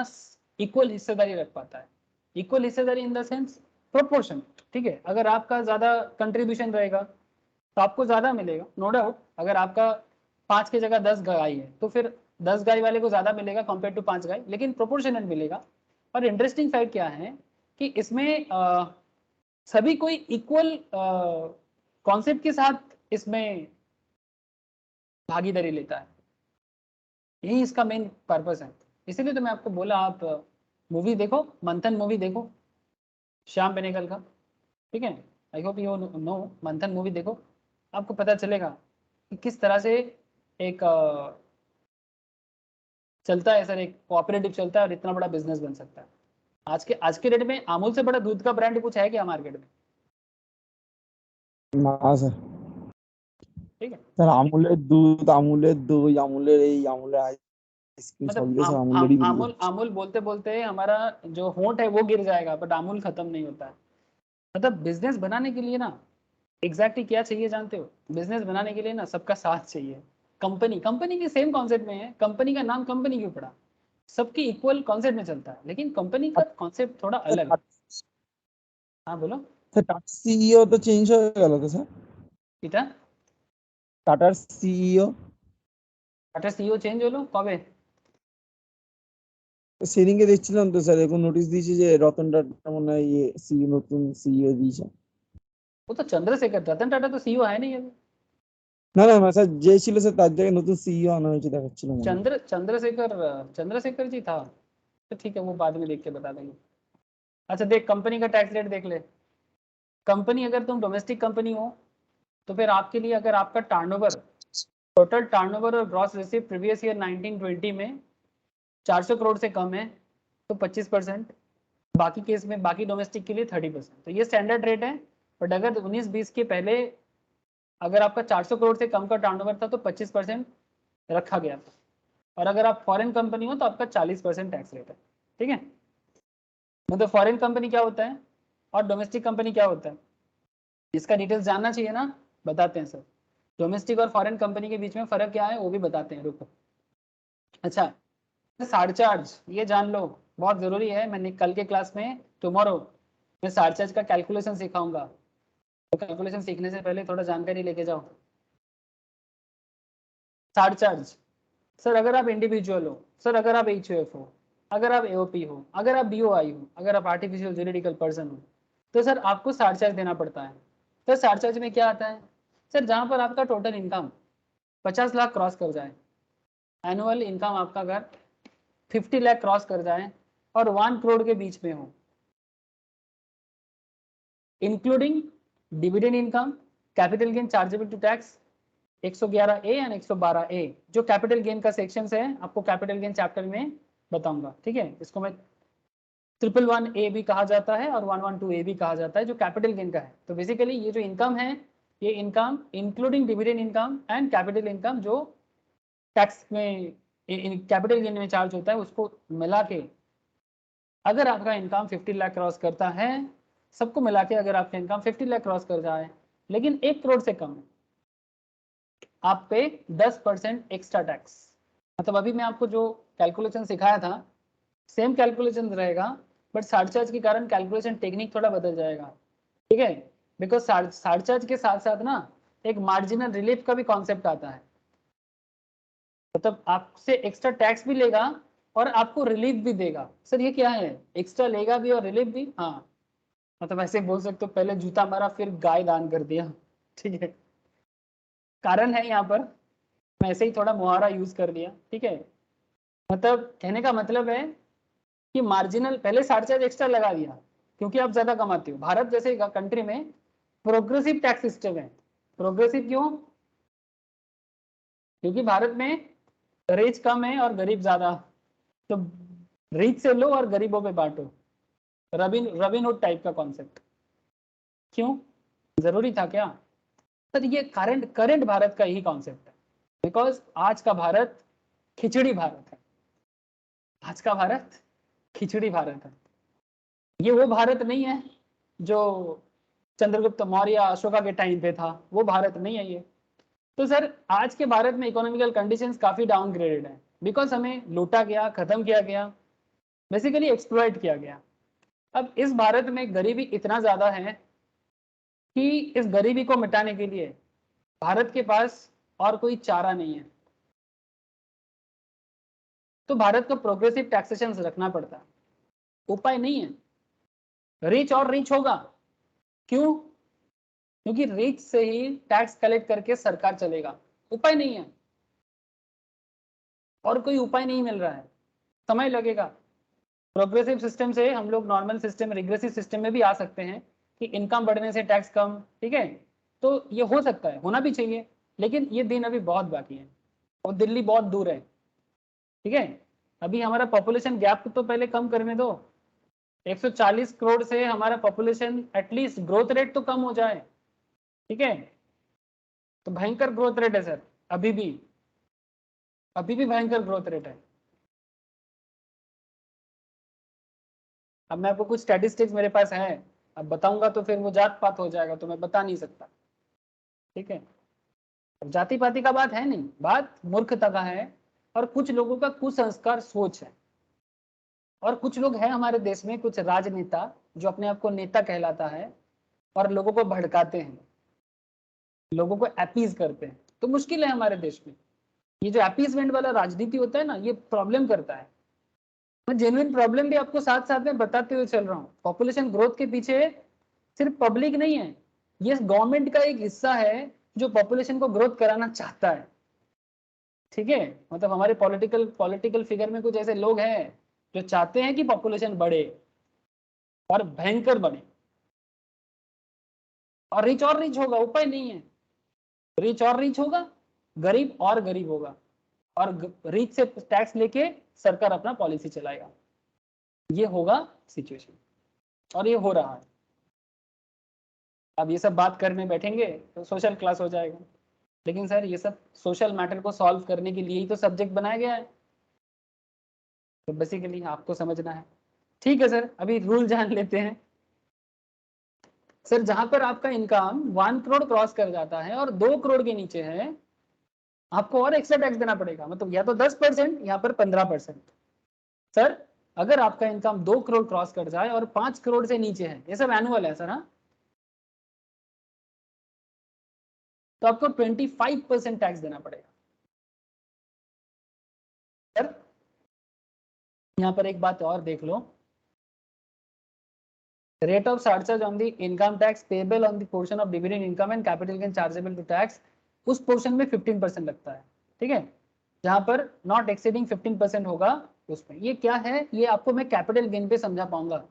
इक्वल हिस्सेदारी रख पाता है। इक्वल हिस्सेदारी इन द सेंस प्रोपोर्शन, ठीक है? अगर आपका ज्यादा कंट्रीब्यूशन रहेगा तो आपको ज्यादा मिलेगा, नो डाउट। अगर आपका 5 की जगह 10 गाय है तो फिर 10 गाय वाले को ज्यादा मिलेगा कंपेयर टू 5 गाय, लेकिन प्रोपोर्शनल मिलेगा। और इंटरेस्टिंग फैक्ट क्या है कि इसमें सभी कोई इक्वल कॉन्सेप्ट के साथ इसमें भागीदारी लेता है, यही इसका मेन पर्पस है। इसीलिए तो मैं आपको बोला आप मूवी देखो, मंथन मूवी देखो श्याम बेनेगल का, ठीक है? आई होप यू नो, मंथन मूवी देखो, आपको पता चलेगा कि किस तरह से एक चलता है सर, एक कोऑपरेटिव चलता है और इतना बड़ा बिजनेस बन सकता है। आज के डेट में अमूल से बड़ा दूध का ब्रांड कुछ है क्या मार्केट में? না স্যার, ठीक है, স্যার আমুলের দুধ, আমুলের দই, আমুলের এই, আমুলের আইসক্রিম সব मतलब দিয়ে स्যার আমুলেরই বেরিয়ে अमूल अमूल बोलते बोलते हमारा जो होंठ है वो गिर जाएगा, बट अमूल खत्म नहीं होता है। मतलब बिजनेस बनाने के लिए ना एग्जैक्टली क्या चाहिए जानते हो? बिजनेस बनाने के लिए ना सबका साथ चाहिए। कंपनी कंपनी के सेम कॉन्सेप्ट में है, कंपनी का नाम कंपनी क्यों पड़ा? सबकी इक्वल कॉन्सेप्ट में चलता है, लेकिन कंपनी का कॉन्सेप्ट थोड़ा अलग है। हाँ बोलो। স্যার টাটার সিইও তো চেঞ্জ হয়ে গেল তো স্যার, এটা টাটার সিইও টাটা সিইও চেঞ্জ হলো কবে? সেদিনকে দেখছিলাম তো স্যার, এখন নোটিশ দিয়েছে যে রতন টাটা মনে হয় ইয়ে সিইও, নতুন সিইও দিয়েছে। वो तो चंद्रशेखर, रतन टाटा तो सीईओ है नहीं अभी। না না না স্যার, যে ছিল স্যার তার জায়গায় নতুন সিইও আনা হয়েছে দেখাচ্ছিল মনে হয়। चंद्रशेखर जी था तो ठीक है, वो बाद में देख के बता देंगे। अच्छा देख, कंपनी का टैक्स रेट देख ले। कंपनी अगर तुम डोमेस्टिक कंपनी हो तो फिर आपके लिए अगर आपका टर्नओवर, टोटल टर्नओवर और ग्रॉस रिसीव प्रीवियस ईयर 1920 में 400 करोड़ से कम है तो 25%, बाकी केस में बाकी डोमेस्टिक के लिए 30%। तो ये स्टैंडर्ड रेट है। बट अगर 19-20 के पहले अगर आपका 400 करोड़ से कम का टर्नओवर था तो 25% रखा गया था, और अगर आप फॉरेन कंपनी हो तो आपका 40% टैक्स रेट है, ठीक है? मतलब फॉरेन कंपनी क्या होता है और डोमेस्टिक कंपनी क्या होता है, इसका डिटेल्स जानना चाहिए ना, बताते हैं सर। डोमेस्टिक और फॉरेन कंपनी के बीच में फर्क क्या है वो भी बताते हैं, रुको। अच्छा, सारचार्ज ये जान लो, बहुत जरूरी है। मैंने कल के क्लास में, टुमारो मैं सारचार्ज का कैलकुलेशन सिखाऊंगा, तो कैलकुलेशन सीखने से पहले थोड़ा जानकारी लेके जाओ। सारचार्ज सर, अगर आप इंडिविजुअल हो, सर अगर आप HUF हो, अगर आप AOP हो, अगर आप BOI हो, अगर आप आर्टिफिशियल जुरिडिकल पर्सन हो, तो सर आपको सारचार्ज देना पड़ता है। तो सारचार्ज में क्या आता है सर? जहां पर आपका टोटल इनकम 50 लाख क्रॉस कर जाए, एनुअल इनकम आपका अगर 50 लाख क्रॉस कर जाए और 1 करोड़ के बीच में हो, including dividend income, capital gain chargeable to tax 111A and 112A, जो कैपिटल गेन का सेक्शन है आपको कैपिटल गेन चैप्टर में बताऊंगा, ठीक है? इसको मैं 111A भी कहा जाता है और 112A भी कहा जाता है, जो कैपिटल गेन का है। तो बेसिकली ये जो इनकम है, ये income including dividend income and capital income जो टैक्स में कैपिटल गेन में चार्ज होता है, उसको मिला के अगर आपका इनकम 50 लाख क्रॉस करता है, सबको मिला के अगर आपका इनकम 50 लाख क्रॉस कर जाए लेकिन 1 करोड़ से कम है, आप पे 10% एक्स्ट्रा टैक्स। मतलब अभी मैं आपको जो कैलकुलेशन सिखाया था सेम कैलकुलेशन रहेगा, बट सारचार्ज के कारण कैलकुलेशन टेक्निक थोड़ा बदल जाएगा, ठीक है? बिकॉज सारचार्ज के साथ साथ ना एक मार्जिनल रिलीफ का भी कॉन्सेप्ट आता है। मतलब आपसे एक्स्ट्रा टैक्स भी लेगा और आपको रिलीफ भी देगा। सर ये क्या है? एक्स्ट्रा लेगा भी और रिलीफ भी? हाँ, मतलब ऐसे बोल सकते हो, पहले जूता मारा फिर गाय दान कर दिया, ठीक है? कारण है यहाँ पर, मैं ऐसे ही थोड़ा मुहावरा यूज कर लिया, ठीक है? मतलब कहने का मतलब है कि मार्जिनल पहले सरचार्ज एक्स्ट्रा लगा दिया क्योंकि आप ज्यादा कमाते हो। भारत जैसे कंट्री में प्रोग्रेसिव टैक्स सिस्टम है। प्रोग्रेसिव क्यों? क्योंकि भारत में रिच कम है और गरीब ज्यादा, तो रिच से लो और गरीबों पे बांटो। रॉबिनहुड टाइप का कॉन्सेप्ट। क्यों जरूरी था क्या? सर ये करंट भारत का यही कॉन्सेप्ट है। बिकॉज आज का भारत खिचड़ी भारत है। आज का भारत खिचड़ी भारत है। ये वो भारत नहीं है जो चंद्रगुप्त मौर्य अशोका के टाइम पे था, वो भारत नहीं है ये। तो सर आज के भारत में इकोनॉमिकल कंडीशंस काफी डाउनग्रेडेड है बिकॉज हमें लूटा गया, खत्म किया गया, बेसिकली एक्सप्लॉइट किया गया। अब इस भारत में गरीबी इतना ज्यादा है कि इस गरीबी को मिटाने के लिए भारत के पास और कोई चारा नहीं है। तो भारत को प्रोग्रेसिव टैक्सेशन रखना पड़ता है, उपाय नहीं है। रिच और रिच होगा। क्यों? क्योंकि रिच से ही टैक्स कलेक्ट करके सरकार चलेगा। उपाय नहीं है, और कोई उपाय नहीं मिल रहा है, समय लगेगा। प्रोग्रेसिव सिस्टम से हम लोग नॉर्मल सिस्टम, रिग्रेसिव सिस्टम में भी आ सकते हैं कि इनकम बढ़ने से टैक्स कम, ठीक है। तो ये हो सकता है, होना भी चाहिए, लेकिन ये दिन अभी बहुत बाकी है और दिल्ली बहुत दूर है, ठीक है। अभी हमारा पॉपुलेशन गैप तो पहले कम करने दो। 140 करोड़ से हमारा पॉपुलेशन एटलीस्ट ग्रोथ रेट तो कम हो जाए, ठीक है। तो भयंकर ग्रोथ रेट है सर, अभी भी भयंकर ग्रोथ रेट है। अब मैं आपको कुछ स्टैटिस्टिक्स मेरे पास है, अब बताऊंगा तो फिर वो जात पात हो जाएगा, तो मैं बता नहीं सकता, ठीक है। अब जाति पाति का बात है नहीं, बात मूर्खता का है और कुछ लोगों का कुसंस्कार सोच है। और कुछ लोग हैं हमारे देश में, कुछ राजनेता जो अपने आप को नेता कहलाता है और लोगों को भड़काते हैं, लोगों को अपीज करते हैं। तो मुश्किल है हमारे देश में। ये जो अपीजमेंट वाला राजनीति होता है ना, ये प्रॉब्लम करता है। मैं जेन्युइन प्रॉब्लम भी आपको साथ साथ में बताते हुए चल रहा हूँ। पॉपुलेशन ग्रोथ के पीछे सिर्फ पब्लिक नहीं है, ये गवर्नमेंट का एक हिस्सा है जो पॉपुलेशन को ग्रोथ कराना चाहता है, ठीक है। मतलब हमारे पॉलिटिकल फिगर में कुछ ऐसे लोग हैं जो चाहते हैं कि पॉपुलेशन बढ़े और भयंकर बढ़े, और रिच होगा, उपाय नहीं है। रिच और रिच होगा, गरीब और गरीब होगा, और रिच से टैक्स लेके सरकार अपना पॉलिसी चलाएगा। ये होगा सिचुएशन, और ये हो रहा है। अब ये सब बात करने बैठेंगे तो सोशल क्लास हो जाएगा, लेकिन सर ये सब सोशल मैटर को सॉल्व करने के लिए ही तो सब्जेक्ट बनाया गया है, तो बेसिकली आपको समझना है, ठीक है सर। अभी रूल जान लेते हैं। सर जहां पर आपका इनकम 1 करोड़ क्रॉस कर जाता है और 2 करोड़ के नीचे है, आपको और एक्स्ट्रा टैक्स देना पड़ेगा। मतलब या तो 10%, यहाँ पर 15%। सर अगर आपका इनकम 2 करोड़ क्रॉस कर जाए और 5 करोड़ से नीचे है, ये सब एनुअल है सर, हाँ, तो आपको 25% टैक्स देना पड़ेगा। सर यहाँ पर एक बात और देख लो, rate of surcharge on the income tax payable on the portion of dividend income and capital gain chargeable to tax, उस पोर्शन में 15% लगता है, ठीक है। जहां पर नॉट एक्सीडिंग 15% होगा उसमें। ये क्या है, ये आपको मैं कैपिटल गेन पे समझा पाऊंगा।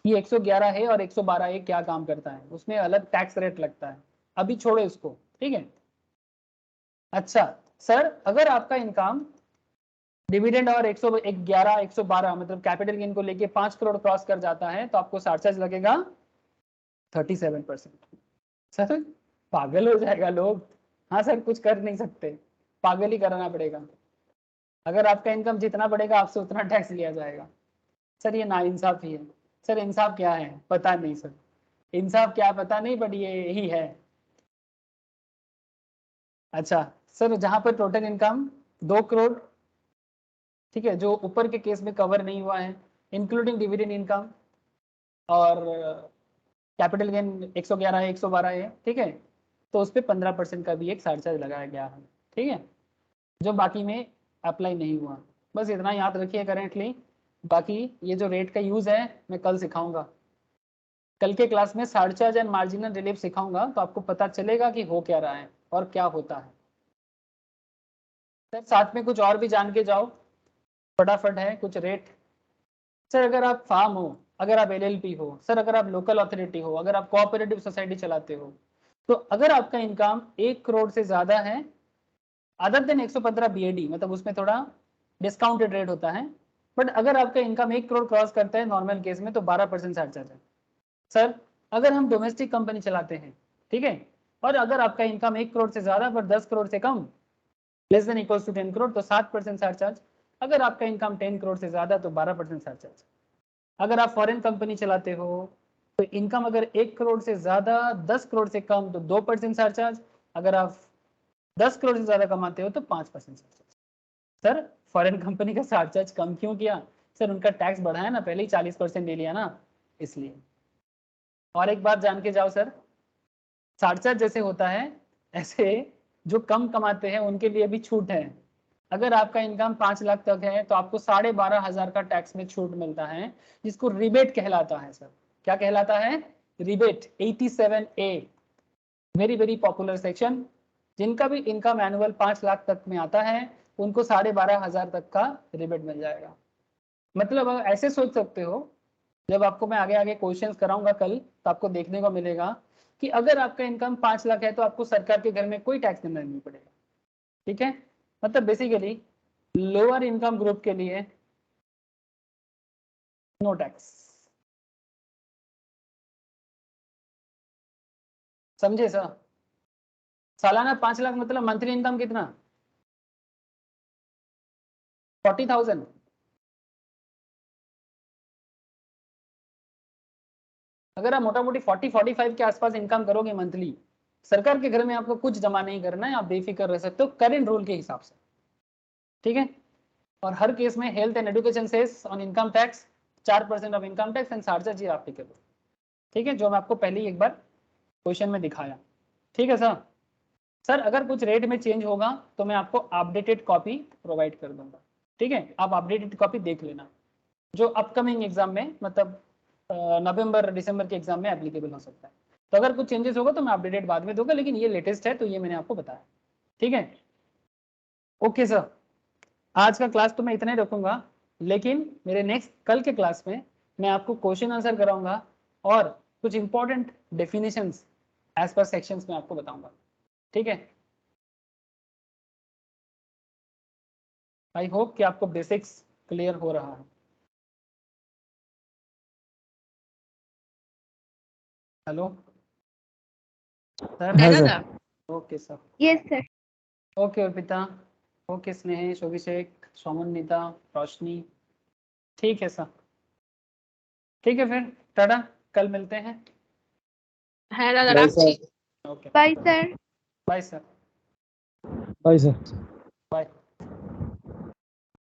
ये 111 है और 112 है, क्या काम करता है, उसमें अलग टैक्स रेट लगता है, अभी छोड़ो इसको, ठीक है। अच्छा सर, अगर आपका इनकम डिविडेंड और 111 112 मतलब कैपिटल गेन को लेके 5 करोड़ क्रॉस कर जाता है, तो आपको सरचार्ज लगेगा 37%। सर पागल हो जाएगा लोग। हाँ सर, कुछ कर नहीं सकते, पागल ही कराना पड़ेगा। अगर आपका इनकम जितना बढ़ेगा आपसे उतना टैक्स लिया जाएगा। सर ये नाइंसाफी है। सर इंसाफ क्या है पता नहीं सर, इंसाफ क्या पता नहीं, बट ये यही है। अच्छा सर, जहां पर टोटल इनकम 2 करोड़, ठीक है, जो ऊपर के केस में कवर नहीं हुआ है, इंक्लूडिंग डिविडेंड इनकम और कैपिटल गेन 111 है 112 है, ठीक है, तो उस पर 15% का भी एक सरचार्ज लगाया गया है, ठीक है, जो बाकी में अप्लाई नहीं हुआ। बस इतना याद रखिए करेंटली। बाकी ये जो रेट का यूज है मैं कल सिखाऊंगा, कल के क्लास में सरचार्ज एंड मार्जिनल रिलीफ सिखाऊंगा, तो आपको पता चलेगा कि हो क्या रहा है और क्या होता है। सर साथ में कुछ और भी जान के जाओ। फटाफट है कुछ रेट। सर अगर आप फार्म हो, अगर आप एलएलपी हो, सर अगर आप लोकल अथॉरिटी हो, अगर आप कोऑपरेटिव सोसाइटी चलाते हो, तो अगर आपका इनकम 1 करोड़ से ज्यादा है, अदर देन 115 बीएडी, मतलब उसमें थोड़ा डिस्काउंटेड रेट होता है, बट अगर आपका इनकम 1 करोड़ क्रॉस करता है नॉर्मल केस में तो 12% चार्ज है। सर अगर हम डोमेस्टिक कंपनी चलाते हैं, ठीक है, और अगर आपका इनकम 1 करोड़ से ज्यादा पर 10 करोड़ से कम, less than equals to 10 crore, तो 7% चार्ज। अगर आपका इनकम 10 करोड़ से ज्यादा तो 12% चार्ज। अगर आप फॉरेन कंपनी चलाते हो तो इनकम अगर 1 करोड़ से ज्यादा 10 करोड़ से कम तो 2% चार्ज। अगर आप 10 करोड़ से ज्यादा कमाते हो तो 5% चार्ज। सर फॉरेन कंपनी का चार्ज कम क्यों किया? सर उनका टैक्स बढ़ाया ना, पहले ही 40% ले लिया ना, इसलिए। और एक बात जान के जाओ सर, चार्ज जैसे होता है ऐसे जो कम कमाते हैं उनके लिए भी छूट है। अगर आपका इनकम 5 लाख तक है तो आपको 12,500 का टैक्स में छूट मिलता है, जिसको रिबेट कहलाता है। सर क्या कहलाता है? Rebate. 87A, very very popular section. जिनका भी इनकम एनुअल 5 लाख तक में आता है उनको 12,500 तक का रिबेट मिल जाएगा। मतलब ऐसे सोच सकते हो, जब आपको मैं आगे आगे क्वेश्चंस कराऊंगा कल तो आपको देखने को मिलेगा कि अगर आपका इनकम 5 लाख है तो आपको सरकार के घर में कोई टैक्स देना नहीं पड़ेगा। ठीक है, मतलब बेसिकली लोअर इनकम ग्रुप के लिए नो टैक्स। समझे सर? सालाना 5 लाख मतलब मंथली इनकम कितना? 40,000। अगर आप मोटा मोटी 40-45 के आसपास इनकम करोगे मंथली, सरकार के घर में आपको कुछ जमा नहीं करना है, आप बेफिक्र रह सकते हो करेंट रूल के हिसाब से। ठीक है, और हर केस में health and education cess on income tax 4% of income tax and charges ये एप्लीकेबल। ठीक है, जो मैं आपको पहले ही एक बार क्वेश्चन में दिखाया। ठीक है सर। सर अगर कुछ रेट में चेंज होगा तो मैं आपको अपडेटेड कॉपी प्रोवाइड कर दूंगा। ठीक है, आप अपडेटेड कॉपी देख लेना, जो अपकमिंग एग्जाम में मतलब नवंबर दिसंबर के एग्जाम में एप्लीकेबल हो सकता है। तो अगर कुछ चेंजेस होगा तो मैं अपडेटेड बाद में दूंगा, लेकिन ये लेटेस्ट है तो ये मैंने आपको बताया। ठीक है, ओके सर। आज का क्लास तो मैं इतना ही रखूंगा, लेकिन मेरे नेक्स्ट कल के क्लास में मैं आपको क्वेश्चन आंसर कराऊंगा और कुछ important definitions as per sections में आपको बताऊंगा। ठीक है, आई होप कि आपको बेसिक्स क्लियर हो रहा है। Hello sir. हाँ sir. Okay sir. Yes sir. Okay Arpita, okay Snehesh, Abhishek, Somnita, Roshni. ठीक है सर, ठीक है फिर टाटा, कल मिलते हैं। है दादा बाय राखছি। Sir. Okay bye sir. Bye sir. Bye sir. Bye.